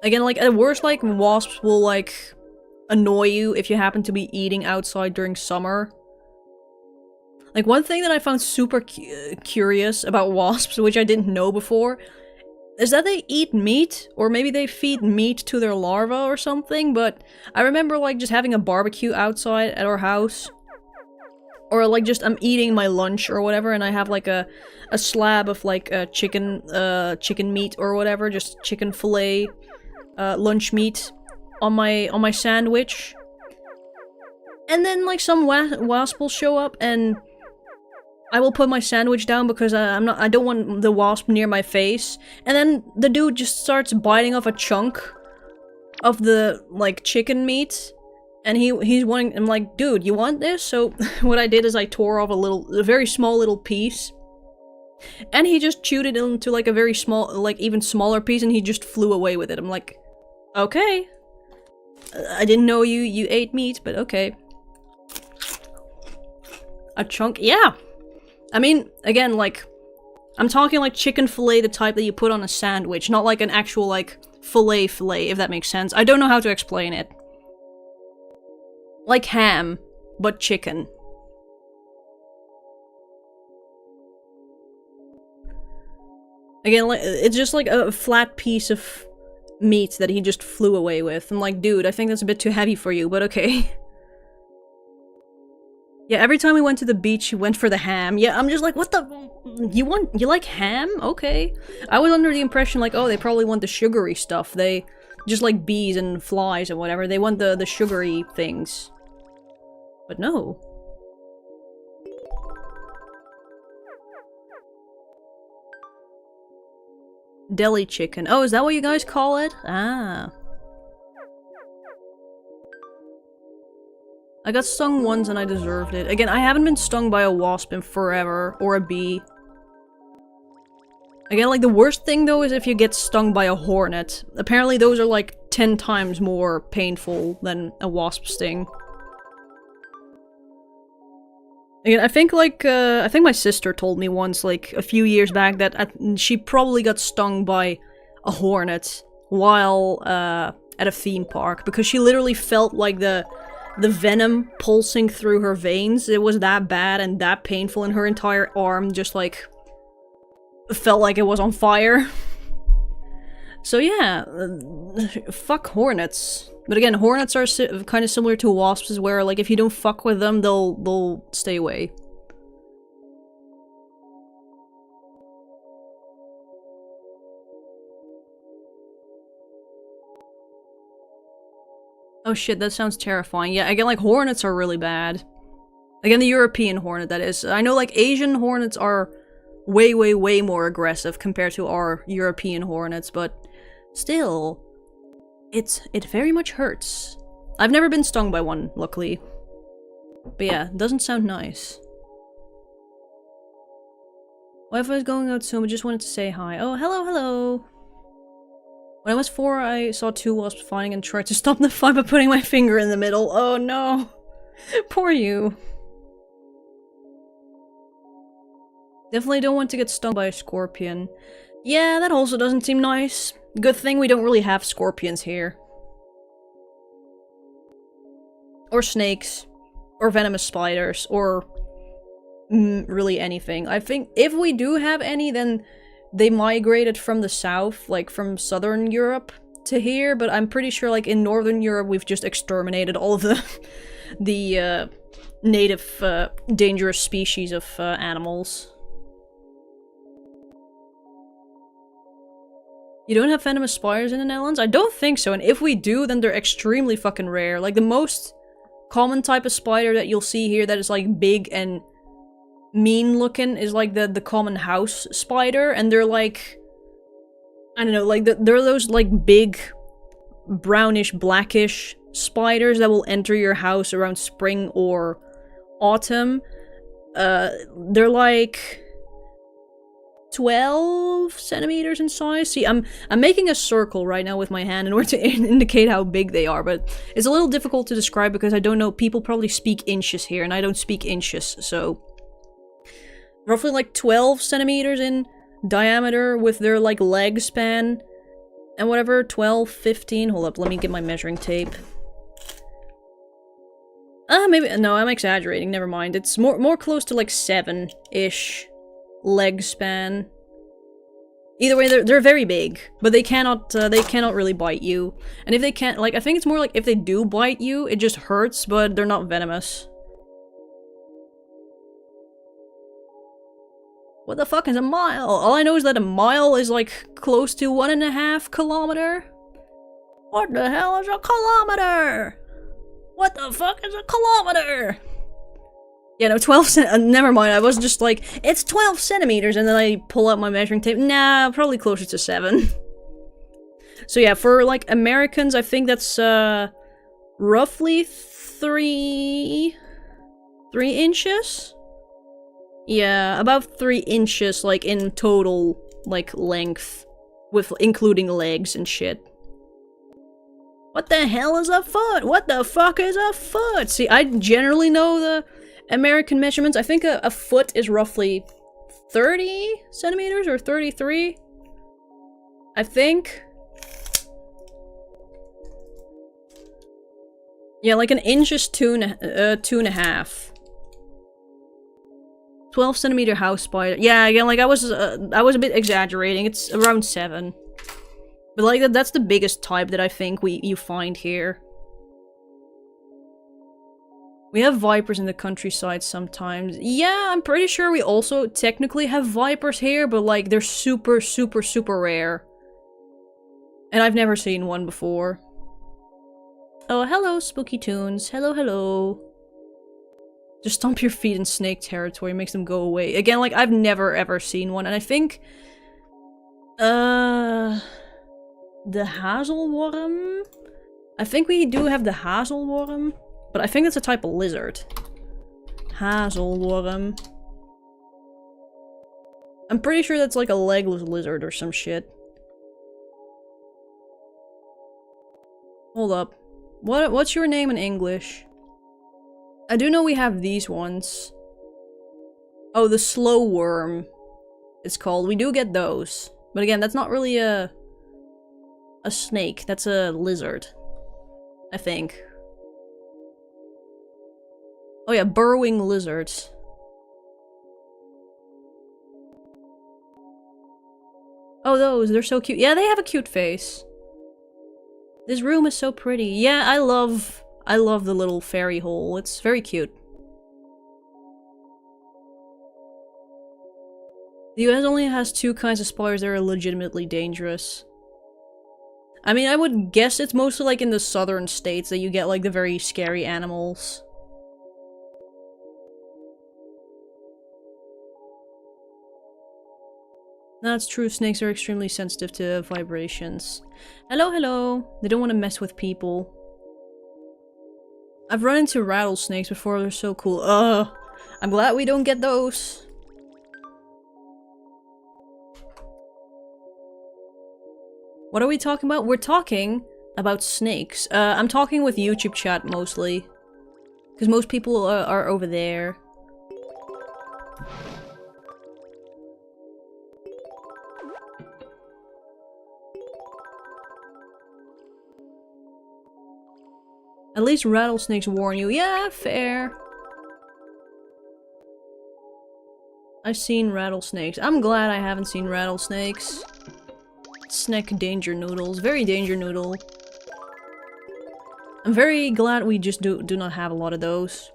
Again, like, at worst, like, wasps will, like, annoy you if you happen to be eating outside during summer. Like, one thing that I found super curious about wasps, which I didn't know before, is that they eat meat, or maybe they feed meat to their larvae or something, but I remember, like, just having a barbecue outside at our house. Or, like, just I'm eating my lunch or whatever, and I have, like, a slab of, like, chicken meat or whatever, just chicken fillet, lunch meat on my sandwich. And then, like, some wasp will show up, and I will put my sandwich down because I don't want the wasp near my face. And then the dude just starts biting off a chunk of the, like, chicken meat. And he's wanting, I'm like, dude, you want this? So what I did is I tore off a very small little piece. And he just chewed it into, like, a very small, like, even smaller piece, and he just flew away with it. I'm like, okay. I didn't know you ate meat, but okay. A chunk? Yeah! I mean, again, like, I'm talking like chicken fillet, the type that you put on a sandwich, not like an actual, like, fillet, if that makes sense. I don't know how to explain it. Like ham, but chicken. Again, like, it's just like a flat piece of meat that he just flew away with. I'm like, dude, I think that's a bit too heavy for you, but okay. Yeah, every time we went to the beach, he went for the ham. Yeah, I'm just like, what the... You like ham? Okay. I was under the impression, like, oh, they probably want the sugary stuff. They... Just like bees and flies and whatever. They want the sugary things. But no. Deli chicken. Oh, is that what you guys call it? Ah. I got stung once and I deserved it. Again, I haven't been stung by a wasp in forever, or a bee. Again, like, the worst thing though is if you get stung by a hornet. Apparently those are like 10 times more painful than a wasp sting. Again, I think like, I think my sister told me once, like, a few years back that she probably got stung by a hornet while, at a theme park, because she literally felt like the venom pulsing through her veins. It was that bad and that painful, and her entire arm just, like, felt like it was on fire. So yeah, fuck hornets. But again, hornets are kind of similar to wasps, where, like, if you don't fuck with them, they'll stay away. Oh shit, that sounds terrifying. Yeah, again, like, hornets are really bad. Again, the European hornet, that is. I know, like, Asian hornets are way, way, way more aggressive compared to our European hornets, but still, it very much hurts. I've never been stung by one, luckily. But yeah, it doesn't sound nice. Wi-Fi is going out soon, but just wanted to say hi. Oh, hello, hello! When I was 4, I saw 2 wasps fighting and tried to stop the fight by putting my finger in the middle. Oh no! Poor you. Definitely don't want to get stung by a scorpion. Yeah, that also doesn't seem nice. Good thing we don't really have scorpions here. Or snakes. Or venomous spiders. Or... really anything. I think if we do have any, then they migrated from the south, like from southern Europe to here, but I'm pretty sure, like, in northern Europe we've just exterminated all of the native dangerous species of animals. You don't have venomous spiders in the Netherlands? I don't think so, and if we do, then they're extremely fucking rare. Like, the most common type of spider that you'll see here that is like big and mean looking is like the common house spider, and they're like, I don't know, like they're those like big brownish blackish spiders that will enter your house around spring or autumn. They're like 12 centimeters in size. See, I'm making a circle right now with my hand in order to indicate how big they are, but it's a little difficult to describe because I don't know, people probably speak inches here and I don't speak inches, so roughly like 12 centimeters in diameter with their like leg span and whatever, 12, 15, hold up, let me get my measuring tape. Maybe, no, I'm exaggerating, never mind. It's more close to like 7-ish leg span. Either way, they're very big, but they cannot really bite you. And if they can't, like, I think it's more like if they do bite you, it just hurts, but they're not venomous. What the fuck is a mile? All I know is that a mile is like close to 1.5 kilometer. What the hell is a kilometer? What the fuck is a kilometer? Yeah, no, 12 never mind, I was just like, it's 12 centimeters, and then I pull out my measuring tape. Nah, probably closer to 7. So yeah, for, like, Americans, I think that's, roughly 3 inches? Yeah, about 3 inches, like, in total, like, length, with including legs and shit. What the hell is a foot? What the fuck is a foot? See, I generally know the American measurements. I think a foot is roughly 30 centimeters or 33. I think. Yeah, like an inch is 2.5. 12 centimeter house spider. Yeah, again, like I was a bit exaggerating. It's around 7. But like that's the biggest type that I think you find here. We have vipers in the countryside sometimes. Yeah, I'm pretty sure we also technically have vipers here, but like they're super, super, super rare. And I've never seen one before. Oh, hello, Spooky Tunes. Hello, hello. Just stomp your feet in snake territory, makes them go away. Again, like I've never ever seen one, and I think the hazelworm? I think we do have the hazelworm, but I think that's a type of lizard. Hazelworm. I'm pretty sure that's like a legless lizard or some shit. Hold up. What's your name in English? I do know we have these ones. Oh, the slow worm, it's called. We do get those. But again, that's not really a snake. That's a lizard, I think. Oh yeah, burrowing lizards. Oh, those, they're so cute. Yeah, they have a cute face. This room is so pretty. Yeah, I love the little fairy hole. It's very cute. The US only has 2 kinds of spiders that are legitimately dangerous. I mean, I would guess it's mostly like in the southern states that you get like the very scary animals. That's true, snakes are extremely sensitive to vibrations. Hello, hello. They don't want to mess with people. I've run into rattlesnakes before, they're so cool. I'm glad we don't get those. What are we talking about? We're talking about snakes. I'm talking with YouTube chat mostly. Because most people are over there. At least rattlesnakes warn you. Yeah, fair. I've seen rattlesnakes. I'm glad I haven't seen rattlesnakes. Snack danger noodles. Very danger noodle. I'm very glad we just do not have a lot of those.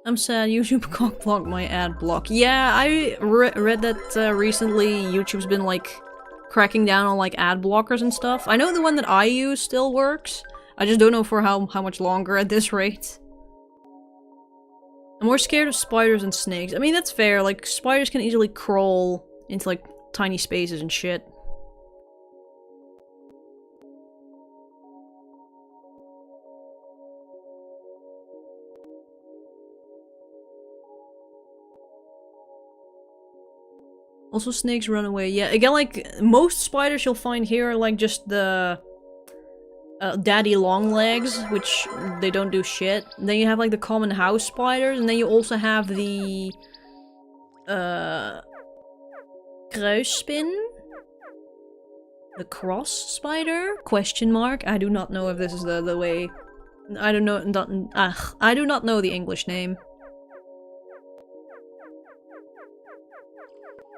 I'm sad, YouTube cockblocked my ad block. Yeah, I read that recently YouTube's been like cracking down on like ad blockers and stuff. I know the one that I use still works. I just don't know for how much longer at this rate. I'm more scared of spiders and snakes. I mean, that's fair. Like, spiders can easily crawl into like tiny spaces and shit. Also, snakes run away. Yeah, again, like, most spiders you'll find here are, like, just the daddy long legs, which they don't do shit. Then you have, like, the common house spiders, and then you also have the kruisspin? The cross spider? Question mark? I do not know if this is the way... I don't know... I do not know the English name.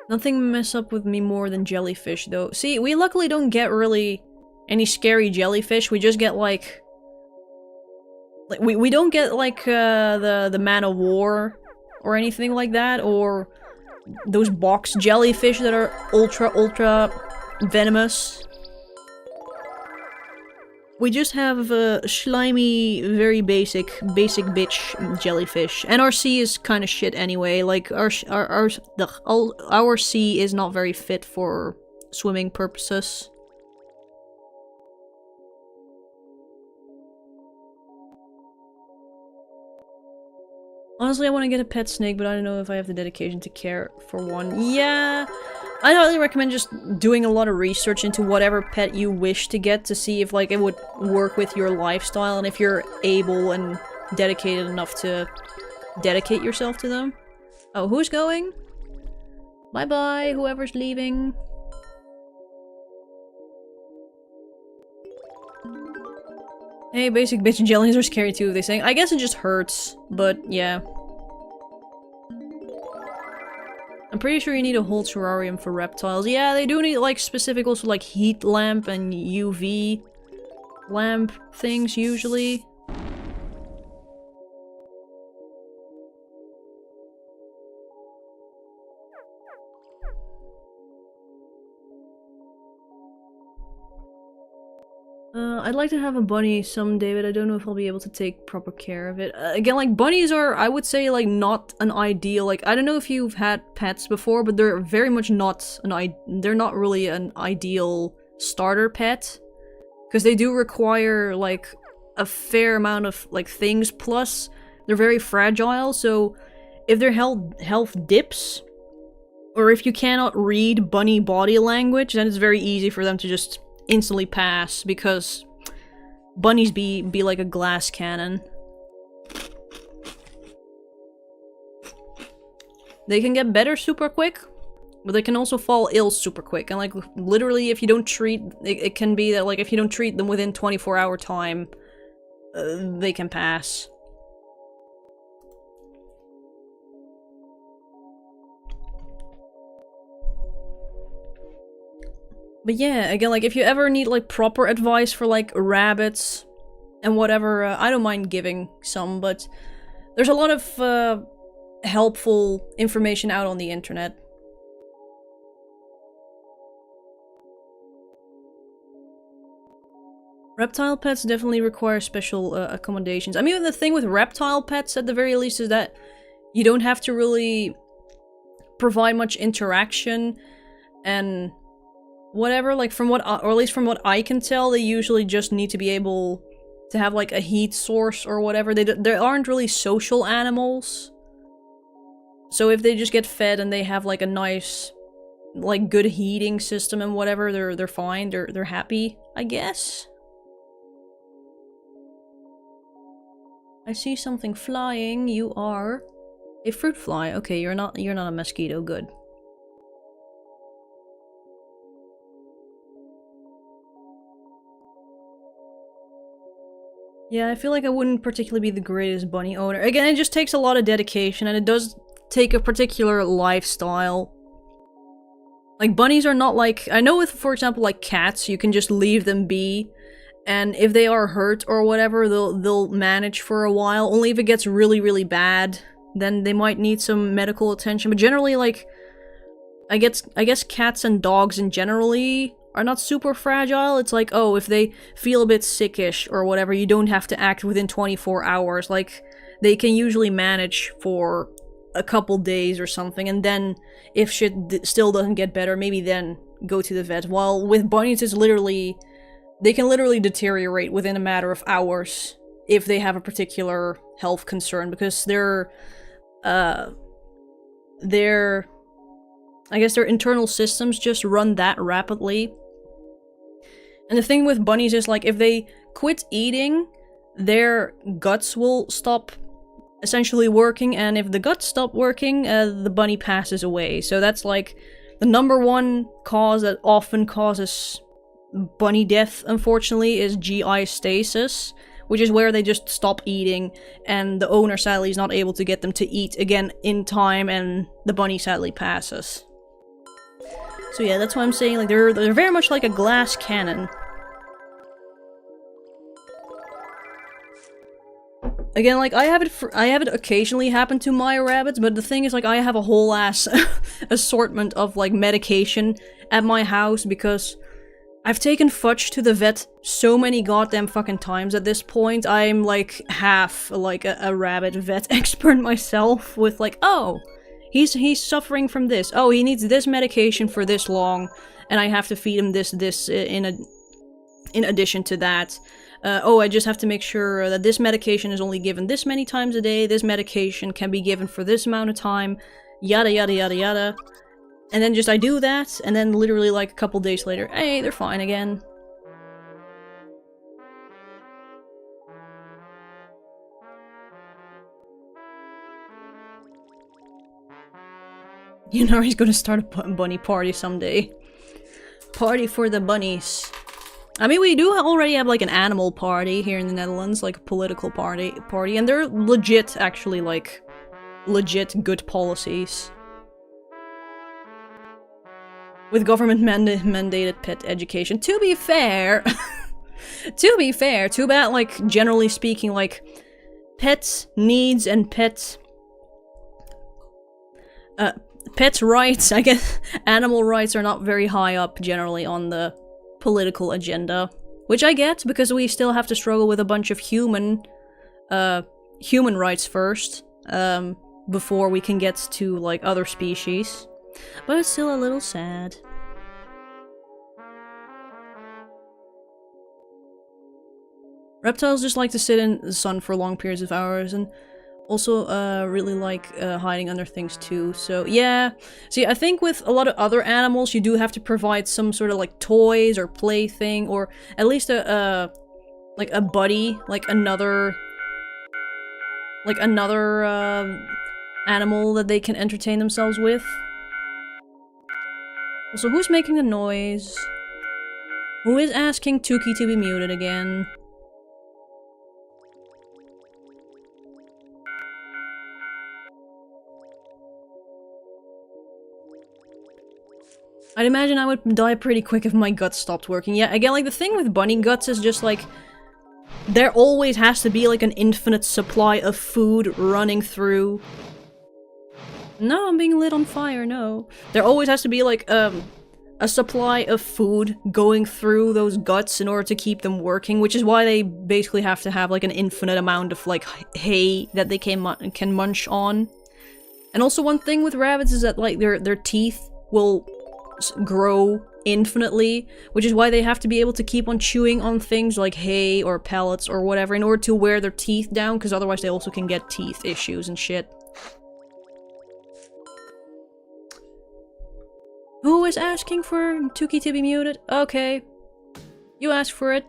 Nothing mess up with me more than jellyfish, though. See, we luckily don't get really any scary jellyfish. We just get, like we don't get, like, the man of war or anything like that, or those box jellyfish that are ultra venomous. We just have a slimy, very basic bitch jellyfish. And our sea is kind of shit anyway. Like, our sea is not very fit for swimming purposes. Honestly, I want to get a pet snake, but I don't know if I have the dedication to care for one. Yeah, I'd highly recommend just doing a lot of research into whatever pet you wish to get to see if, like, it would work with your lifestyle and if you're able and dedicated enough to dedicate yourself to them. Oh, who's going? Bye-bye, whoever's leaving. Hey, basic bitch and jellies are scary too, they say. I guess it just hurts, but yeah. I'm pretty sure you need a whole terrarium for reptiles. Yeah, they do need, like, specific also, like, heat lamp and UV lamp things, usually. I'd like to have a bunny someday, but I don't know if I'll be able to take proper care of it. Again, like, bunnies are, I would say, like, not an ideal, like, I don't know if you've had pets before, but they're very much not they're not really an ideal starter pet. Because they do require, like, a fair amount of, like, things, plus they're very fragile, so if their health dips, or if you cannot read bunny body language, then it's very easy for them to just instantly pass, because bunnies be like a glass cannon. They can get better super quick, but they can also fall ill super quick. And, like, literally, if you don't treat... It can be that, like, if you don't treat them within 24-hour time, they can pass. But yeah, again, like, if you ever need, like, proper advice for, like, rabbits and whatever, I don't mind giving some, but there's a lot of helpful information out on the internet. Reptile pets definitely require special accommodations. I mean, the thing with reptile pets, at the very least, is that you don't have to really provide much interaction and whatever, like, from what, or at least from what I can tell, they usually just need to be able to have, like, a heat source or whatever. They aren't really social animals. So if they just get fed and they have, like, a nice, like, good heating system and whatever, they're fine, they're happy, I guess. I see something flying. You are a fruit fly. Okay, you're not a mosquito, good. Yeah, I feel like I wouldn't particularly be the greatest bunny owner. Again, it just takes a lot of dedication, and it does take a particular lifestyle. Like, bunnies are not like... I know with, for example, like cats, you can just leave them be, and if they are hurt or whatever, they'll manage for a while. Only if it gets really, really bad, then they might need some medical attention. But generally, like, I guess cats and dogs in generally are not super fragile. It's like, oh, if they feel a bit sickish or whatever, you don't have to act within 24 hours. Like, they can usually manage for a couple days or something, and then if shit still doesn't get better, maybe then go to the vet. While with bunnies, it's literally, they can literally deteriorate within a matter of hours if they have a particular health concern, because I guess their internal systems just run that rapidly. And the thing with bunnies is, like, if they quit eating, their guts will stop essentially working, and if the guts stop working, the bunny passes away. So that's, like, the number one cause that often causes bunny death, unfortunately, is GI stasis, which is where they just stop eating, and the owner sadly is not able to get them to eat again in time, and the bunny sadly passes. So yeah, that's why I'm saying, like, they're very much like a glass cannon. Again, like, I have it occasionally happen to my rabbits, but the thing is, like, I have a whole ass assortment of, like, medication at my house, because I've taken Fudge to the vet so many goddamn fucking times at this point. I'm, like, half, like, a rabbit vet expert myself, with, like, oh, he's suffering from this. Oh, he needs this medication for this long, and I have to feed him this in addition to that. Oh, I just have to make sure that this medication is only given this many times a day, this medication can be given for this amount of time, yada yada yada yada. And then just I do that, and then literally like a couple days later, hey, they're fine again. You know he's gonna start a bunny party someday. Party for the bunnies. I mean, we do already have, like, an animal party here in the Netherlands, like a political party, and they're legit, actually, like, legit good policies. With government mandated pet education. To be fair, too bad, like, generally speaking, like, pets' needs and pets' rights, I guess, animal rights are not very high up, generally, on the political agenda, which I get, because we still have to struggle with a bunch of human rights first, before we can get to, like, other species. But it's still a little sad. Reptiles just like to sit in the sun for long periods of hours, and also really like hiding under things too. So yeah, see, I think with a lot of other animals you do have to provide some sort of like toys or plaything, or at least like a buddy, like another animal that they can entertain themselves with. Also, who's making the noise? Who is asking Tuki to be muted again? I'd imagine I would die pretty quick if my guts stopped working. Yeah, again, like, the thing with bunny guts is just, like, there always has to be, like, an infinite supply of food running through. No, I'm being lit on fire, no. There always has to be, like, a supply of food going through those guts in order to keep them working, which is why they basically have to have, like, an infinite amount of, like, hay that they can munch on. And also one thing with rabbits is that, like, their teeth will grow infinitely, which is why they have to be able to keep on chewing on things like hay or pellets or whatever in order to wear their teeth down, because otherwise they also can get teeth issues and shit. Who is asking for Tuki to be muted? Okay. You asked for it.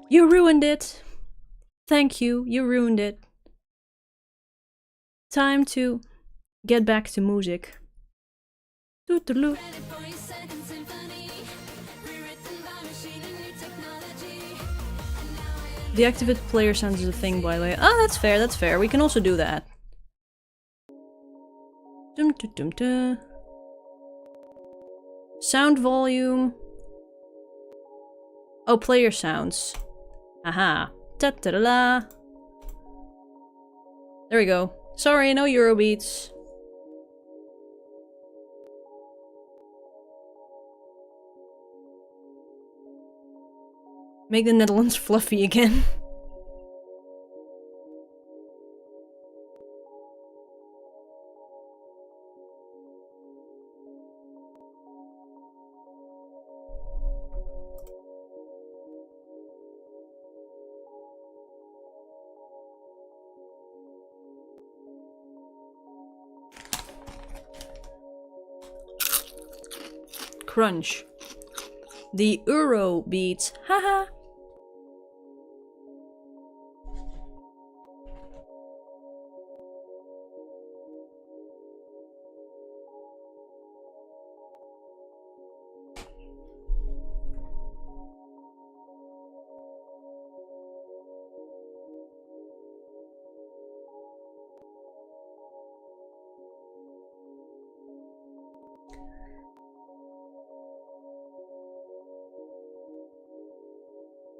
You ruined it. Thank you. You ruined it. Time to get back to music. Doo-doo-doo. Deactivate player sounds is a thing, by the way. Ah, that's fair, that's fair. We can also do that. Dum-dum-dum-dum. Sound volume. Oh, player sounds. Aha. Da-da-da-da. There we go. Sorry, no Eurobeats. Make the Netherlands fluffy again. Crunch. The Euro beats. Haha.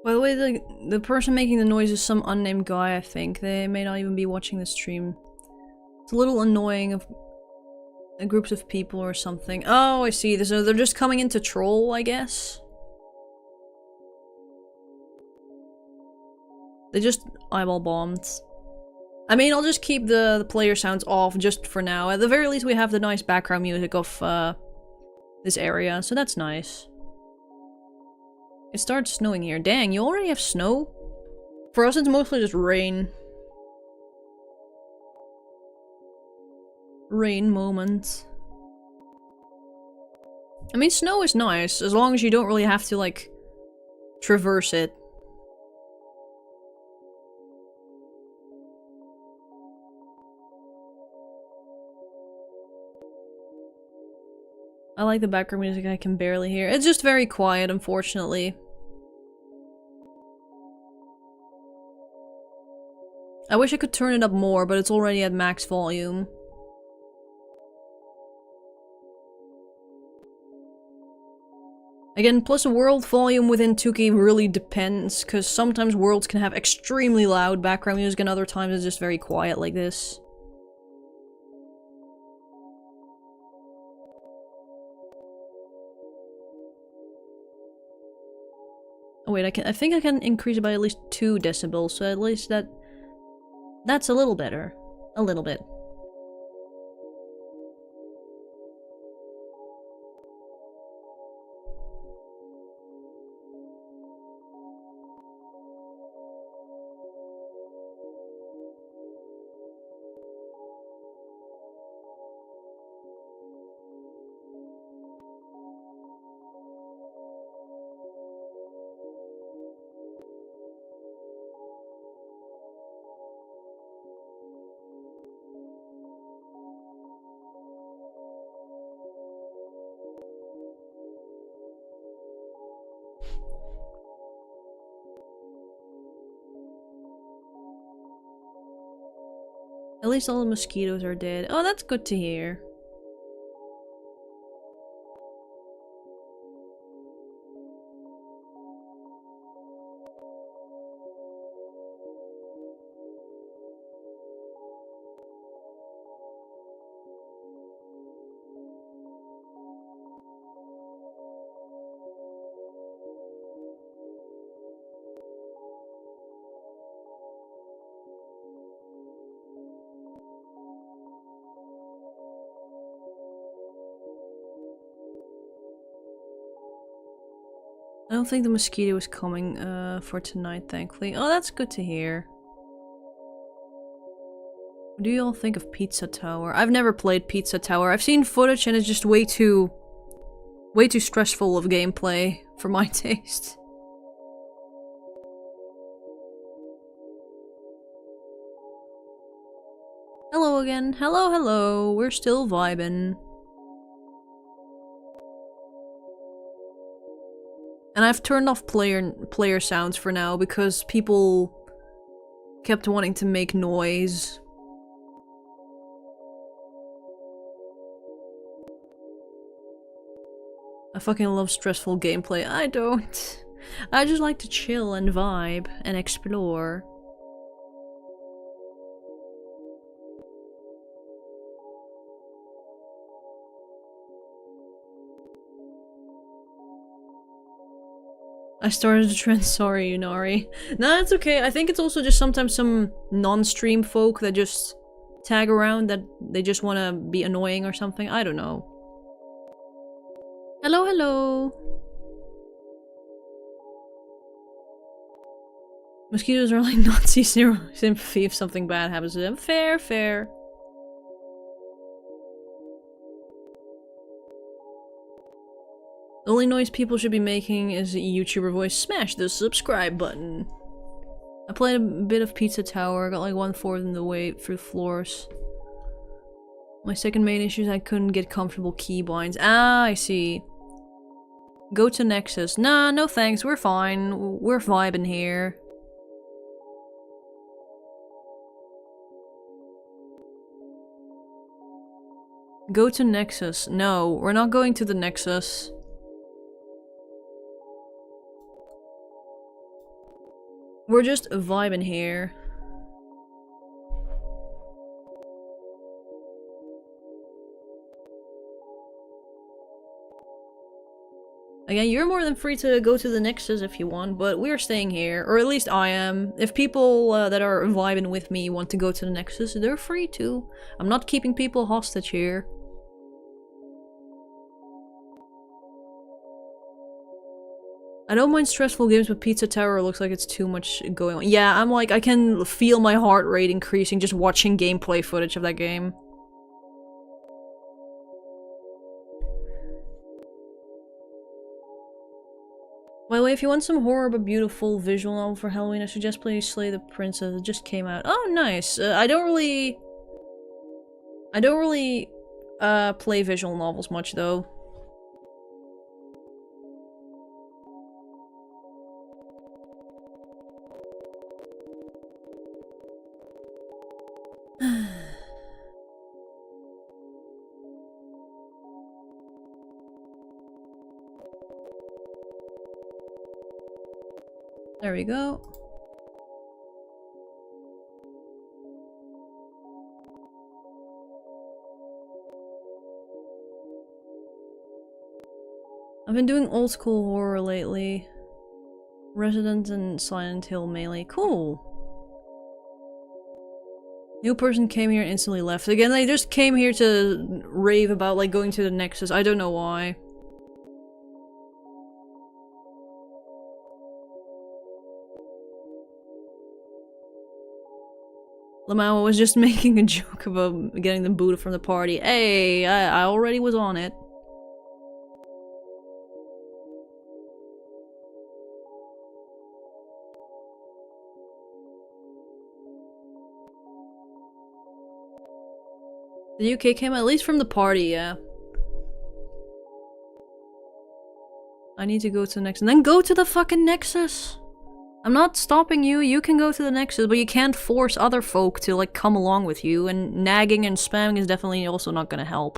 By the way, the person making the noise is some unnamed guy, I think. They may not even be watching the stream. It's a little annoying of groups of people or something. Oh, I see. So they're just coming in to troll, I guess. They just eyeball bombed. I mean, I'll just keep the player sounds off just for now. At the very least, we have the nice background music of this area, so that's nice. It starts snowing here. Dang, you already have snow? For us, it's mostly just rain. Rain moment. I mean, snow is nice, as long as you don't really have to, like, traverse it. I like the background music I can barely hear. It's just very quiet, unfortunately. I wish I could turn it up more, but it's already at max volume. Again, plus world volume within 2K really depends, because sometimes worlds can have extremely loud background music and other times it's just very quiet like this. Oh wait, I think I can increase it by at least 2 decibels, so at least that's a little better. A little bit. At least all the mosquitoes are dead. Oh, that's good to hear. I don't think the mosquito is coming for tonight, thankfully. Oh, that's good to hear. What do you all think of Pizza Tower? I've never played Pizza Tower. I've seen footage and it's just way too stressful of gameplay for my taste. Hello again. Hello, hello. We're still vibing. And I've turned off player sounds for now because people kept wanting to make noise. I fucking love stressful gameplay. I don't. I just like to chill and vibe and explore. I started a trend, sorry, Yunari. Nah, it's okay. I think it's also just sometimes some non-stream folk that just tag around that they just want to be annoying or something. I don't know. Hello, hello. Mosquitoes are like Nazi zero sympathy if something bad happens to them. Fair, fair. The only noise people should be making is a YouTuber voice. Smash the subscribe button. I played a bit of Pizza Tower, got like 1/4 in the way through floors. My second main issue is I couldn't get comfortable keybinds. Ah, I see. Go to Nexus. Nah, no thanks, we're fine. We're vibing here. Go to Nexus. No, we're not going to the Nexus. We're just vibing here. Again, you're more than free to go to the Nexus if you want, but we're staying here. Or at least I am. If people that are vibing with me want to go to the Nexus, they're free to. I'm not keeping people hostage here. I don't mind stressful games, but Pizza Tower looks like it's too much going on. Yeah, I'm like, I can feel my heart rate increasing just watching gameplay footage of that game. By the way, if you want some horror but beautiful visual novel for Halloween, I suggest playing Slay the Princess. It just came out. Oh, nice. I don't really play visual novels much, though. There we go. I've been doing old school horror lately. Resident and Silent Hill mainly. Cool. New person came here and instantly left. Again, they just came here to rave about like going to the Nexus. I don't know why. Lamau was just making a joke about getting them booted from the party. Hey, I already was on it. The UK came at least from the party, yeah. I need to go to the Nexus. And then go to the fucking Nexus! I'm not stopping you, you can go to the Nexus, but you can't force other folk to, like, come along with you, and nagging and spamming is definitely also not gonna help.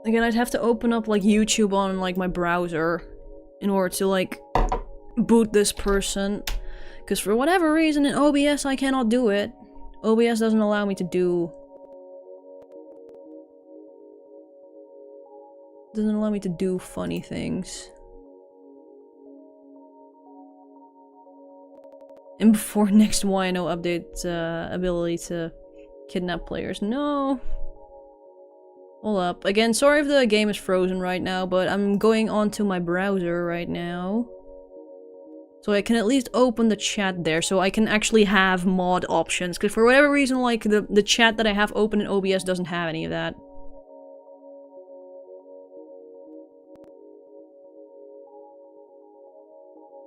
Again, I'd have to open up, like, YouTube on, like, my browser in order to, like, boot this person. Because for whatever reason in OBS I cannot do it. OBS doesn't allow me to do... doesn't allow me to do funny things. And before next Wino update ability to kidnap players. No! Hold up. Again, sorry if the game is frozen right now, but I'm going onto my browser right now. So I can at least open the chat there, so I can actually have mod options. Because for whatever reason, like, the chat that I have open in OBS doesn't have any of that.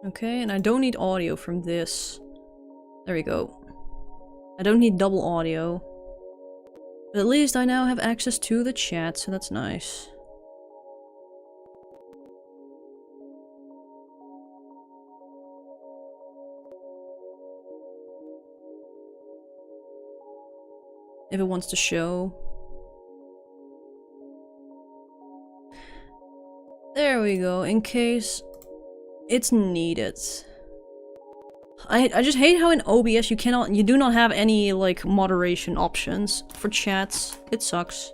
Okay, and I don't need audio from this. There we go. I don't need double audio. But at least I now have access to the chat, so that's nice. If it wants to show. There we go, in case It's needed. I just hate how in OBS you do not have any, like, moderation options for chats. It sucks.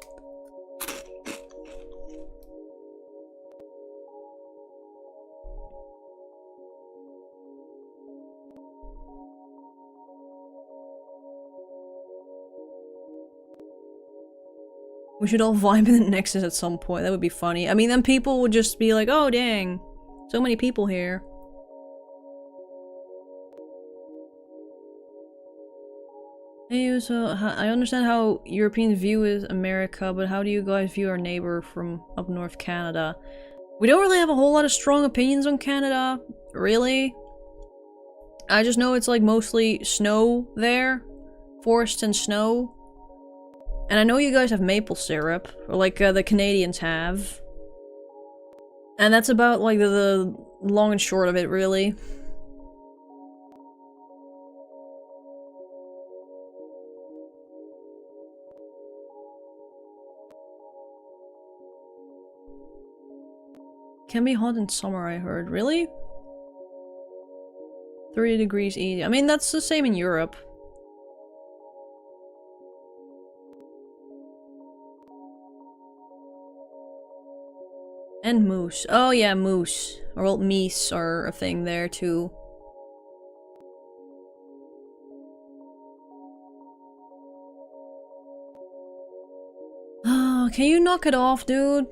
We should all vibe in the Nexus at some point. That would be funny. I mean, then people would just be like, oh dang, so many people here. Hey, so I understand how Europeans view is America, but how do you guys view our neighbor from up north, Canada? We don't really have a whole lot of strong opinions on Canada, really. I just know it's like mostly snow there, forests and snow. And I know you guys have maple syrup, or like the Canadians have. And that's about like the long and short of it, really. Can be hot in summer, I heard. Really? 30 degrees easy. I mean, that's the same in Europe. And moose. Oh yeah, moose. Or well, meese are a thing there too. Oh, can you knock it off, dude?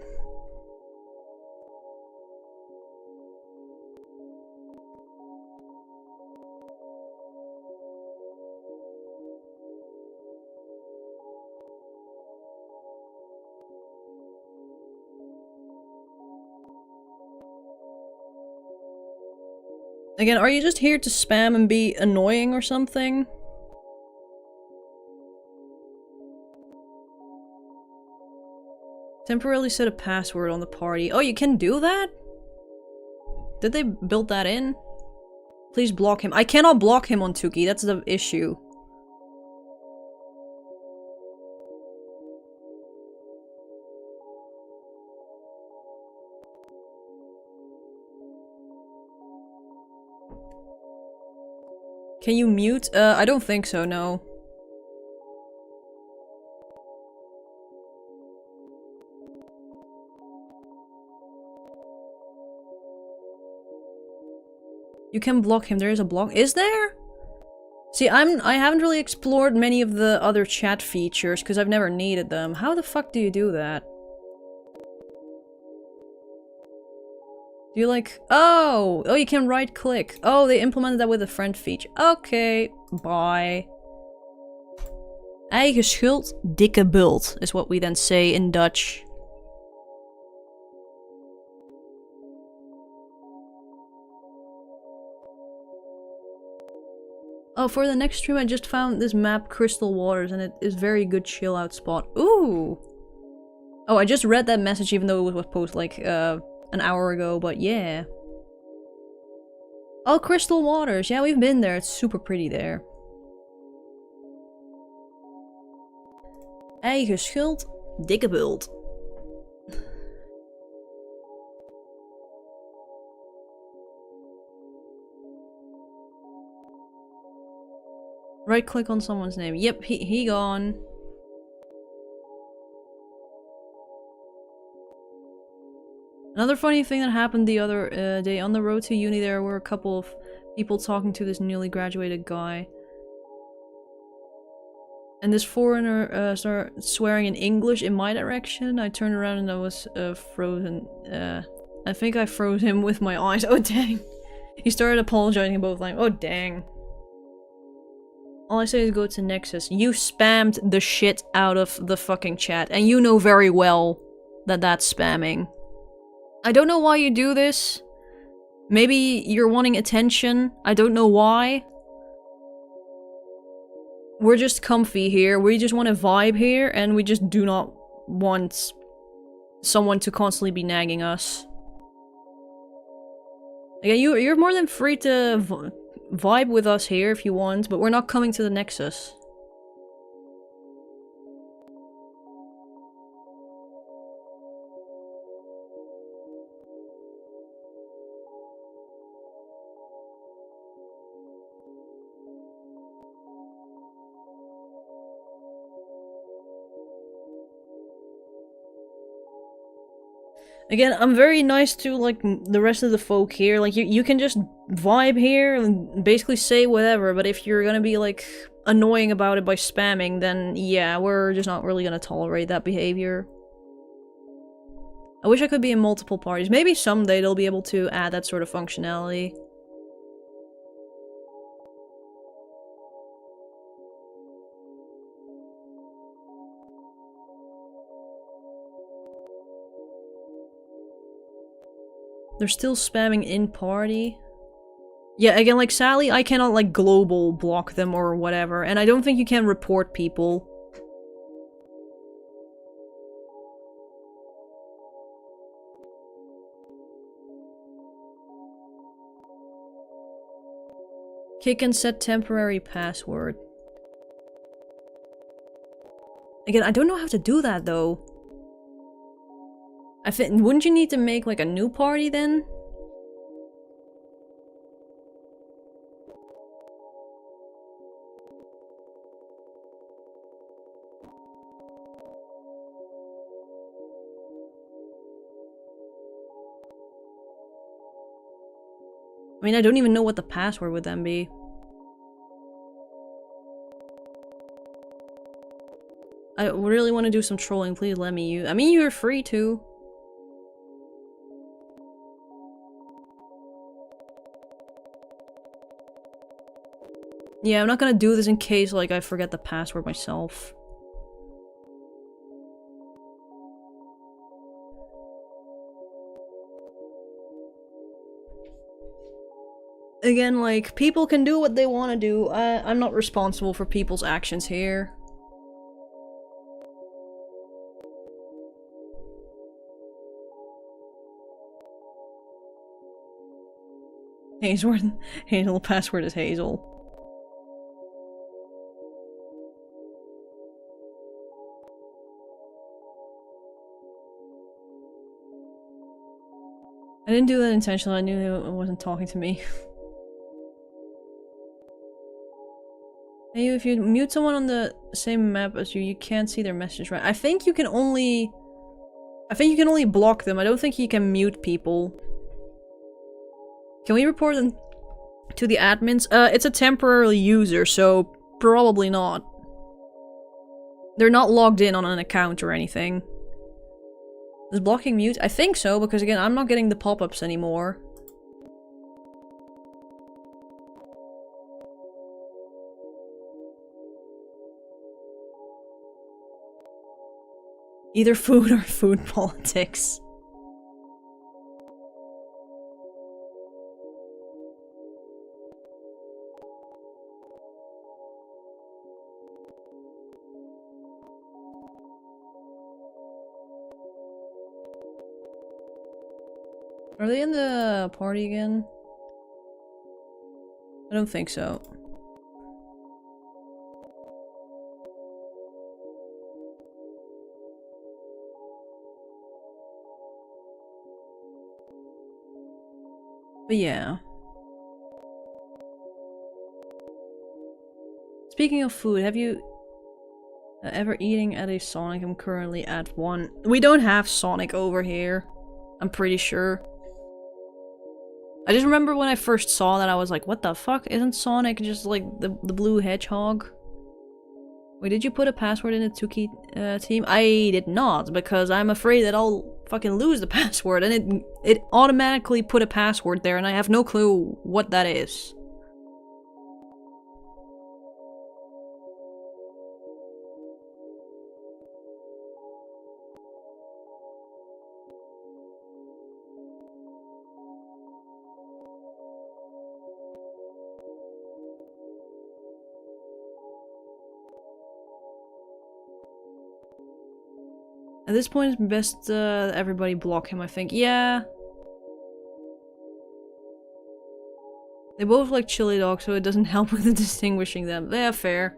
Again, are you just here to spam and be annoying or something? Temporarily set a password on the party. Oh, you can do that? Did they build that in? Please block him. I cannot block him on Tuki, that's the issue. Can you mute? I don't think so, no. You can block him, there is a block. Is there? See, I haven't really explored many of the other chat features because I've never needed them. How the fuck do you do that? Do you like... Oh! Oh, you can right click. Oh, they implemented that with the friend feature. Okay, bye. Eigen schuld, dikke bult, is what we then say in Dutch. Oh, for the next stream I just found this map, Crystal Waters, and it is very good chill out spot. Ooh! Oh, I just read that message even though it was posted like, an hour ago, but yeah. Oh, Crystal Waters. Yeah, we've been there. It's super pretty there. Eigen schuld, dikke bult. Right click on someone's name. Yep, he gone. Another funny thing that happened the other day on the road to uni, there were a couple of people talking to this newly graduated guy. And this foreigner started swearing in English in my direction. I turned around and I was frozen. I think I froze him with my eyes. Oh dang. He started apologizing both like, oh dang. All I say is go to Nexus. You spammed the shit out of the fucking chat, and you know very well that that's spamming. I don't know why you do this. Maybe you're wanting attention. I don't know why. We're just comfy here. We just want to vibe here, and we just do not want someone to constantly be nagging us. Again, you're more than free to vibe with us here if you want, but we're not coming to the Nexus. Again, I'm very nice to, like, the rest of the folk here. Like, you can just vibe here and basically say whatever, but if you're gonna be, like, annoying about it by spamming, then yeah, we're just not really gonna tolerate that behavior. I wish I could be in multiple parties. Maybe someday they'll be able to add that sort of functionality. They're still spamming in party. Yeah, again, like Sally, I cannot like global block them or whatever, and I don't think you can report people. Kick and set temporary password. Again, I don't know how to do that though. I think, wouldn't you need to make like a new party then? I mean, I don't even know what the password would then be. I really want to do some trolling, please let me. I mean, you're free to. Yeah, I'm not gonna do this in case, like, I forget the password myself. Again, like, people can do what they want to do. I'm not responsible for people's actions here. Hazel password is Hazel. I didn't do that intentionally, I knew it wasn't talking to me. Hey, if you mute someone on the same map as you, you can't see their message, right? I think you can only block them. I don't think you can mute people. Can we report them to the admins? It's a temporary user, so probably not. They're not logged in on an account or anything. Is blocking mute? I think so, because again, I'm not getting the pop-ups anymore. Either food or food politics. Are they in the party again? I don't think so. But yeah. Speaking of food, have you ever eating at a Sonic? I'm currently at one. We don't have Sonic over here. I'm pretty sure. I just remember when I first saw that I was like, what the fuck? Isn't Sonic just like the blue hedgehog? Wait, did you put a password in the Tuki team? I did not, because I'm afraid that I'll fucking lose the password, and it automatically put a password there, and I have no clue what that is. At this point, it's best everybody block him, I think. Yeah. They both like chili dog, so it doesn't help with the distinguishing them. Yeah, fair.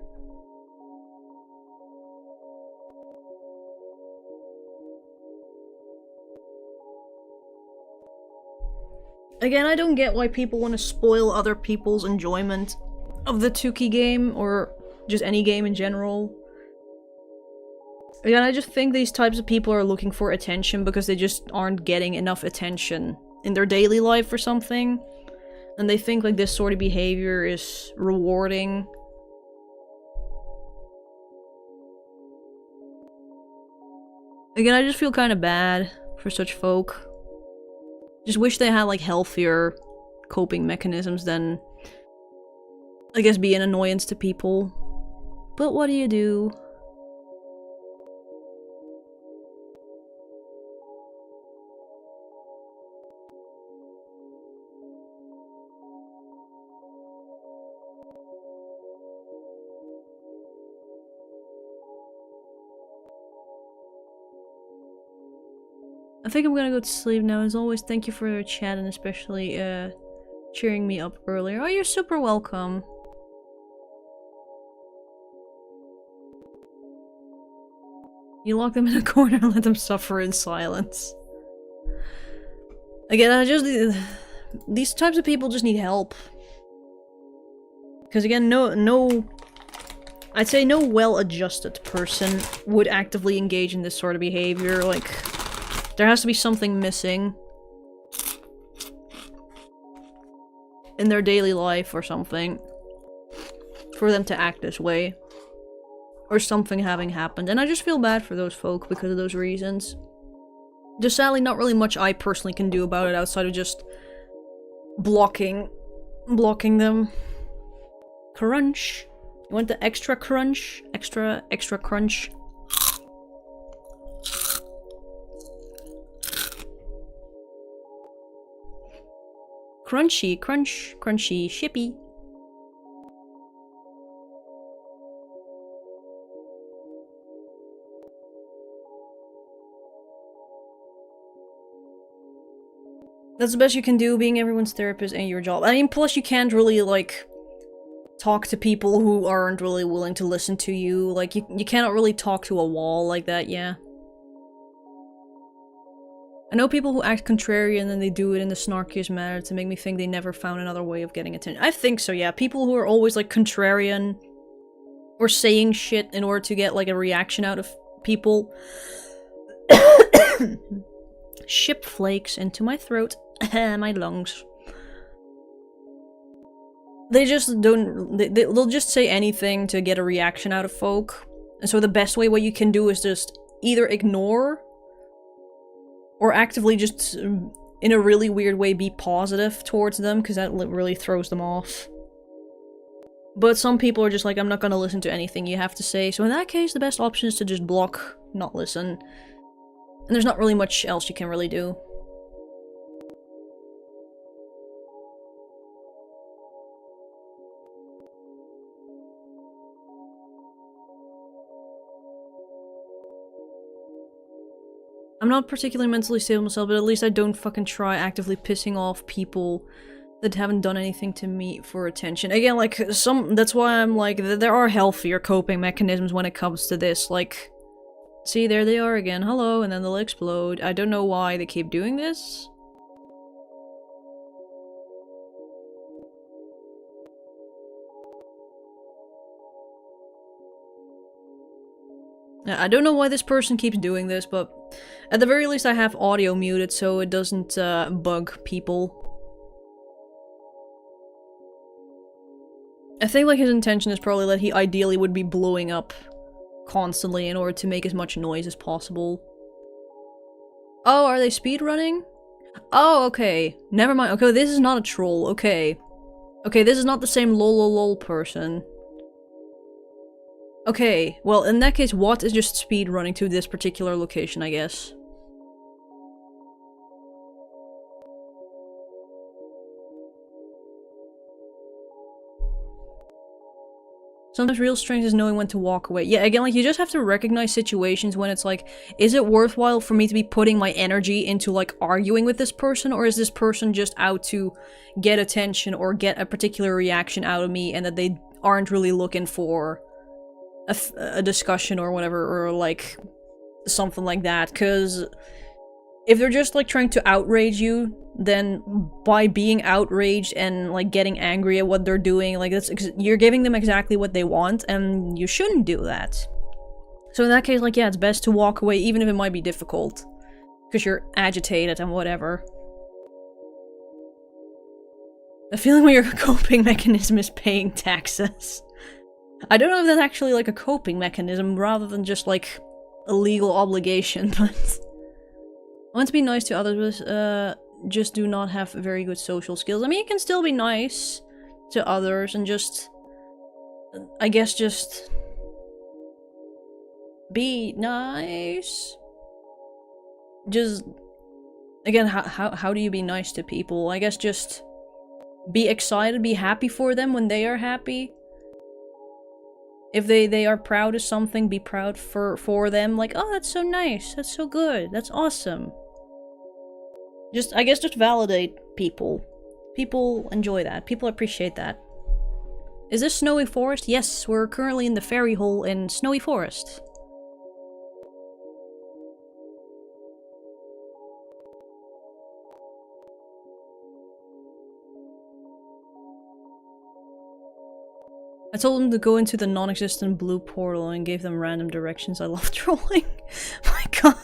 Again, I don't get why people want to spoil other people's enjoyment of the Tuki game, or just any game in general. Again, I just think these types of people are looking for attention because they just aren't getting enough attention in their daily life or something. And they think like this sort of behavior is rewarding. Again, I just feel kind of bad for such folk. Just wish they had like healthier coping mechanisms than, I guess, be an annoyance to people. But what do you do? I think I'm gonna go to sleep now. As always, thank you for your chat and especially cheering me up earlier. Oh, you're super welcome. You lock them in a corner and let them suffer in silence. Again, these types of people just need help. Because again, I'd say no well-adjusted person would actively engage in this sort of behavior. Like, there has to be something missing in their daily life or something for them to act this way. Or something having happened. And I just feel bad for those folk because of those reasons. There's sadly not really much I personally can do about it outside of just blocking them. Crunch. You want the extra crunch? Extra crunch. Crunchy, crunchy, shippy. That's the best you can do, being everyone's therapist and your job. I mean, plus you can't really, like, talk to people who aren't really willing to listen to you. Like, you cannot really talk to a wall like that, yeah. I know people who act contrarian and they do it in the snarkiest manner to make me think they never found another way of getting attention. I think so, yeah. People who are always, like, contrarian or saying shit in order to get, like, a reaction out of people. Ship flakes into my throat. My lungs. They just don't... They'll just say anything to get a reaction out of folk. And so the best way what you can do is just either ignore or actively just, in a really weird way, be positive towards them, because that really throws them off. But some people are just like, I'm not gonna listen to anything you have to say, so in that case, the best option is to just block, not listen. And there's not really much else you can really do. I'm not particularly mentally stable myself, but at least I don't fucking try actively pissing off people that haven't done anything to me for attention. Again, like, that's why I'm like, there are healthier coping mechanisms when it comes to this, like... See, there they are again, hello, and then they'll explode. I don't know why they keep doing this. I don't know why this person keeps doing this, but at the very least I have audio muted so it doesn't bug people. I think like his intention is probably that he ideally would be blowing up constantly in order to make as much noise as possible. Oh, are they speedrunning? Oh, okay. Never mind. Okay, this is not a troll. Okay. Okay, this is not the same lol person. Okay, well, in that case, Watt is just speedrunning to this particular location, I guess. Sometimes real strength is knowing when to walk away. Yeah, again, like, you just have to recognize situations when it's like, is it worthwhile for me to be putting my energy into, like, arguing with this person, or is this person just out to get attention or get a particular reaction out of me and that they aren't really looking for a discussion or whatever, or like something like that? Because if they're just like trying to outrage you, then by being outraged and like getting angry at what they're doing, like you're giving them exactly what they want, and you shouldn't do that. So in that case, like, yeah, it's best to walk away, even if it might be difficult. Because you're agitated and whatever. The feeling when your coping mechanism is paying taxes. I don't know if that's actually like a coping mechanism rather than just like a legal obligation, but I want to be nice to others, just do not have very good social skills. I mean, you can still be nice to others and just, I guess, just be nice. Just, again, how do you be nice to people? I guess just be excited, be happy for them when they are happy. If they are proud of something, be proud for them. Like, oh, that's so nice, that's so good, that's awesome. Just, I guess, just validate people. People enjoy that. People appreciate that. Is this Snowy Forest? Yes, we're currently in the fairy hole in Snowy Forest. I told them to go into the non-existent blue portal and gave them random directions. I love trolling. My god.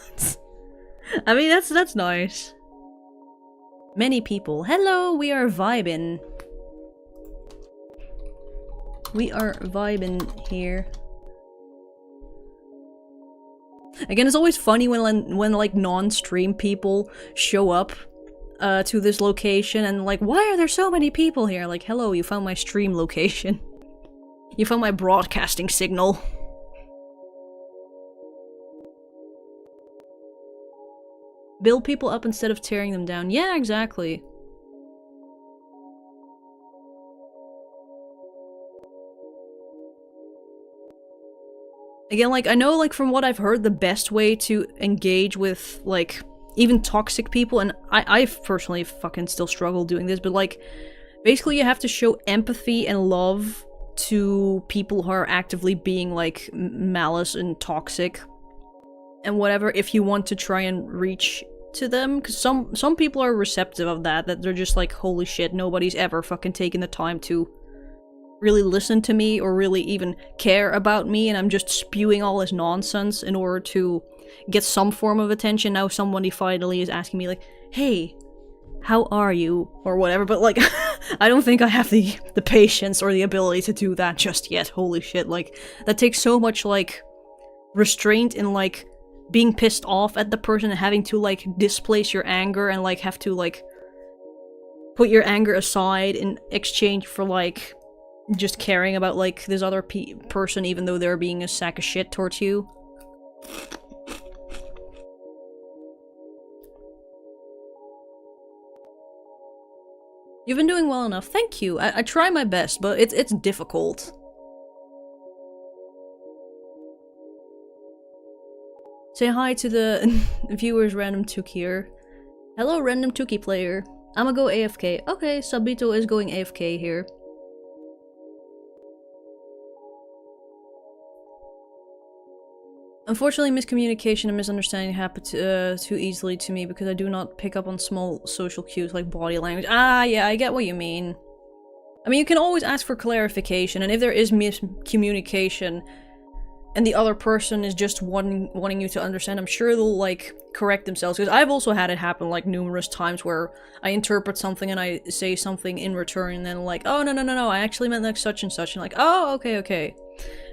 I mean, that's nice. Many people. Hello, we are vibing. We are vibing here. Again, it's always funny when like non-stream people show up to this location and like, why are there so many people here? Like, hello, you found my stream location. You found my broadcasting signal. Build people up instead of tearing them down. Yeah, exactly. Again, like, I know, like, from what I've heard, the best way to engage with, like, even toxic people, and I personally fucking still struggle doing this, but, like, basically you have to show empathy and love to people who are actively being, like, malice and toxic and whatever, if you want to try and reach to them, because some people are receptive of that they're just like, holy shit, nobody's ever fucking taken the time to really listen to me or really even care about me, and I'm just spewing all this nonsense in order to get some form of attention. Now somebody finally is asking me like, hey, how are you? Or whatever, but like, I don't think I have the patience or the ability to do that just yet. Holy shit, like, that takes so much, like, restraint in, like, being pissed off at the person and having to, like, displace your anger and, like, have to, like, put your anger aside in exchange for, like, just caring about, like, this other person even though they're being a sack of shit towards you. You've been doing well enough. Thank you. I try my best, but it's difficult. Say hi to the viewers, Random Tuki here. Hello, Random Tuki player. I'ma go AFK. Okay, Sabito is going AFK here. Unfortunately, miscommunication and misunderstanding happen too easily to me because I do not pick up on small social cues like body language. Ah, yeah, I get what you mean. I mean, you can always ask for clarification, and if there is miscommunication and the other person is just wanting you to understand, I'm sure they'll, like, correct themselves. Because I've also had it happen, like, numerous times where I interpret something and I say something in return, and then, like, oh, no, I actually meant, like, such and such, and, like, oh, okay.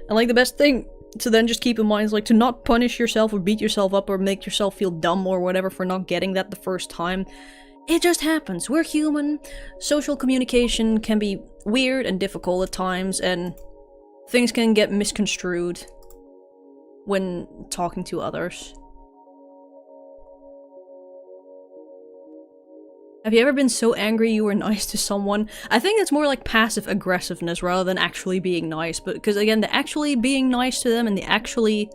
And, like, the best thing to then just keep in mind is, like, to not punish yourself or beat yourself up or make yourself feel dumb or whatever for not getting that the first time. It just happens. We're human. Social communication can be weird and difficult at times, and things can get misconstrued when talking to others. Have you ever been so angry you were nice to someone? I think it's more like passive aggressiveness rather than actually being nice, but because again, the actually being nice to them and the actually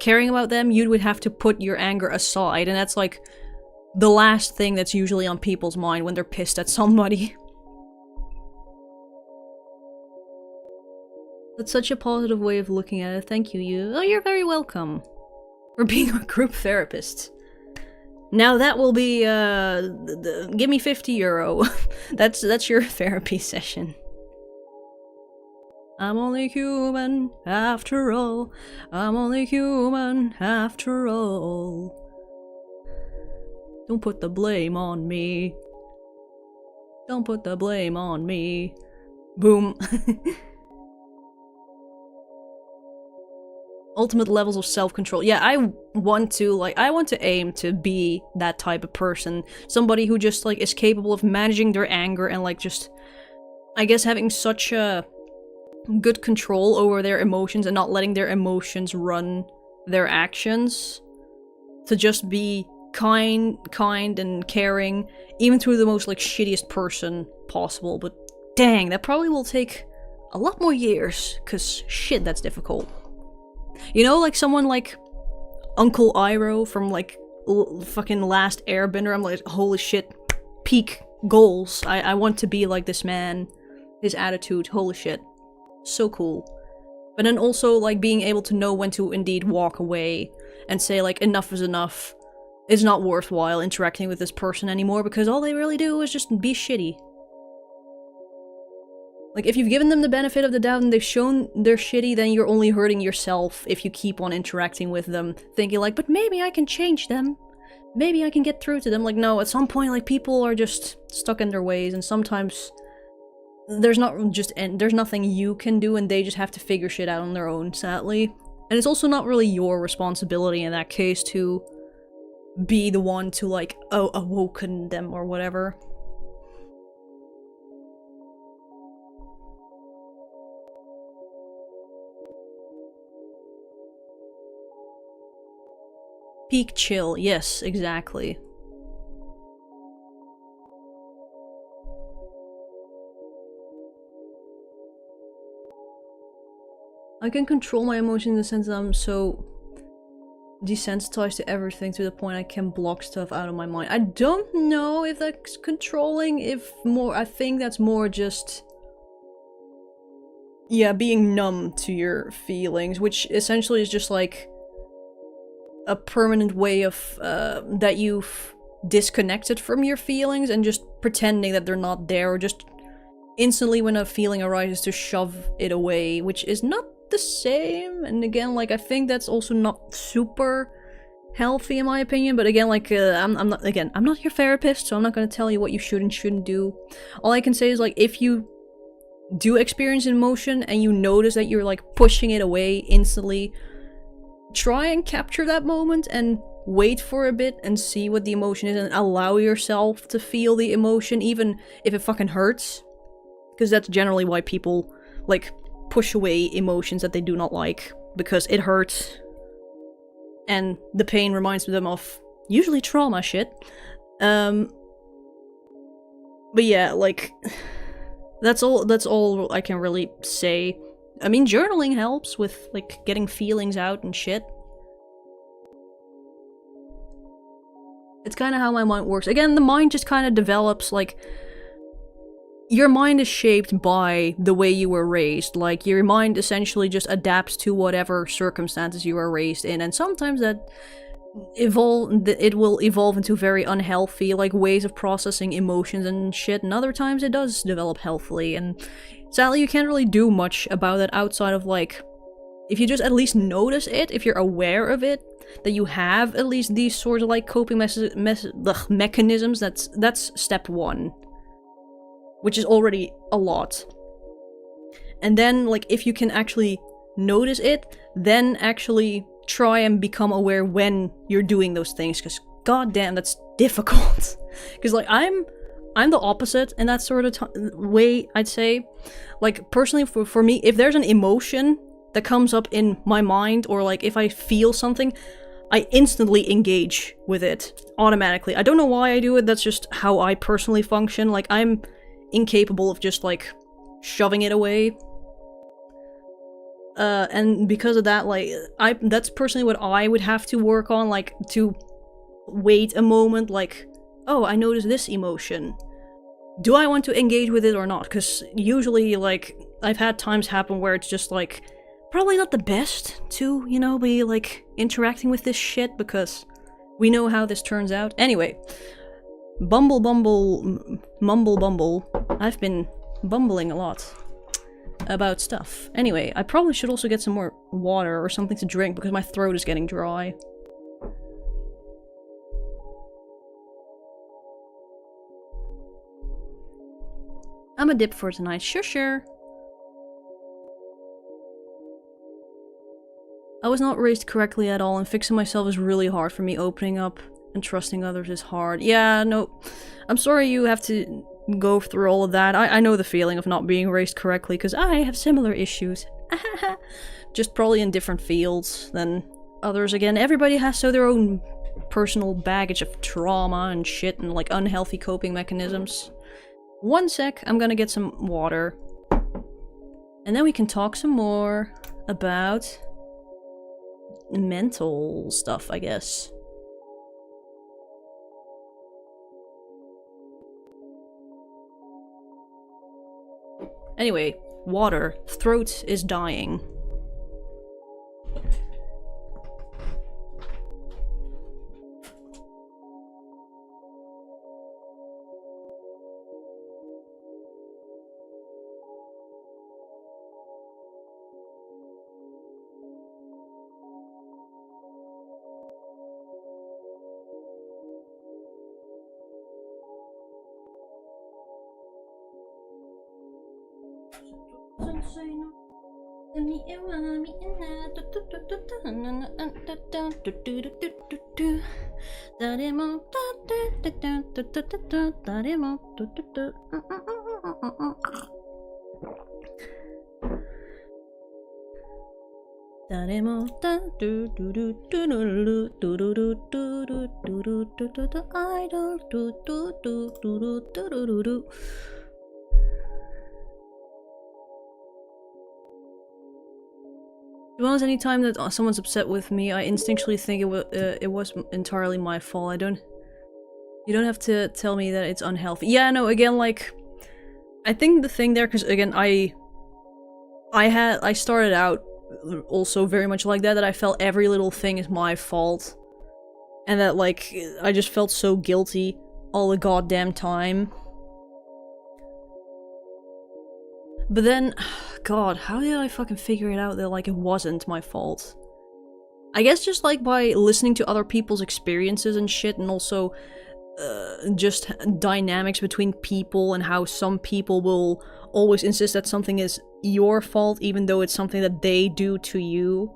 caring about them, you would have to put your anger aside, and that's like the last thing that's usually on people's mind when they're pissed at somebody. That's such a positive way of looking at it. Thank you. Oh, you're very welcome. For being a group therapist. Now that will be, give me €50. That's your therapy session. I'm only human after all. I'm only human after all. Don't put the blame on me. Don't put the blame on me. Boom. Ultimate levels of self-control. Yeah, I want to aim to be that type of person. Somebody who just, like, is capable of managing their anger and, like, just, I guess, having such a good control over their emotions and not letting their emotions run their actions. To just be kind and caring, even to the most, like, shittiest person possible. But dang, that probably will take a lot more years, cause shit, that's difficult. You know, like someone like Uncle Iroh from, like, fucking Last Airbender. I'm like, holy shit, peak goals. I want to be like this man. His attitude, holy shit. So cool. But then also, like, being able to know when to indeed walk away and say, like, enough is enough. It's not worthwhile interacting with this person anymore because all they really do is just be shitty. Like, if you've given them the benefit of the doubt and they've shown they're shitty, then you're only hurting yourself if you keep on interacting with them, thinking like, but maybe I can change them. Maybe I can get through to them. Like, no, at some point, like, people are just stuck in their ways, and sometimes there's nothing you can do, and they just have to figure shit out on their own, sadly. And it's also not really your responsibility in that case to be the one to, like, awoken them or whatever. Peak chill, yes, exactly. I can control my emotions in the sense that I'm so desensitized to everything to the point I can block stuff out of my mind. I don't know if that's controlling, I think that's more just, yeah, being numb to your feelings, which essentially is just like a permanent way of, that you've disconnected from your feelings and just pretending that they're not there, or just instantly when a feeling arises to shove it away, which is not the same. And again, like, I think that's also not super healthy in my opinion, but again, like, I'm not your therapist, so I'm not gonna tell you what you should and shouldn't do. All I can say is, like, if you do experience emotion and you notice that you're, like, pushing it away instantly, try and capture that moment and wait for a bit and see what the emotion is and allow yourself to feel the emotion, even if it fucking hurts. Because that's generally why people, like, push away emotions that they do not like, because it hurts. And the pain reminds them of usually trauma shit. But yeah, like, that's all I can really say. I mean, journaling helps with, like, getting feelings out and shit. It's kind of how my mind works. Again, the mind just kind of develops, like, your mind is shaped by the way you were raised. Like, your mind essentially just adapts to whatever circumstances you were raised in, and sometimes it will evolve into very unhealthy, like, ways of processing emotions and shit, and other times it does develop healthily, and sadly you can't really do much about it outside of, like, if you just at least notice it, if you're aware of it, that you have at least these sorts of, like, coping mechanisms, that's step one. Which is already a lot. And then, like, if you can actually notice it, then actually try and become aware when you're doing those things, because goddamn, that's difficult. Because, like, I'm the opposite in that sort of way, I'd say. Like, personally, for me, if there's an emotion that comes up in my mind, or, like, if I feel something, I instantly engage with it, automatically. I don't know why I do it, that's just how I personally function. Like, I'm incapable of just, like, shoving it away. And because of that, like, that's personally what I would have to work on, like, to wait a moment, like, oh, I noticed this emotion. Do I want to engage with it or not? Because usually, like, I've had times happen where it's just, like, probably not the best to, you know, be, like, interacting with this shit, because we know how this turns out. Anyway. Mumble bumble. I've been bumbling a lot. about stuff. Anyway, I probably should also get some more water or something to drink because my throat is getting dry. I'm a dip for tonight. Sure, sure. I was not raised correctly at all, and fixing myself is really hard for me. Opening up and trusting others is hard. Yeah, no. I'm sorry you have to go through all of that. I know the feeling of not being raised correctly, because I have similar issues. Just probably in different fields than others. Again, everybody has their own personal baggage of trauma and shit and like unhealthy coping mechanisms. One sec, I'm gonna get some water. And then we can talk some more about mental stuff, I guess. Anyway, water. Throat is dying. To be honest, any time that someone's upset with me, I instinctually think it was entirely my fault. You don't have to tell me that it's unhealthy. Yeah, no, again, like, I think the thing there, because again, I started out also very much like that I felt every little thing is my fault. And that, like, I just felt so guilty all the goddamn time. But then, God, how did I fucking figure it out that, like, it wasn't my fault? I guess just, like, by listening to other people's experiences and shit, and also, just dynamics between people and how some people will always insist that something is your fault even though it's something that they do to you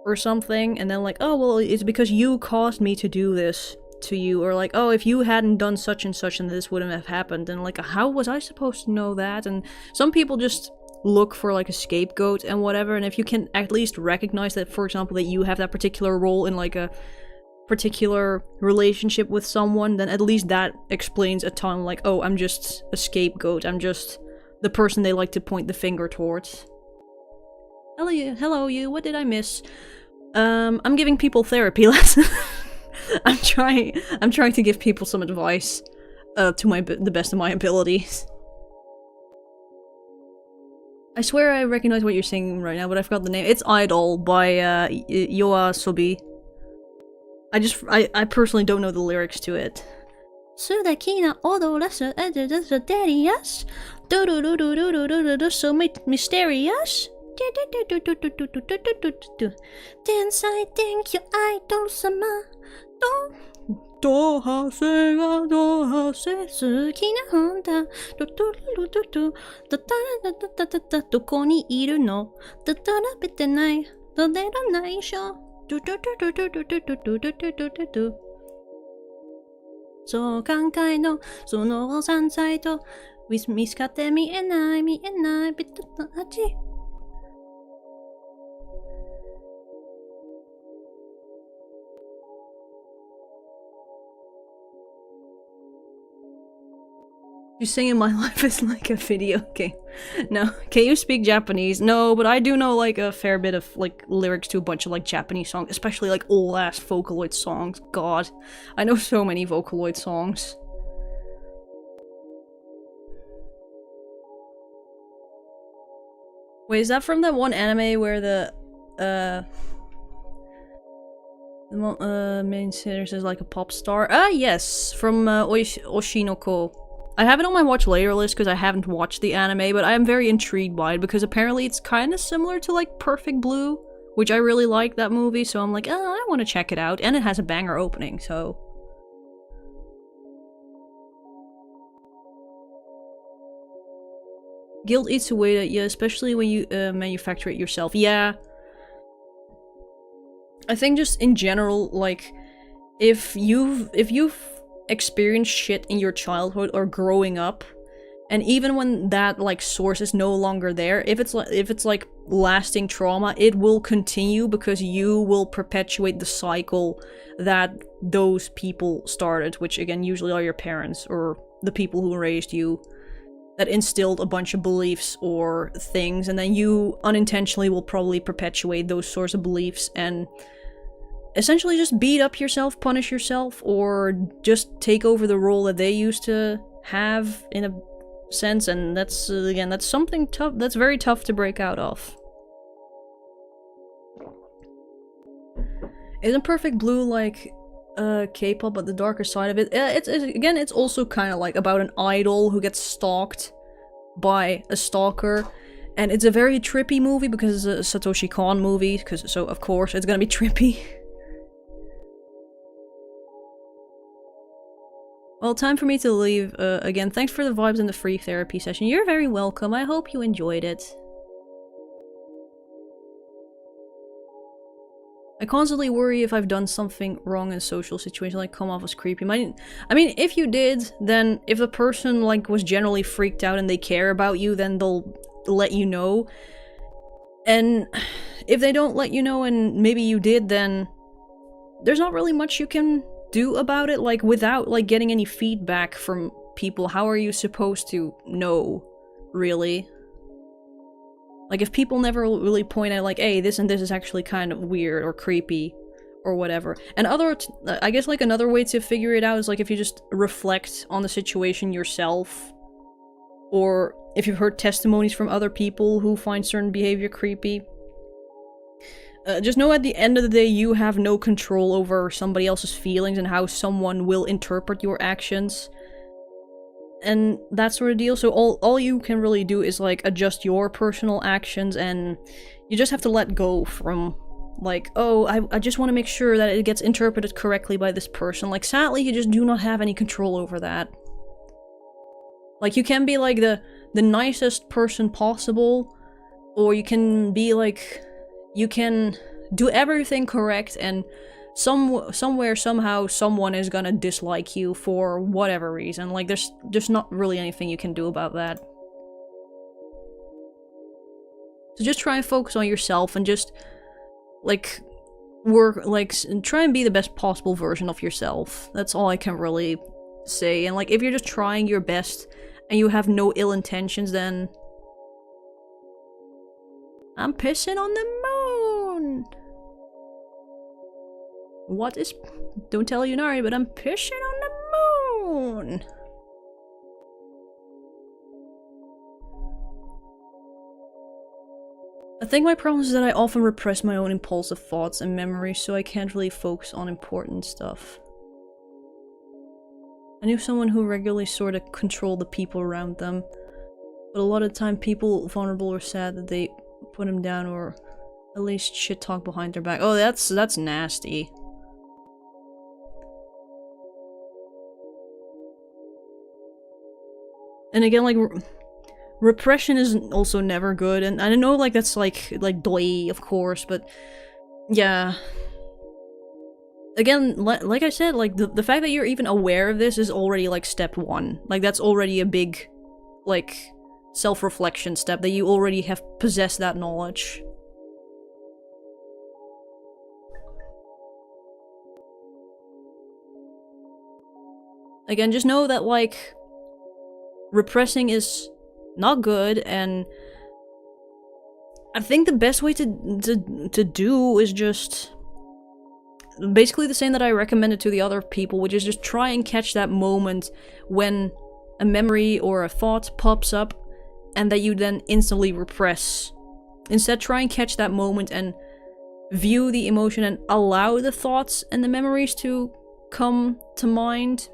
or something, and then like, oh well, it's because you caused me to do this to you, or like, oh, if you hadn't done such and such and this wouldn't have happened, and like, how was I supposed to know that? And some people just look for like a scapegoat and whatever, and if you can at least recognize that, for example, that you have that particular role in like a particular relationship with someone, then at least that explains a ton, like, oh, I'm just a scapegoat, I'm just the person they like to point the finger towards. Hello you, what did I miss? I'm giving people therapy lessons. I'm trying to give people some advice, to the best of my abilities. I swear I recognize what you're singing right now, but I forgot the name. It's Idol by, Yoasobi. I personally don't know the lyrics to it. Sudakina odorous, delirious, so mysterious. Dance, I thank you, idol sama. Do ha se ga do ha se suki na honda. Doko ni iru no? Tatarabete nai. Todera nai sho. そう考えのその山菜と見つかって見えないビットの味 You singing My Life is like a video game. No. Can you speak Japanese? No, but I do know like a fair bit of like lyrics to a bunch of like Japanese songs, especially like old ass Vocaloid songs. God. I know so many Vocaloid songs. Wait, is that from that one anime where the main singer is like a pop star? Ah, yes, from Oshinoko. I have it on my watch later list because I haven't watched the anime, but I am very intrigued by it because apparently it's kind of similar to like Perfect Blue, which I really like that movie, so I'm like, I want to check it out, and it has a banger opening, so... Guilt eats away at you, especially when you manufacture it yourself. Yeah. I think just in general, like, if you've experienced shit in your childhood or growing up, and even when that like source is no longer there, if it's like lasting trauma, it will continue because you will perpetuate the cycle that those people started, which again usually are your parents or the people who raised you, that instilled a bunch of beliefs or things, and then you unintentionally will probably perpetuate those sorts of beliefs and essentially just beat up yourself, punish yourself, or just take over the role that they used to have in a sense, and that's, again, that's something tough, that's very tough to break out of. Isn't Perfect Blue like K-pop, but the darker side of it? It's also kind of like about an idol who gets stalked by a stalker, and it's a very trippy movie because it's a Satoshi Kon movie, so of course it's gonna be trippy. Well, time for me to leave. Again, thanks for the vibes and the free therapy session. You're very welcome. I hope you enjoyed it. I constantly worry if I've done something wrong in social situations, like come off as creepy. I mean, if you did, then if the person like was generally freaked out and they care about you, then they'll let you know. And if they don't let you know and maybe you did, then there's not really much you can do about it. Like, without like getting any feedback from people, how are you supposed to know, really? Like, if people never really point out, like, hey, this and this is actually kind of weird or creepy or whatever. And I guess, like, another way to figure it out is, like, if you just reflect on the situation yourself, or if you've heard testimonies from other people who find certain behavior creepy. Just know at the end of the day, you have no control over somebody else's feelings and how someone will interpret your actions. And that sort of deal, so all you can really do is, like, adjust your personal actions, and you just have to let go from, like, oh, I just want to make sure that it gets interpreted correctly by this person. Like, sadly, you just do not have any control over that. Like, you can be, like, the nicest person possible, or you can be, like, you can do everything correct, and somewhere, somehow, someone is gonna dislike you for whatever reason. Like, there's not really anything you can do about that. So just try and focus on yourself and just, like, try and be the best possible version of yourself. That's all I can really say. And, like, if you're just trying your best and you have no ill intentions, then I'm pissing on the moon! What is... Don't tell Yunari, but I'm pissing on the moon! I think my problem is that I often repress my own impulsive thoughts and memories, so I can't really focus on important stuff. I knew someone who regularly sort of controlled the people around them, but a lot of the time people vulnerable or sad that they put him down or at least shit talk behind their back. Oh, that's nasty. And again, like, repression is also never good, and I know, like, that's like doy, of course, but yeah. Again, like I said, like, the fact that you're even aware of this is already, like, step one. Like, that's already a big, like, self-reflection step, that you already have possessed that knowledge. Again, just know that, like, repressing is not good, and I think the best way to do is just basically the same that I recommended to the other people, which is just try and catch that moment when a memory or a thought pops up and that you then instantly repress. Instead, try and catch that moment and view the emotion and allow the thoughts and the memories to come to mind.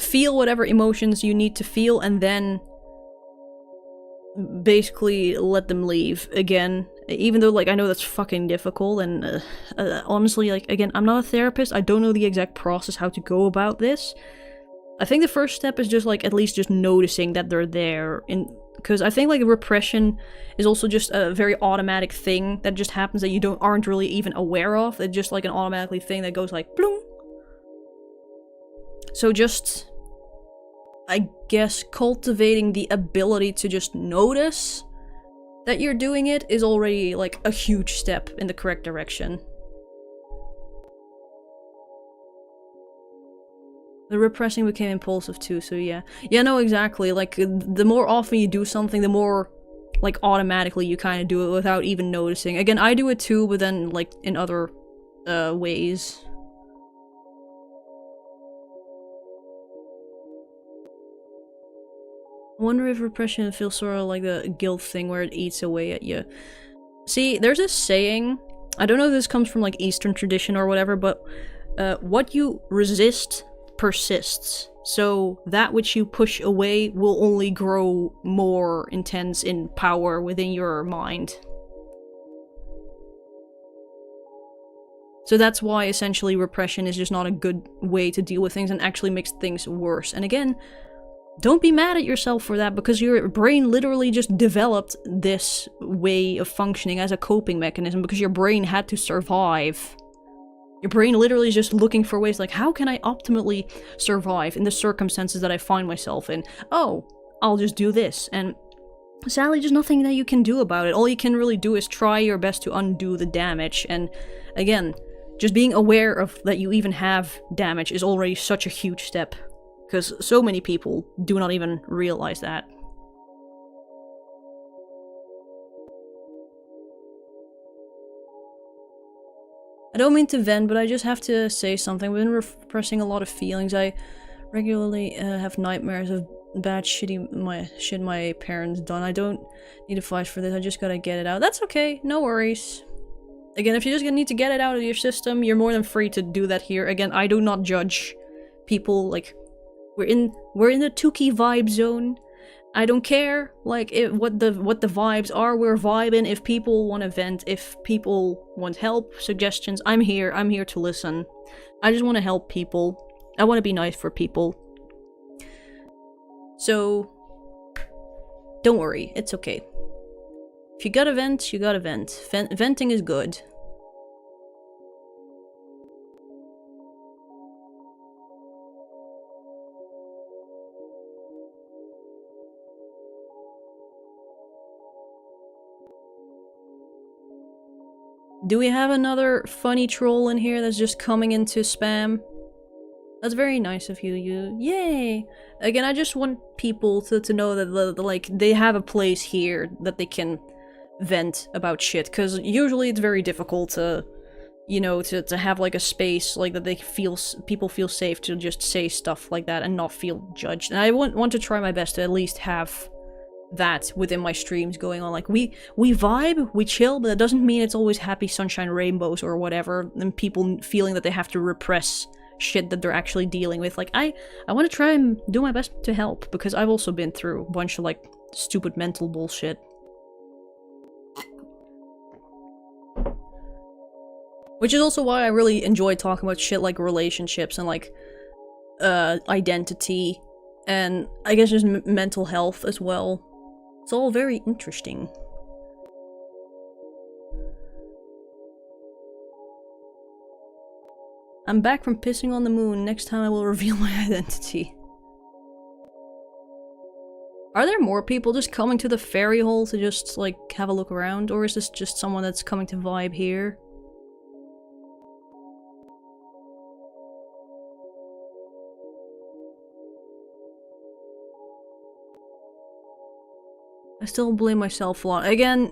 feel whatever emotions you need to feel and then basically let them leave again. Even though, like, I know that's fucking difficult, and honestly, like, again, I'm not a therapist, I don't know the exact process how to go about this. I think the first step is just, like, at least just noticing that they're there, because I think, like, repression is also just a very automatic thing that just happens that you aren't really even aware of. It's just, like, an automatically thing that goes, like, bloom. So just, I guess, cultivating the ability to just notice that you're doing it is already, like, a huge step in the correct direction. The repressing became impulsive too, so yeah. Yeah, no, exactly. Like, the more often you do something, the more, like, automatically you kind of do it without even noticing. Again, I do it too, but then, like, in other ways. I wonder if repression feels sort of like the guilt thing where it eats away at you. See, there's this saying, I don't know if this comes from, like, Eastern tradition or whatever, but what you resist persists. So that which you push away will only grow more intense in power within your mind. So that's why essentially repression is just not a good way to deal with things and actually makes things worse. And again, don't be mad at yourself for that, because your brain literally just developed this way of functioning as a coping mechanism because your brain had to survive. Your brain literally is just looking for ways like, how can I optimally survive in the circumstances that I find myself in? Oh, I'll just do this. And sadly, there's nothing that you can do about it. All you can really do is try your best to undo the damage. And again, just being aware of that you even have damage is already such a huge step. Because so many people do not even realize that. I don't mean to vent, but I just have to say something. I've been repressing a lot of feelings. I regularly have nightmares of bad shit my parents done. I don't need to fight for this, I just gotta get it out. That's okay, no worries. Again, if you just need to get it out of your system, you're more than free to do that here. Again, I do not judge people, like, we're in the Tuki vibe zone. I don't care, like, what the vibes are. We're vibing. If people want to vent, if people want help, suggestions, I'm here to listen. I just want to help people. I want to be nice for people. So, don't worry, it's okay. If you gotta vent, you gotta vent. Venting is good. Do we have another funny troll in here that's just coming into spam? That's very nice of you, yay! Again, I just want people to know that, like, they have a place here that they can vent about shit, because usually it's very difficult to, you know, to have, like, a space, like, that people feel safe to just say stuff like that and not feel judged. And I want to try my best to at least have that within my streams going on. Like, we vibe, we chill, but that doesn't mean it's always happy sunshine rainbows or whatever, and people feeling that they have to repress shit that they're actually dealing with. Like, I want to try and do my best to help, because I've also been through a bunch of, like, stupid mental bullshit. Which is also why I really enjoy talking about shit like relationships and, like, identity, and I guess just mental health as well. It's all very interesting. I'm back from pissing on the moon. Next time I will reveal my identity. Are there more people just coming to the ferry hole to just, like, have a look around? Or is this just someone that's coming to vibe here? I still blame myself a lot. Again,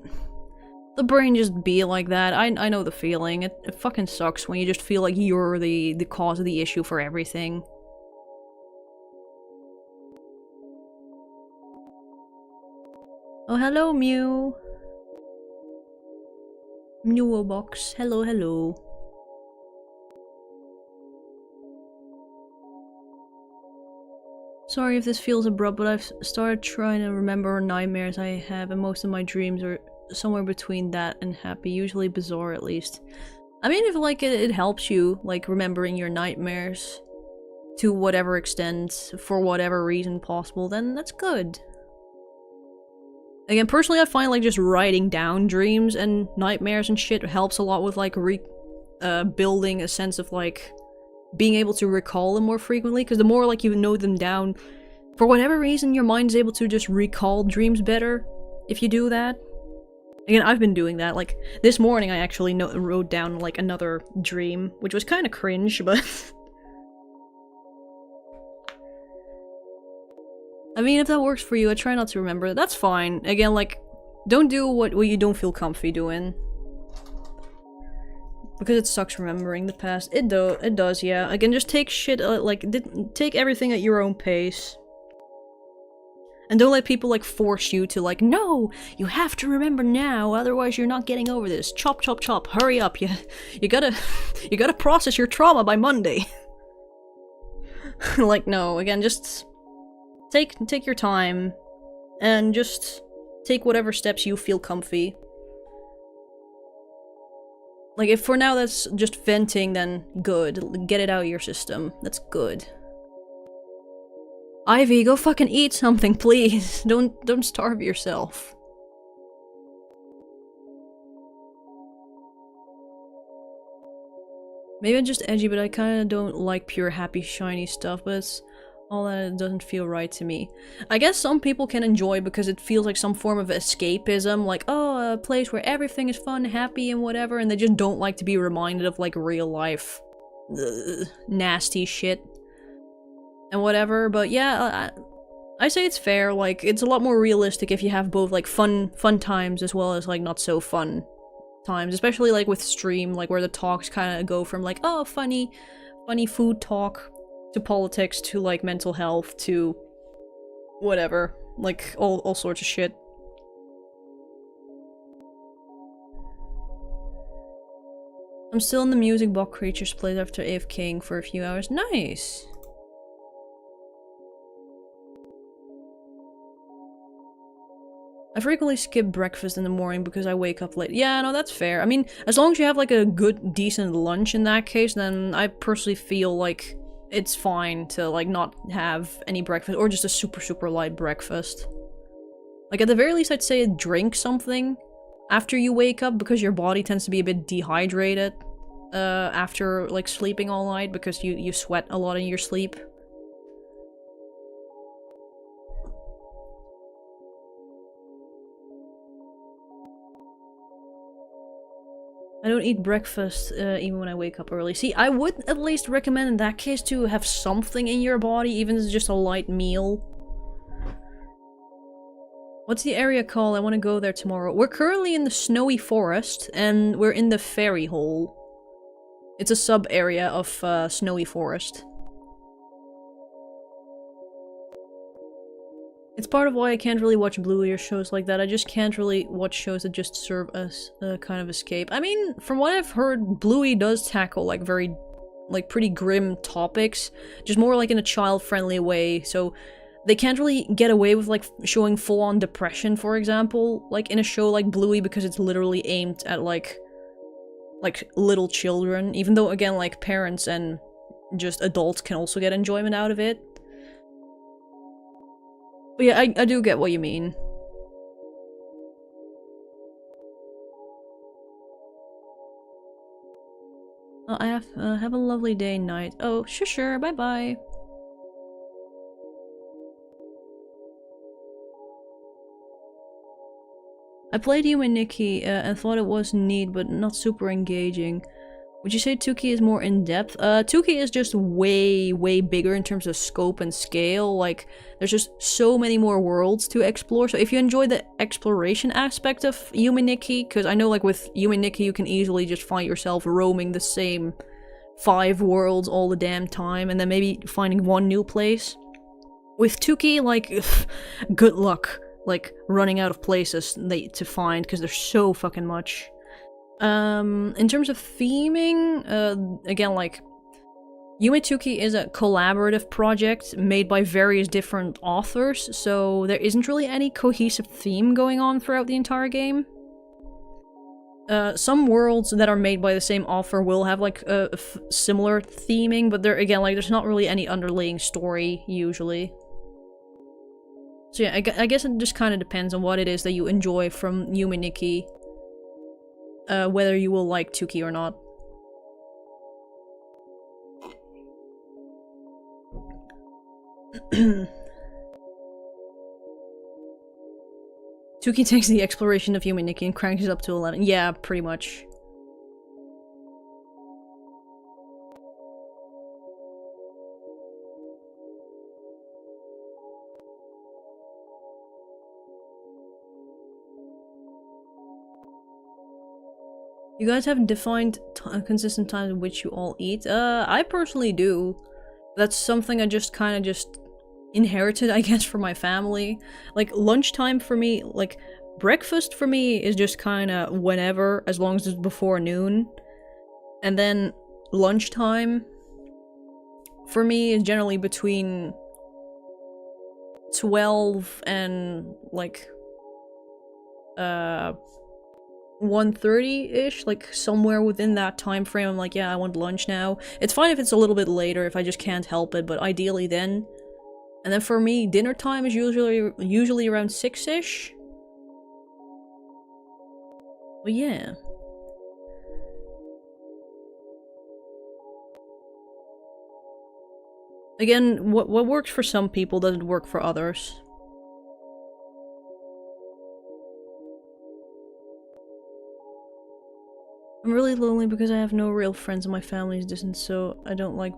the brain just be like that. I know the feeling. It fucking sucks when you just feel like you're the cause of the issue for everything. Oh, hello, Mew. Mewobox. Hello, hello. Sorry if this feels abrupt, but I've started trying to remember nightmares I have, and most of my dreams are somewhere between that and happy, usually bizarre at least. I mean, if like it helps you, like remembering your nightmares to whatever extent, for whatever reason possible, then that's good. Again, personally I find like just writing down dreams and nightmares and shit helps a lot with like building a sense of like being able to recall them more frequently, because the more like you know them down, for whatever reason your mind's able to just recall dreams better if you do that. Again, I've been doing that. Like, this morning I actually wrote down, like, another dream, which was kind of cringe, but... I mean, if that works for you, I try not to remember it. That's fine. Again, like, don't do what you don't feel comfy doing. Because it sucks remembering the past. It does, yeah. Again, just take shit, take everything at your own pace. And don't let people, like, force you to, like, no, you have to remember now, otherwise you're not getting over this. Chop, chop, chop, hurry up, you gotta process your trauma by Monday. Like, no, again, just take your time, and just take whatever steps you feel comfy. Like, if for now that's just venting, then good. Get it out of your system. That's good. Ivy, go fucking eat something, please. Don't starve yourself. Maybe I'm just edgy, but I kinda don't like pure happy shiny stuff, but it's all that it doesn't feel right to me. I guess some people can enjoy because it feels like some form of escapism, like, oh, a place where everything is fun, happy, and whatever, and they just don't like to be reminded of, like, real life nasty shit. And whatever, but yeah, I say it's fair. Like, it's a lot more realistic if you have both, like, fun times as well as, like, not so fun times, especially, like, with stream, like, where the talks kind of go from, like, oh, funny food talk, to politics, to, like, mental health, to whatever, like, all sorts of shit. I'm still in the music box creatures place after AFKing for a few hours. Nice! I frequently skip breakfast in the morning because I wake up late. Yeah, no, that's fair. I mean, as long as you have, like, a good, decent lunch in that case, then I personally feel like it's fine to, like, not have any breakfast, or just a super, super light breakfast. Like, at the very least, I'd say drink something after you wake up, because your body tends to be a bit dehydrated after, like, sleeping all night, because you sweat a lot in your sleep. I don't eat breakfast even when I wake up early. See, I would at least recommend in that case to have something in your body, even if it's just a light meal. What's the area called? I want to go there tomorrow. We're currently in the Snowy Forest, and we're in the Fairy Hole. It's a sub-area of Snowy Forest. It's part of why I can't really watch Bluey or shows like that. I just can't really watch shows that just serve as a kind of escape. I mean, from what I've heard, Bluey does tackle, like, very, like, pretty grim topics. Just more, like, in a child-friendly way, so they can't really get away with, like, showing full-on depression, for example, like, in a show like Bluey, because it's literally aimed at, like, little children, even though, again, like, parents and just adults can also get enjoyment out of it. But yeah, I do get what you mean. Oh, I have a lovely day and night. Oh, sure, bye-bye. I played Yume Nikki and thought it was neat, but not super engaging. Would you say Tuki is more in-depth? Tuki is just way, way bigger in terms of scope and scale. Like, there's just so many more worlds to explore. So if you enjoy the exploration aspect of Yume Nikki, because I know, like, with Yume Nikki you can easily just find yourself roaming the same 5 worlds all the damn time, and then maybe finding one new place. With Tuki, like, good luck, like, running out of places to find, because there's so fucking much. In terms of theming, again, like, Yume is a collaborative project made by various different authors, so there isn't really any cohesive theme going on throughout the entire game. Some worlds that are made by the same author will have like a similar theming, but again, like there's not really any underlying story usually. So yeah, I guess it just kind of depends on what it is that you enjoy from Yume, whether you will like Tuki or not. Tuki takes the exploration of Yume and cranks it up to 11. Yeah, pretty much. You guys have defined consistent times in which you all eat? I personally do. That's something I just kind of just inherited, I guess, from my family. Like, lunchtime for me, like, breakfast for me is just kind of whenever, as long as it's before noon. And then lunchtime for me is generally between 12 and, like, 1:30-ish, like somewhere within that time frame. I'm like, yeah, I want lunch now. It's fine if it's a little bit later if I just can't help it, but ideally then. And then for me, dinner time is usually around 6-ish. But yeah. Again, what works for some people doesn't work for others. I'm really lonely because I have no real friends and my family is distant, so I don't like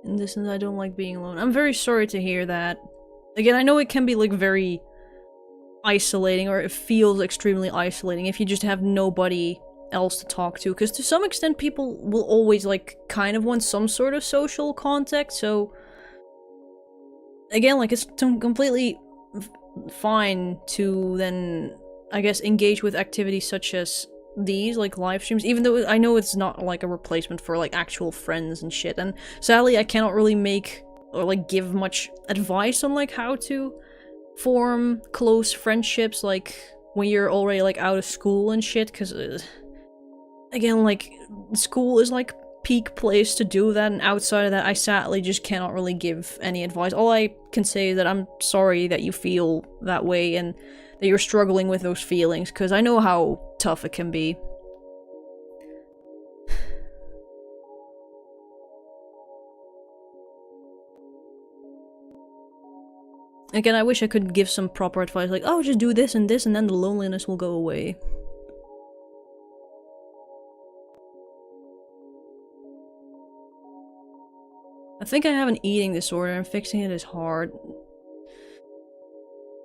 I don't like being alone. I'm very sorry to hear that. Again, I know it can be like very isolating, or it feels extremely isolating if you just have nobody else to talk to, because to some extent people will always like kind of want some sort of social contact, so again, like it's completely fine to then, I guess, engage with activities such as these, like live streams, even though I know it's not like a replacement for like actual friends and shit, and sadly I cannot really make or like give much advice on like how to form close friendships like when you're already like out of school and shit, because again, like school is like peak place to do that, and outside of that I sadly just cannot really give any advice. All I can say is that I'm sorry that you feel that way and that you're struggling with those feelings, because I know how tough it can be. Again, I wish I could give some proper advice, like, oh, just do this and then the loneliness will go away. I think I have an eating disorder, and fixing it is hard.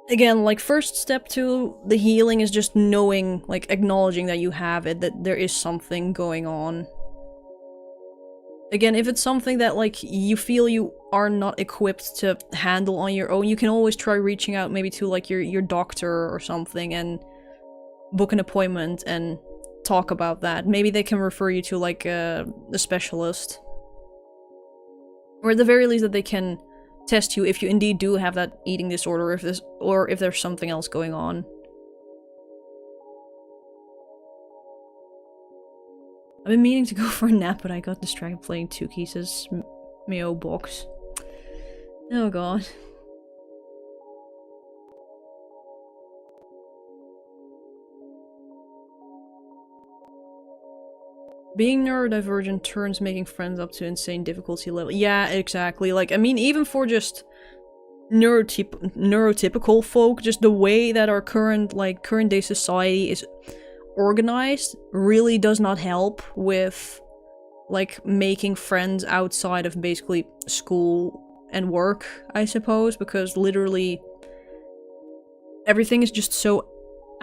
Again, like, first step to the healing is just knowing, like, acknowledging that you have it, that there is something going on. Again, if it's something that, like, you feel you are not equipped to handle on your own, you can always try reaching out maybe to, like, your doctor or something and book an appointment and talk about that. Maybe they can refer you to, like, a specialist. Or at the very least that they can test you if you indeed do have that eating disorder, or if there's something else going on. I've been meaning to go for a nap, but I got distracted playing 2 Keys' Mio box. Oh god. Being neurodivergent turns making friends up to insane difficulty level. Yeah, exactly. Like, I mean, even for just neurotypical folk, just the way that our current day society is organized really does not help with, like, making friends outside of basically school and work, I suppose, because literally everything is just so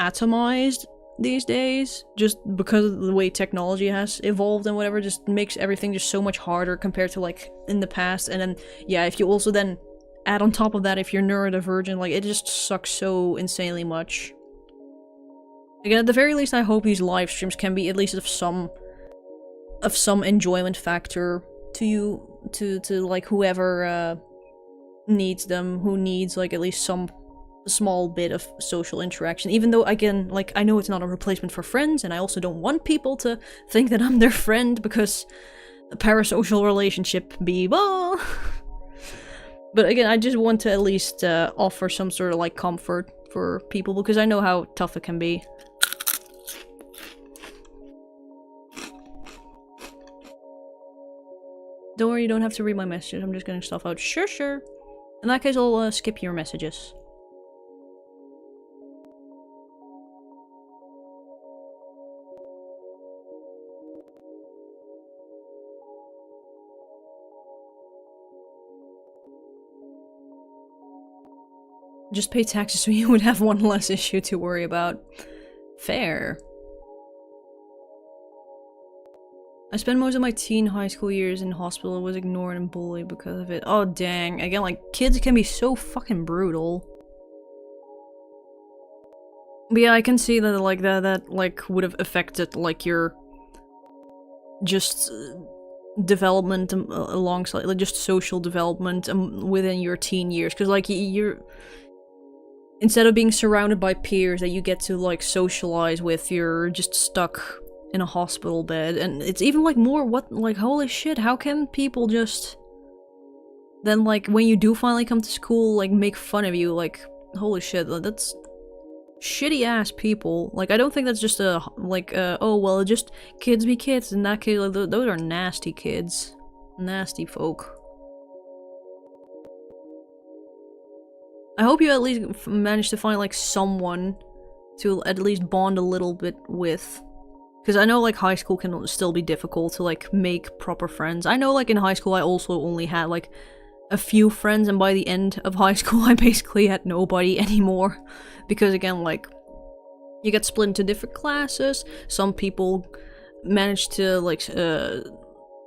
atomized these days, just because of the way technology has evolved and whatever, just makes everything just so much harder compared to, like, in the past. And then, yeah, if you also then add on top of that, if you're neurodivergent, like, it just sucks so insanely much. Again, at the very least, I hope these live streams can be at least of some of some enjoyment factor to you, to like whoever needs them, who needs like at least some small bit of social interaction. Even though, again, like, I know it's not a replacement for friends, and I also don't want people to think that I'm their friend, because a parasocial relationship be blah. But again, I just want to at least offer some sort of like comfort for people, because I know how tough it can be. Don't worry, you don't have to read my messages, I'm just getting stuff out. Sure, sure. In that case, I'll skip your messages. Just pay taxes so you would have one less issue to worry about. Fair. I spent most of my teen high school years in hospital and was ignored and bullied because of it. Oh dang. Again, like, kids can be so fucking brutal. But yeah, I can see that like that like would have affected like your just development alongside like just social development within your teen years, because like you're, instead of being surrounded by peers that you get to like socialize with, you're just stuck in a hospital bed. And it's even like more what, like, holy shit, how can people just then like when you do finally come to school like make fun of you? Like, holy shit, that's shitty ass people. Like, I don't think that's just a like oh well, just kids be kids. In that case, like, those are nasty kids, nasty folk. I hope you at least manage to find like someone to at least bond a little bit with, because I know like high school can still be difficult to like make proper friends. I know like in high school I also only had like a few friends, and by the end of high school I basically had nobody anymore, because again, like, you get split into different classes. Some people manage to like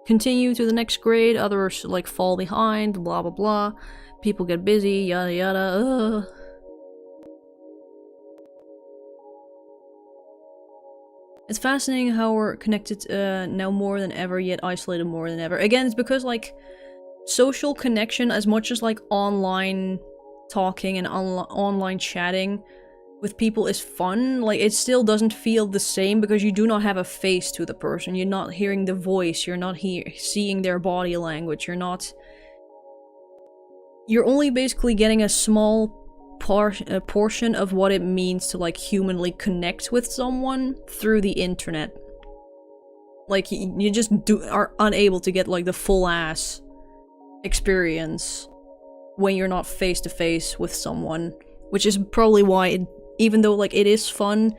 continue to the next grade, others like fall behind, blah blah blah. People get busy, yada yada. It's fascinating how we're connected now more than ever, yet isolated more than ever. Again, it's because like social connection, as much as like online talking and online chatting with people is fun, like, it still doesn't feel the same because you do not have a face to the person. You're not hearing the voice, you're not seeing their body language, you're only basically getting a small portion of what it means to like humanly connect with someone through the internet. Like, you just are unable to get like the full ass experience when you're not face to face with someone, which is probably why even though like it is fun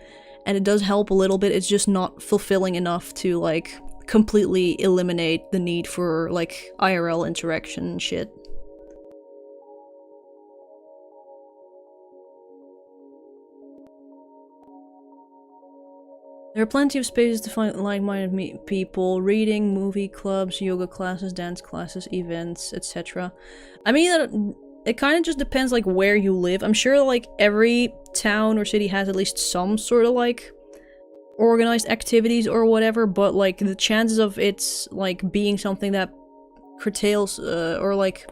and it does help a little bit, it's just not fulfilling enough to like completely eliminate the need for like IRL interaction and shit. There are plenty of spaces to find like-minded people, reading, movie clubs, yoga classes, dance classes, events, etc. I mean, it kind of just depends like where you live. I'm sure like every town or city has at least some sort of like organized activities or whatever, but like the chances of it's like being something that curtails or like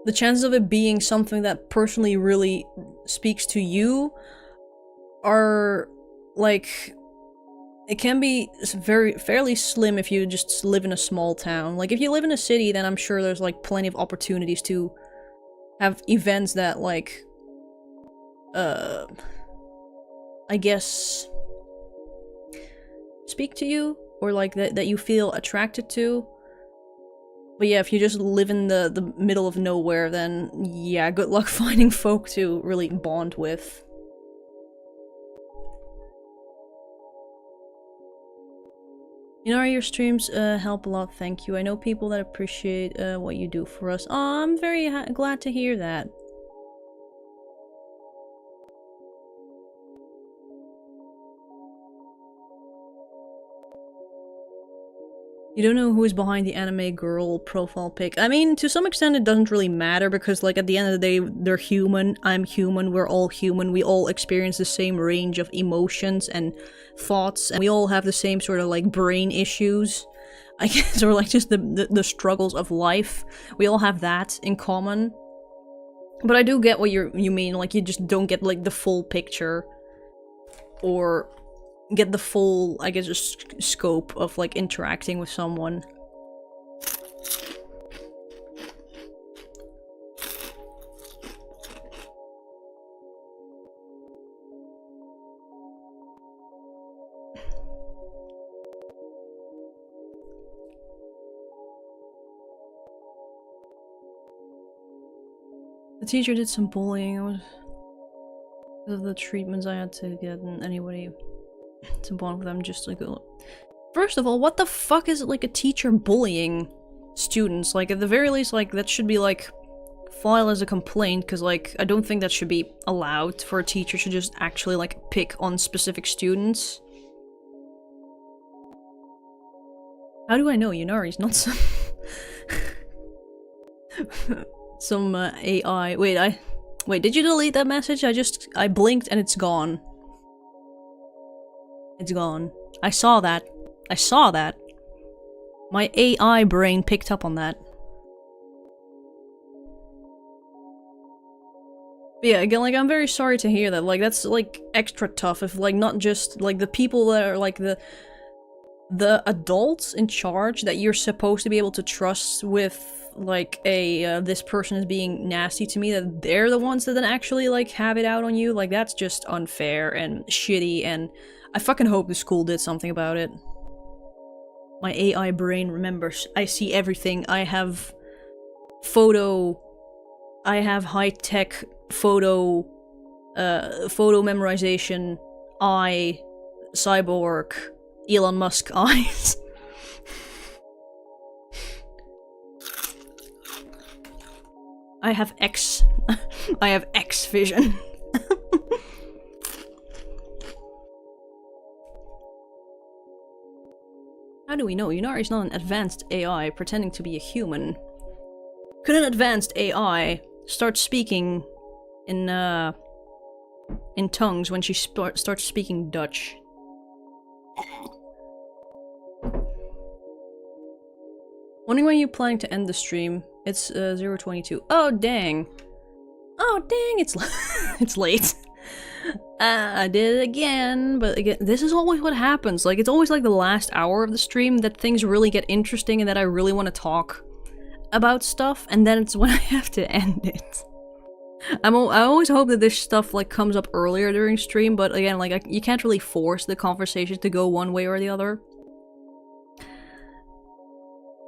the chances of it being something that personally really speaks to you are like, it can be fairly slim if you just live in a small town. Like, if you live in a city, then I'm sure there's like plenty of opportunities to have events that like I guess speak to you, or like that you feel attracted to. But yeah, if you just live in the middle of nowhere, then yeah, good luck finding folk to really bond with. You know, your streams help a lot, thank you. I know people that appreciate what you do for us. Oh, I'm very glad to hear that. You don't know who is behind the anime girl profile pic. I mean, to some extent it doesn't really matter because, like, at the end of the day, they're human, I'm human, we're all human, we all experience the same range of emotions and thoughts, and we all have the same sort of, like, brain issues, I guess, or, like, just the struggles of life. We all have that in common. But I do get what you mean, like, you just don't get, like, the full picture, or get the full, I guess, scope of, like, interacting with someone. The teacher did some bullying. It was because of the treatments I had to get, and anybody to bond with them just like... First of all, what the fuck is it, like, a teacher bullying students? Like, at the very least, like, that should be, like, filed as a complaint, because, like, I don't think that should be allowed for a teacher to just actually, like, pick on specific students. How do I know Yunari's not some... some, AI... Wait, did you delete that message? I blinked and it's gone. It's gone. I saw that. I saw that. My AI brain picked up on that. But yeah, again, like, I'm very sorry to hear that. Like, that's, like, extra tough if, like, not just, like, the people that are, like, the adults in charge that you're supposed to be able to trust with, like, this person is being nasty to me, that they're the ones that then actually, like, have it out on you. Like, that's just unfair and shitty, and I fucking hope the school did something about it. My AI brain remembers. I see everything. I have high-tech photo memorization, cyborg, Elon Musk eyes. I have X vision. How do we know? Yunari's not an advanced AI pretending to be a human. Could an advanced AI start speaking in tongues when she starts speaking Dutch? Wondering when you're planning to end the stream. It's 0:22. Oh dang! Oh dang! It's it's late. I did it again, but again, this is always what happens. Like, it's always like the last hour of the stream that things really get interesting and that I really want to talk about stuff, and then it's when I have to end it. I always hope that this stuff, like, comes up earlier during stream, but again, like, you can't really force the conversation to go one way or the other.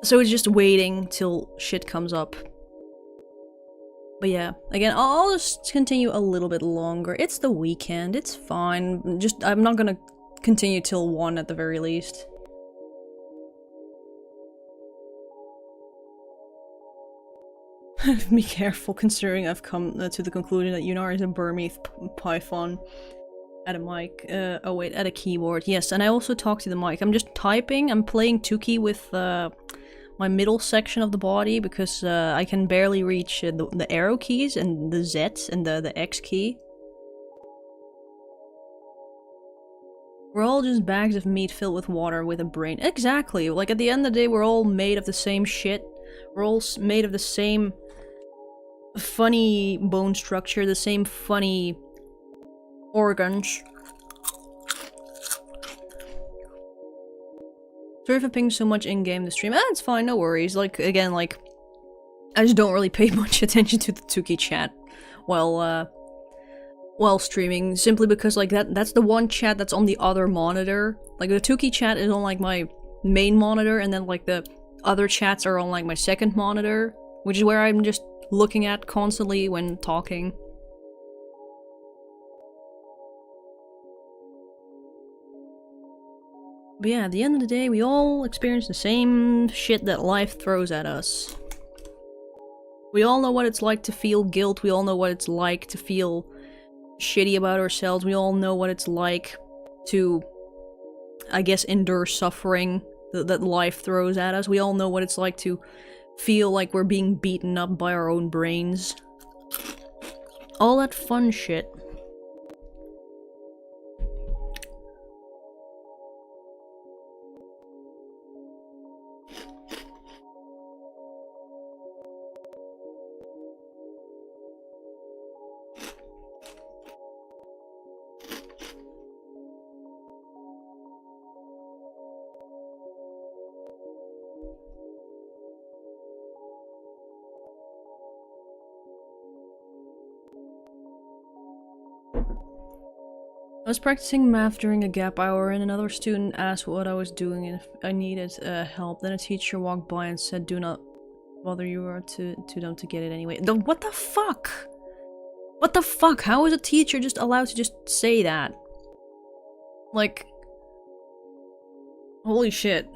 So it's just waiting till shit comes up. But yeah, again, I'll just continue a little bit longer. It's the weekend, it's fine. I'm not gonna continue till 1 at the very least. Be careful, considering I've come to the conclusion that Yunari is a Burmese python. At a mic. Oh wait, at a keyboard. Yes, and I also talk to the mic. I'm just typing, I'm playing Tuki with my middle section of the body because I can barely reach the arrow keys and the Z and the X key. We're all just bags of meat filled with water with a brain. Exactly! Like, at the end of the day, we're all made of the same shit. We're all made of the same funny bone structure, the same funny organs. Sorry for pinging so much in-game the stream. It's fine, no worries. Like, again, like, I just don't really pay much attention to the Tuki chat while streaming, simply because, like, that's the one chat that's on the other monitor. Like, the Tuki chat is on, like, my main monitor, and then, like, the other chats are on, like, my second monitor, which is where I'm just looking at constantly when talking. But yeah, at the end of the day, we all experience the same shit that life throws at us. We all know what it's like to feel guilt, we all know what it's like to feel shitty about ourselves, we all know what it's like to, I guess, endure suffering that life throws at us. We all know what it's like to feel like we're being beaten up by our own brains. All that fun shit. I was practicing math during a gap hour and another student asked what I was doing and if I needed help. Then a teacher walked by and said, "Do not bother, you are too dumb to get it anyway." What the fuck? What the fuck? How is a teacher just allowed to just say that? Like... Holy shit.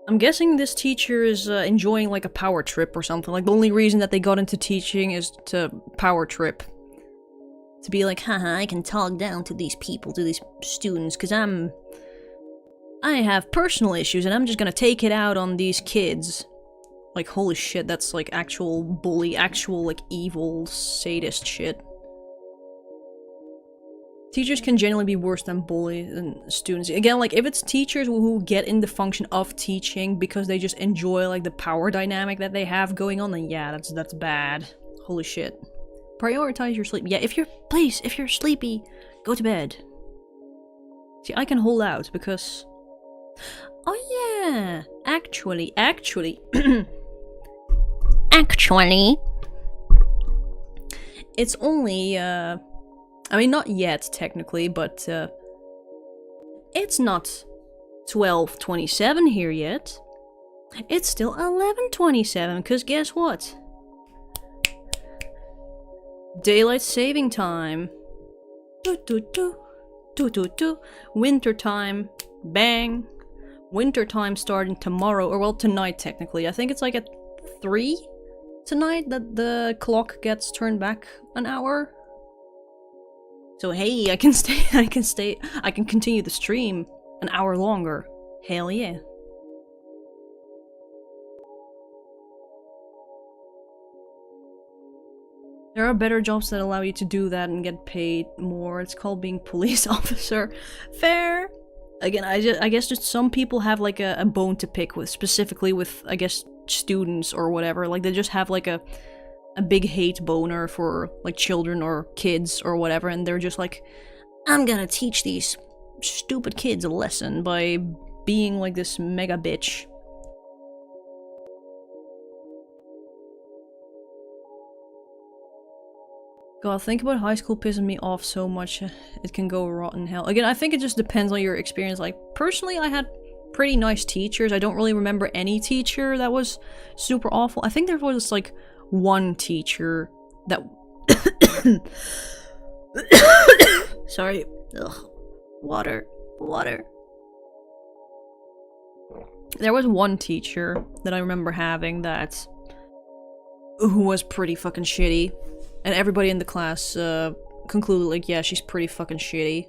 I'm guessing this teacher is enjoying like a power trip or something. Like the only reason that they got into teaching is to power trip. To be like, haha, I can talk down to these people, to these students, because I have personal issues and I'm just gonna take it out on these kids. Like, holy shit, that's like actual bully, actual like evil sadist shit. Teachers can generally be worse than bullies and students. Again, like, if it's teachers who get in the function of teaching because they just enjoy like the power dynamic that they have going on, then yeah, that's bad. Holy shit. Prioritize your sleep. Yeah, if you're sleepy, go to bed. See, I can hold out because... Oh yeah! Actually... Actually, It's only, I mean, not yet, technically, but, it's not 12:27 here yet. It's still 11:27, because guess what? Daylight saving time. Winter time. Bang. Winter time starting tomorrow, or well, tonight technically. I think it's like at 3 tonight that the clock gets turned back an hour. So hey, I can continue the stream an hour longer. Hell yeah. There are better jobs that allow you to do that and get paid more. It's called being police officer. Fair. Again, I guess just some people have like a bone to pick with, specifically with, I guess, students or whatever. Like they just have like a big hate boner for like children or kids or whatever, and they're just like, I'm gonna teach these stupid kids a lesson by being like this mega bitch. God, think about high school pissing me off so much, it can go rotten hell. Again, I think it just depends on your experience. Like, personally, I had pretty nice teachers. I don't really remember any teacher that was super awful. I think there was, like, one teacher that... Sorry. Ugh. Water. There was one teacher that I remember having that... who was pretty fucking shitty. And everybody in the class concluded, like, yeah, she's pretty fucking shitty.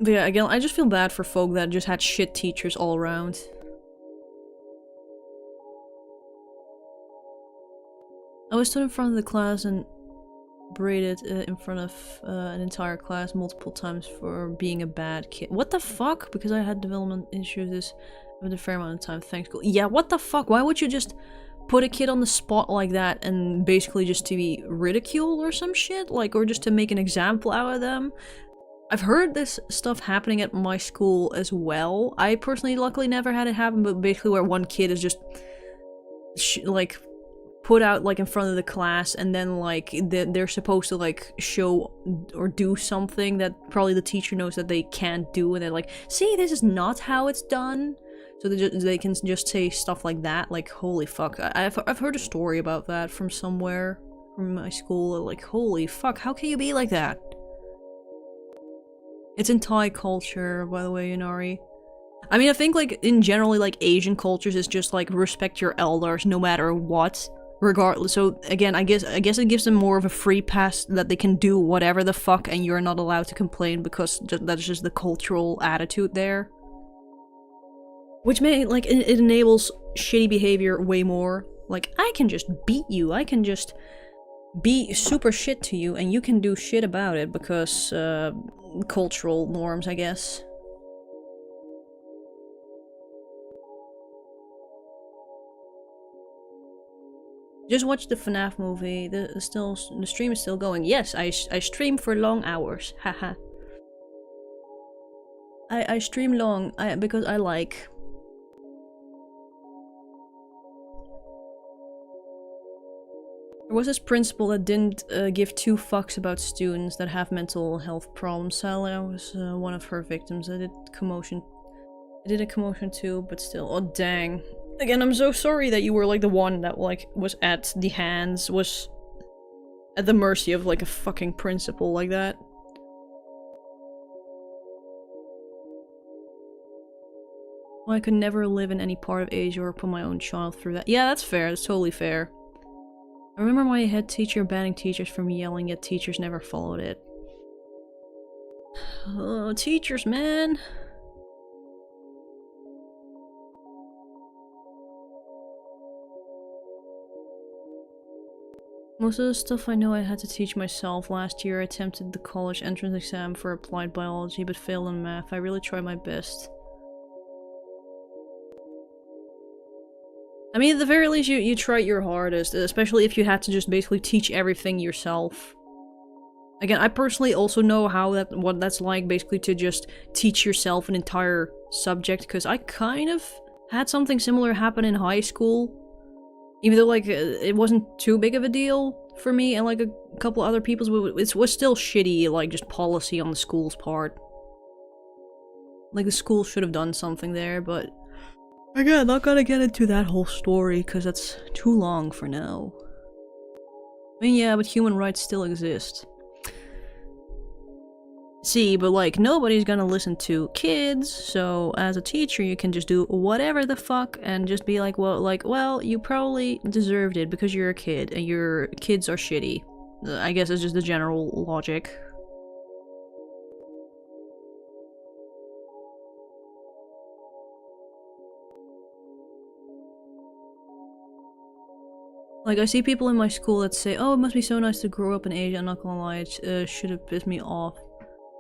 But yeah, again, I just feel bad for folk that just had shit teachers all around. I was stood in front of the class and berated in front of an entire class multiple times for being a bad kid. What the fuck? Because I had development issues with a fair amount of time, thanks. Yeah, what the fuck? Why would you just put a kid on the spot like that and basically just to be ridiculed or some shit? Like, or just to make an example out of them? I've heard this stuff happening at my school as well. I personally luckily never had it happen, but basically where one kid is just like put out like in front of the class, and then like they're supposed to like show or do something that probably the teacher knows that they can't do, and they're like, see, this is not how it's done. So they can just say stuff like that. Like, holy fuck. I've heard a story about that from somewhere from my school. Like, holy fuck, how can you be like that? It's in Thai culture, by the way, Inari. I mean, I think, like, in generally, like, Asian cultures, it's just, like, respect your elders no matter what. regardless. So again, I guess it gives them more of a free pass that they can do whatever the fuck, and you're not allowed to complain because that's just the cultural attitude there. Which may, like, it enables shitty behavior way more. Like, I can just beat you, I can just be super shit to you, and you can do shit about it because, cultural norms, I guess. Just watch the FNAF movie. The stream is still going. Yes, I stream for long hours. Haha. I stream long because I like. There was this principal that didn't give two fucks about students that have mental health problems. Sadly, I was one of her victims. I did a commotion too, but still. Oh dang. Again, I'm so sorry that you were like the one that like was at the mercy of like a fucking principal like that. Well, I could never live in any part of Asia or put my own child through that. Yeah, that's fair. That's totally fair. I remember my head teacher banning teachers from yelling, yet teachers never followed it. Oh, teachers, man! Most of the stuff I know I had to teach myself. Last year I attempted the college entrance exam for applied biology, but failed in math. I really tried my best. I mean, at the very least, you tried your hardest, especially if you had to just basically teach everything yourself. Again, I personally also know what that's like, basically, to just teach yourself an entire subject, because I kind of had something similar happen in high school. Even though, like, it wasn't too big of a deal for me and, like, a couple other people's, but it was still shitty, like, just policy on the school's part. Like, the school should have done something there, but... Again, not gonna get into that whole story, because that's too long for now. I mean, yeah, but human rights still exist. See, but like, nobody's gonna listen to kids, so as a teacher you can just do whatever the fuck and just be like, well, you probably deserved it because you're a kid and your kids are shitty. I guess it's just the general logic. Like, I see people in my school that say, oh, it must be so nice to grow up in Asia. I'm not gonna lie, it should have pissed me off.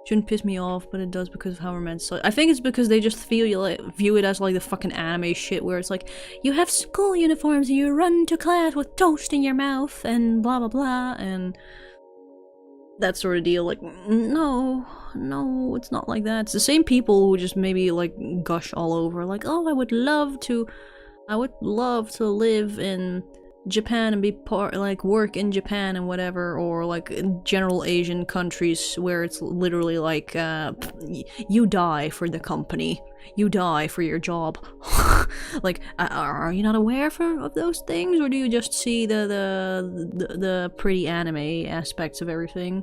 Shouldn't piss me off, but it does because of how we're meant to. I think it's because they just view it as like the fucking anime shit where it's like, you have school uniforms and you run to class with toast in your mouth and blah blah blah and that sort of deal. Like, no, it's not like that. It's the same people who just maybe like gush all over like, oh, I would love to live in Japan and be work in Japan and whatever, or like in general Asian countries where it's literally like you die for the company, you die for your job. Like, are you not aware of those things, or do you just see the pretty anime aspects of everything?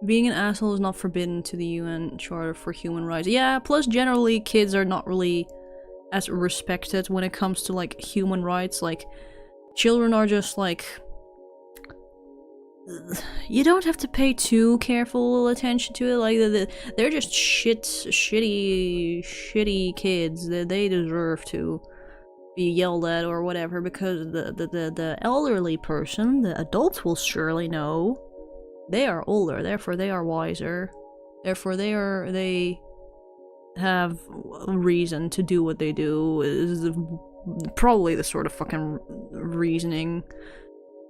Being an asshole is not forbidden to the UN Charter for Human Rights. Yeah, plus generally kids are not really as respected when it comes to like human rights. Like, children are just like... You don't have to pay too careful attention to it. Like, they're just shitty kids. They deserve to be yelled at or whatever, because the elderly person, the adults, will surely know. They are older, therefore they are wiser. Therefore they have a reason to do what they do. Is probably the sort of fucking reasoning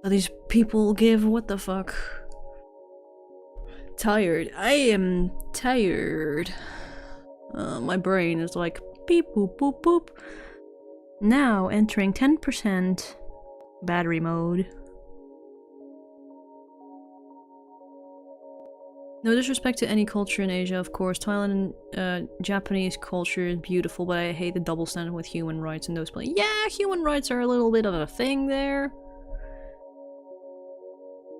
that these people give. What the fuck? Tired. I am tired. My brain is like beep boop boop boop. Now entering 10% battery mode. No disrespect to any culture in Asia, of course. Thailand and Japanese culture is beautiful, but I hate the double standard with human rights in those places. Yeah, human rights are a little bit of a thing there.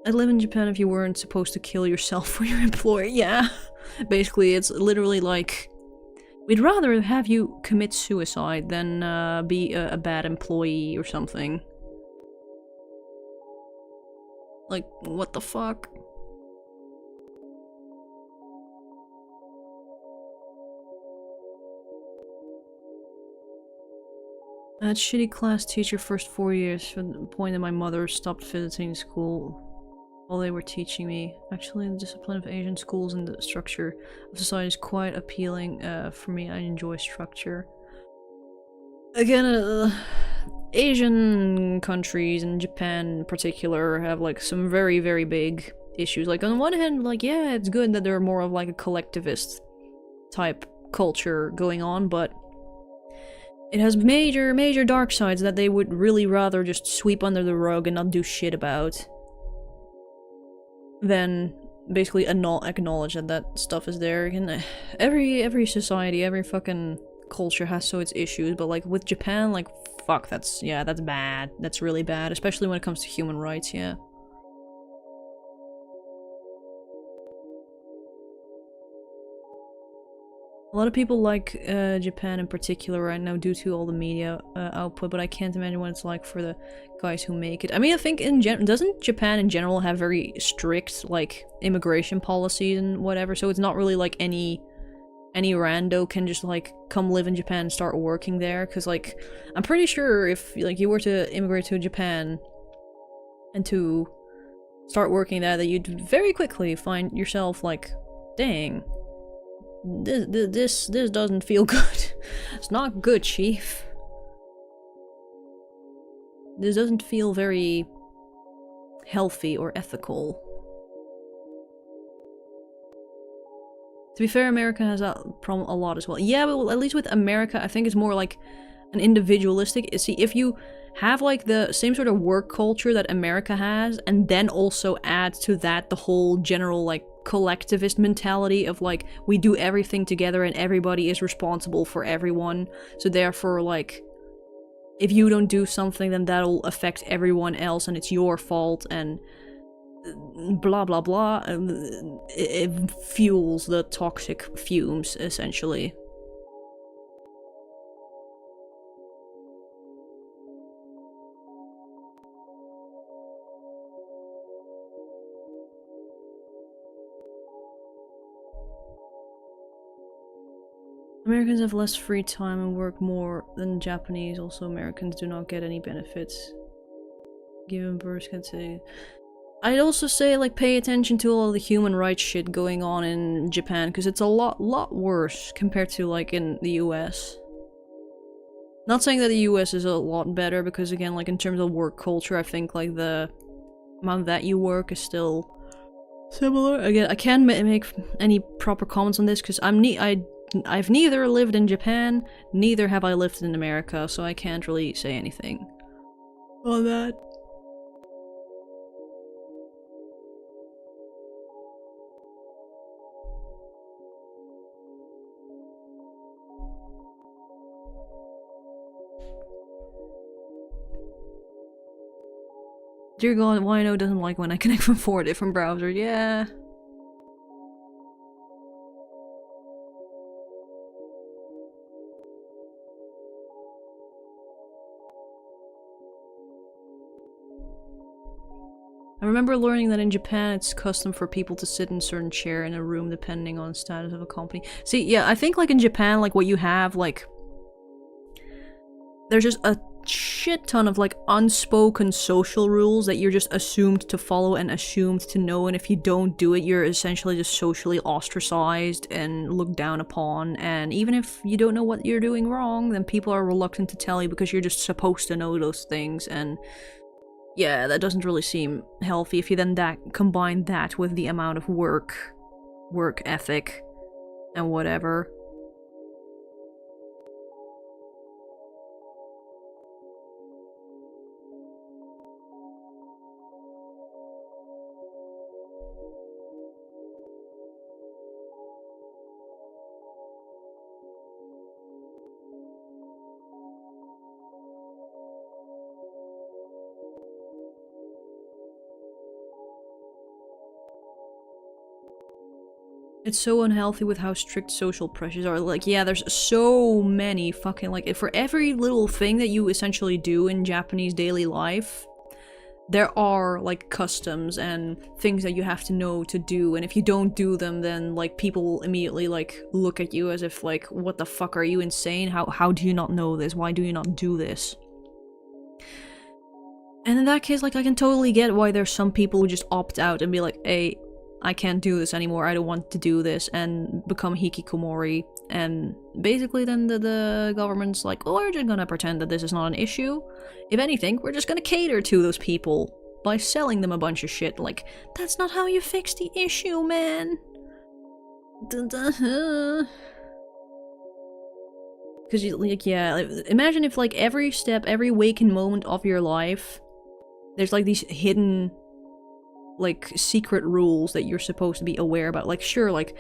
I'd live in Japan if you weren't supposed to kill yourself for your employer. Yeah. Basically, it's literally like, we'd rather have you commit suicide than be a bad employee or something. Like, what the fuck? I had shitty class teacher first 4 years from the point that my mother stopped visiting school while they were teaching me. Actually, the discipline of Asian schools and the structure of society is quite appealing for me. I enjoy structure. Again, Asian countries and Japan in particular have like some very, very big issues. Like on one hand, like yeah, it's good that they're more of like a collectivist type culture going on, but it has major, major dark sides that they would really rather just sweep under the rug and not do shit about than basically acknowledge that that stuff is there. And every society, every fucking culture has its issues, but like with Japan, like fuck, that's bad. That's really bad, especially when it comes to human rights, yeah. A lot of people like Japan in particular right now due to all the media output, but I can't imagine what it's like for the guys who make it. I mean, I think in doesn't Japan in general have very strict like immigration policies and whatever, so it's not really like any rando can just like come live in Japan and start working there, because like I'm pretty sure if like you were to immigrate to Japan and to start working there, that you'd very quickly find yourself like, dang, this doesn't feel good. It's not good, chief. This doesn't feel very healthy or ethical. To be fair, America has that problem a lot as well. Yeah, but at least with America, I think it's more like an individualistic. See, if you have like the same sort of work culture that America has, and then also add to that the whole general like collectivist mentality of like we do everything together and everybody is responsible for everyone, so therefore like if you don't do something then that'll affect everyone else and it's your fault and blah blah blah, it fuels the toxic fumes essentially. Americans have less free time and work more than Japanese. Also, Americans do not get any benefits. Given birth, can say. I'd also say, like, pay attention to all the human rights shit going on in Japan, because it's a lot worse compared to, like, in the US. Not saying that the US is a lot better, because again, like, in terms of work culture, I think, like, the amount that you work is still similar. Again, I can't make any proper comments on this, because I've neither lived in Japan, neither have I lived in America, so I can't really say anything on that. Dear God, Wino doesn't like when I connect from 4 different browsers, yeah. I remember learning that in Japan it's custom for people to sit in a certain chair in a room depending on the status of a company. See, yeah, I think like in Japan, like what you have, like, there's just a shit ton of like unspoken social rules that you're just assumed to follow and assumed to know, and if you don't do it, you're essentially just socially ostracized and looked down upon, and even if you don't know what you're doing wrong, then people are reluctant to tell you because you're just supposed to know those things, and yeah, that doesn't really seem healthy. If you then combine that with the amount of work ethic, and whatever. It's so unhealthy with how strict social pressures are. Like, yeah, there's so many fucking, like, for every little thing that you essentially do in Japanese daily life, there are, like, customs and things that you have to know to do, and if you don't do them, then, like, people will immediately, like, look at you as if, like, what the fuck, are you insane? How do you not know this? Why do you not do this? And in that case, like, I can totally get why there's some people who just opt out and be like, hey, I can't do this anymore, I don't want to do this, and become hikikomori, and basically then the government's like, oh, we're just gonna pretend that this is not an issue. If anything, we're just gonna cater to those people by selling them a bunch of shit. Like, that's not how you fix the issue, man. Because, like, yeah, imagine if, like, every step, every waking moment of your life, there's, like, these hidden, like, secret rules that you're supposed to be aware about. Like, sure, like,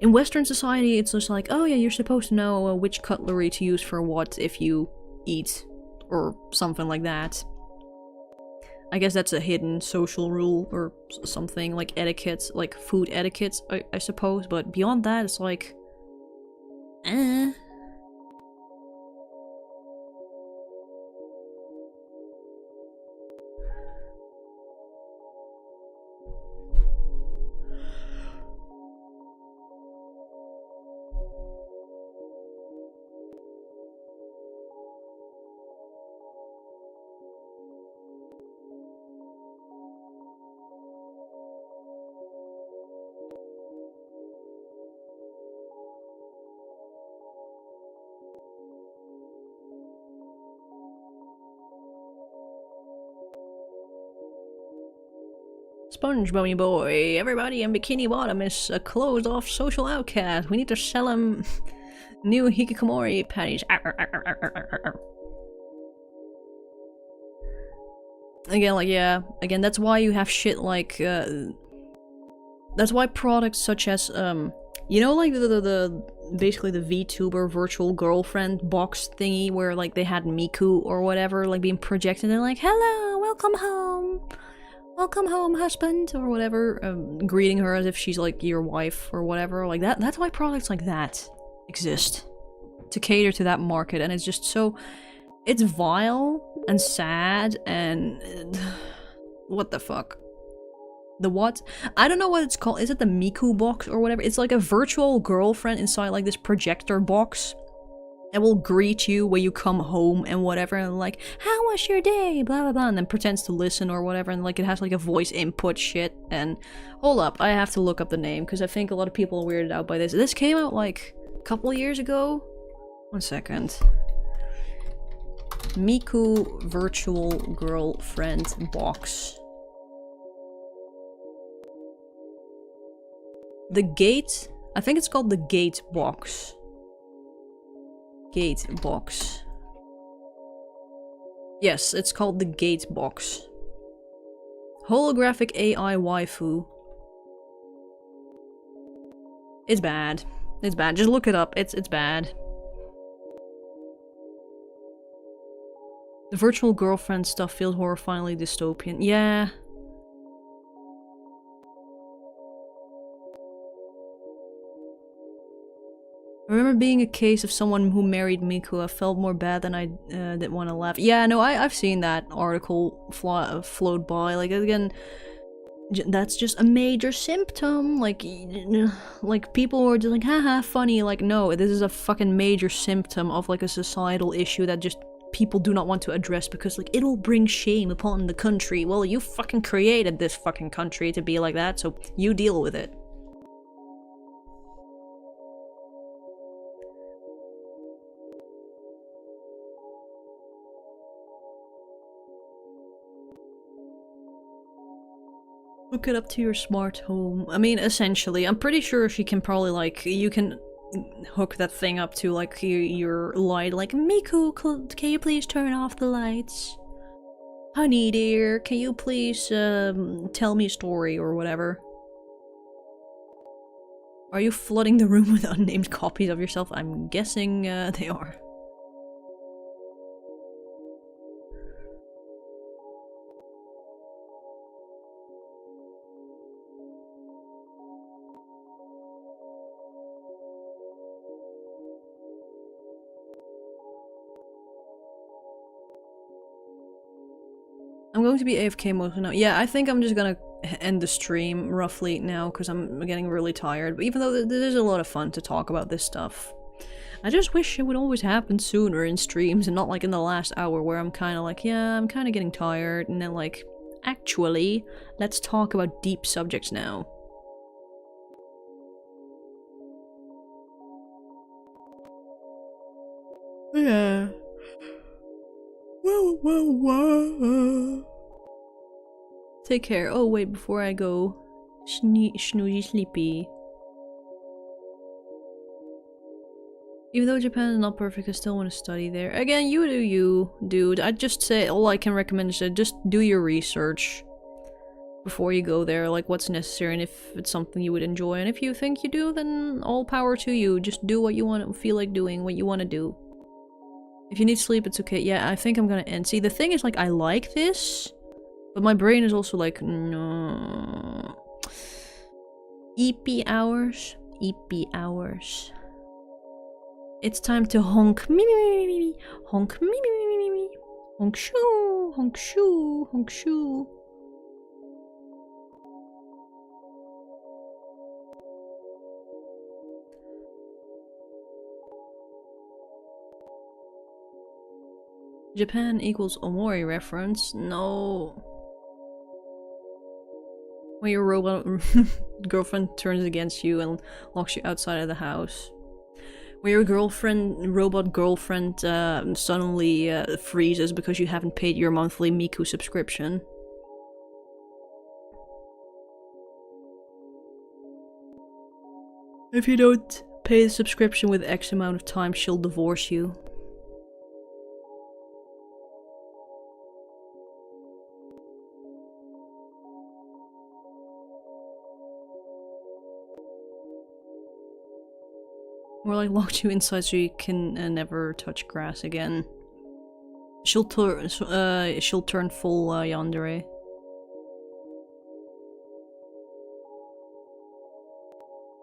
in Western society, it's just like, oh yeah, you're supposed to know which cutlery to use for what if you eat, or something like that. I guess that's a hidden social rule, or something, like etiquette, like food etiquette, I suppose, but beyond that, it's like, SpongeBob boy, everybody in Bikini Bottom is a closed-off social outcast. We need to sell him new hikikomori patties. Again, like, yeah, again, that's why you have shit like, that's why products such as, you know, like basically the VTuber virtual girlfriend box thingy where, like, they had Miku or whatever, like, being projected and like, hello, welcome home. Welcome home, husband, or whatever, greeting her as if she's, like, your wife or whatever, like, that's why products like that exist. To cater to that market, and it's just so... it's vile, and sad, and... what the fuck? The what? I don't know what it's called, is it the Miku box or whatever? It's like a virtual girlfriend inside, like, this projector box. That will greet you when you come home and whatever, and like, how was your day, blah blah blah, and then pretends to listen or whatever, and like it has like a voice input shit, and hold up, I have to look up the name, because I think a lot of people are weirded out by this. This came out like a couple years ago? 1 second. Miku virtual girlfriend box. The Gate? I think it's called the Gate box. Gate box. Yes, it's called the Gate box. Holographic AI waifu. It's bad. It's bad. Just look it up. It's bad. The virtual girlfriend stuff feels horrifyingly dystopian. Yeah. I remember being a case of someone who married Miku. I felt more bad than I didn't want to laugh. Yeah, no, I've seen that article float by. Like, again, that's just a major symptom. Like people were just like, haha, funny. Like, no, this is a fucking major symptom of, like, a societal issue that just people do not want to address because, like, it'll bring shame upon the country. Well, you fucking created this fucking country to be like that, so you deal with it. Hook it up to your smart home. I mean, essentially, I'm pretty sure she can probably, like, you can hook that thing up to, like, your light, like, Miku, can you please turn off the lights? Honey dear, can you please, tell me a story or whatever? Are you flooding the room with unnamed copies of yourself? I'm guessing, they are. I'm going to be AFK mostly now. Yeah, I think I'm just gonna end the stream roughly now because I'm getting really tired. But even though this is a lot of fun to talk about this stuff, I just wish it would always happen sooner in streams and not like in the last hour where I'm kind of like, yeah, I'm kind of getting tired, and then like, actually, let's talk about deep subjects now. Yeah. Whoa. Take care. Oh wait, before I go, snoozy sleepy. Even though Japan is not perfect, I still want to study there. Again, you do you, dude. I'd just say all I can recommend is just do your research before you go there, like what's necessary and if it's something you would enjoy. And if you think you do, then all power to you. Just do what you want to feel like doing, what you want to do. If you need sleep, it's okay. Yeah, I think I'm gonna end. See, the thing is, like, I like this, but my brain is also like, no. EP hours. EP hours. It's time to honk me me me me me. Honk me me me me me. Honk shoo. Honk shoo. Honk shoo. Japan equals Omori reference? No. When your robot girlfriend turns against you and locks you outside of the house. When your robot girlfriend suddenly freezes because you haven't paid your monthly Miku subscription. If you don't pay the subscription with X amount of time, she'll divorce you. Or like locked you inside so you can never touch grass again. She'll turn full yandere.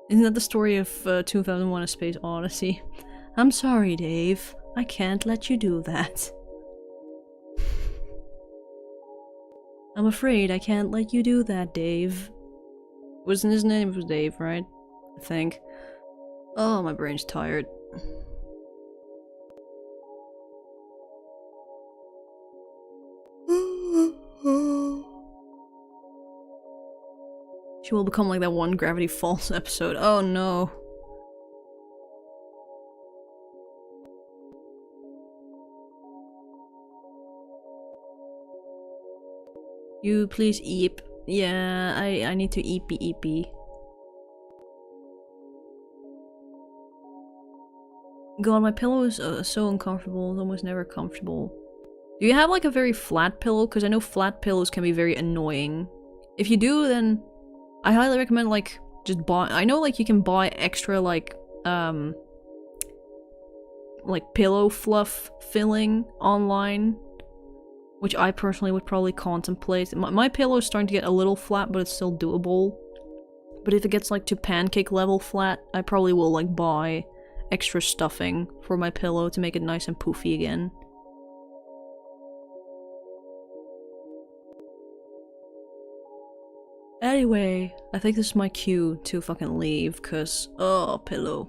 Isn't that the story of 2001: A Space Odyssey? I'm sorry, Dave. I can't let you do that. I'm afraid I can't let you do that, Dave. Wasn't his name? It was Dave, right? I think. Oh, my brain's tired. She will become like that one Gravity Falls episode. Oh no. You please eep. Yeah, I need to eepy. God, my pillow is so uncomfortable. It's almost never comfortable. Do you have like a very flat pillow? Because I know flat pillows can be very annoying. If you do, then I highly recommend like just buy. I know like you can buy extra like pillow fluff filling online, which I personally would probably contemplate. My pillow is starting to get a little flat, but it's still doable. But if it gets like to pancake level flat, I probably will like buy extra stuffing for my pillow to make it nice and poofy again. Anyway, I think this is my cue to fucking leave, cause oh, pillow.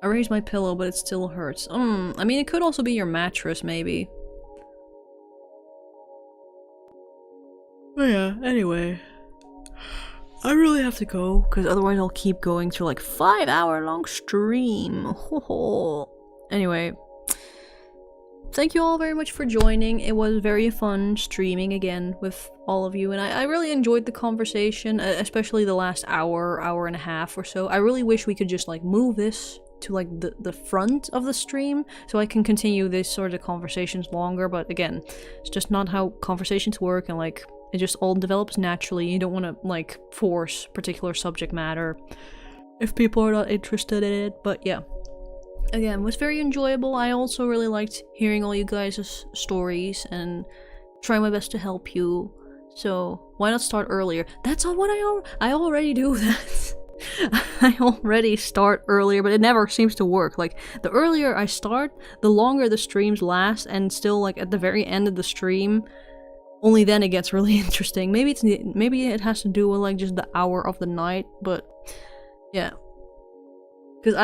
I raised my pillow, but it still hurts. I mean, it could also be your mattress, maybe. But yeah, anyway. I really have to go, because otherwise I'll keep going through like 5-hour-long stream. Anyway, thank you all very much for joining. It was very fun streaming again with all of you, and I really enjoyed the conversation, especially the last hour and a half or so. I really wish we could just like move this to like the front of the stream so I can continue this sort of conversations longer, but again, it's just not how conversations work, and like it just all develops naturally. You don't want to like force particular subject matter if people are not interested in it. But yeah, again, it was very enjoyable. I also really liked hearing all you guys' stories and trying my best to help you. So why not start earlier? That's not what I already do that. I already start earlier, but it never seems to work. Like, the earlier I start, the longer the streams last, and still like at the very end of the stream, only then it gets really interesting. Maybe it has to do with like just the hour of the night, but yeah. Because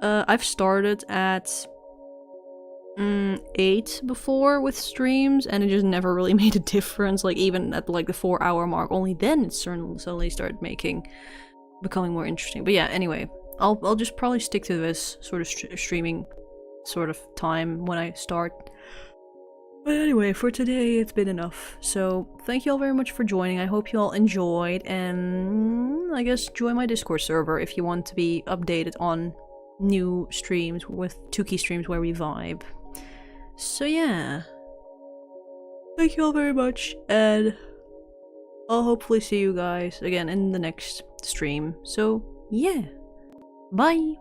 I've started at 8 before with streams, and it just never really made a difference. Like even at like the 4-hour mark, only then it suddenly started becoming more interesting. But yeah, anyway, I'll just probably stick to this sort of streaming sort of time when I start. But anyway, for today it's been enough. So thank you all very much for joining. I hope you all enjoyed, and I guess join my Discord server if you want to be updated on new streams with 2key streams where we vibe. So yeah, thank you all very much, and I'll hopefully see you guys again in the next stream. So yeah, bye!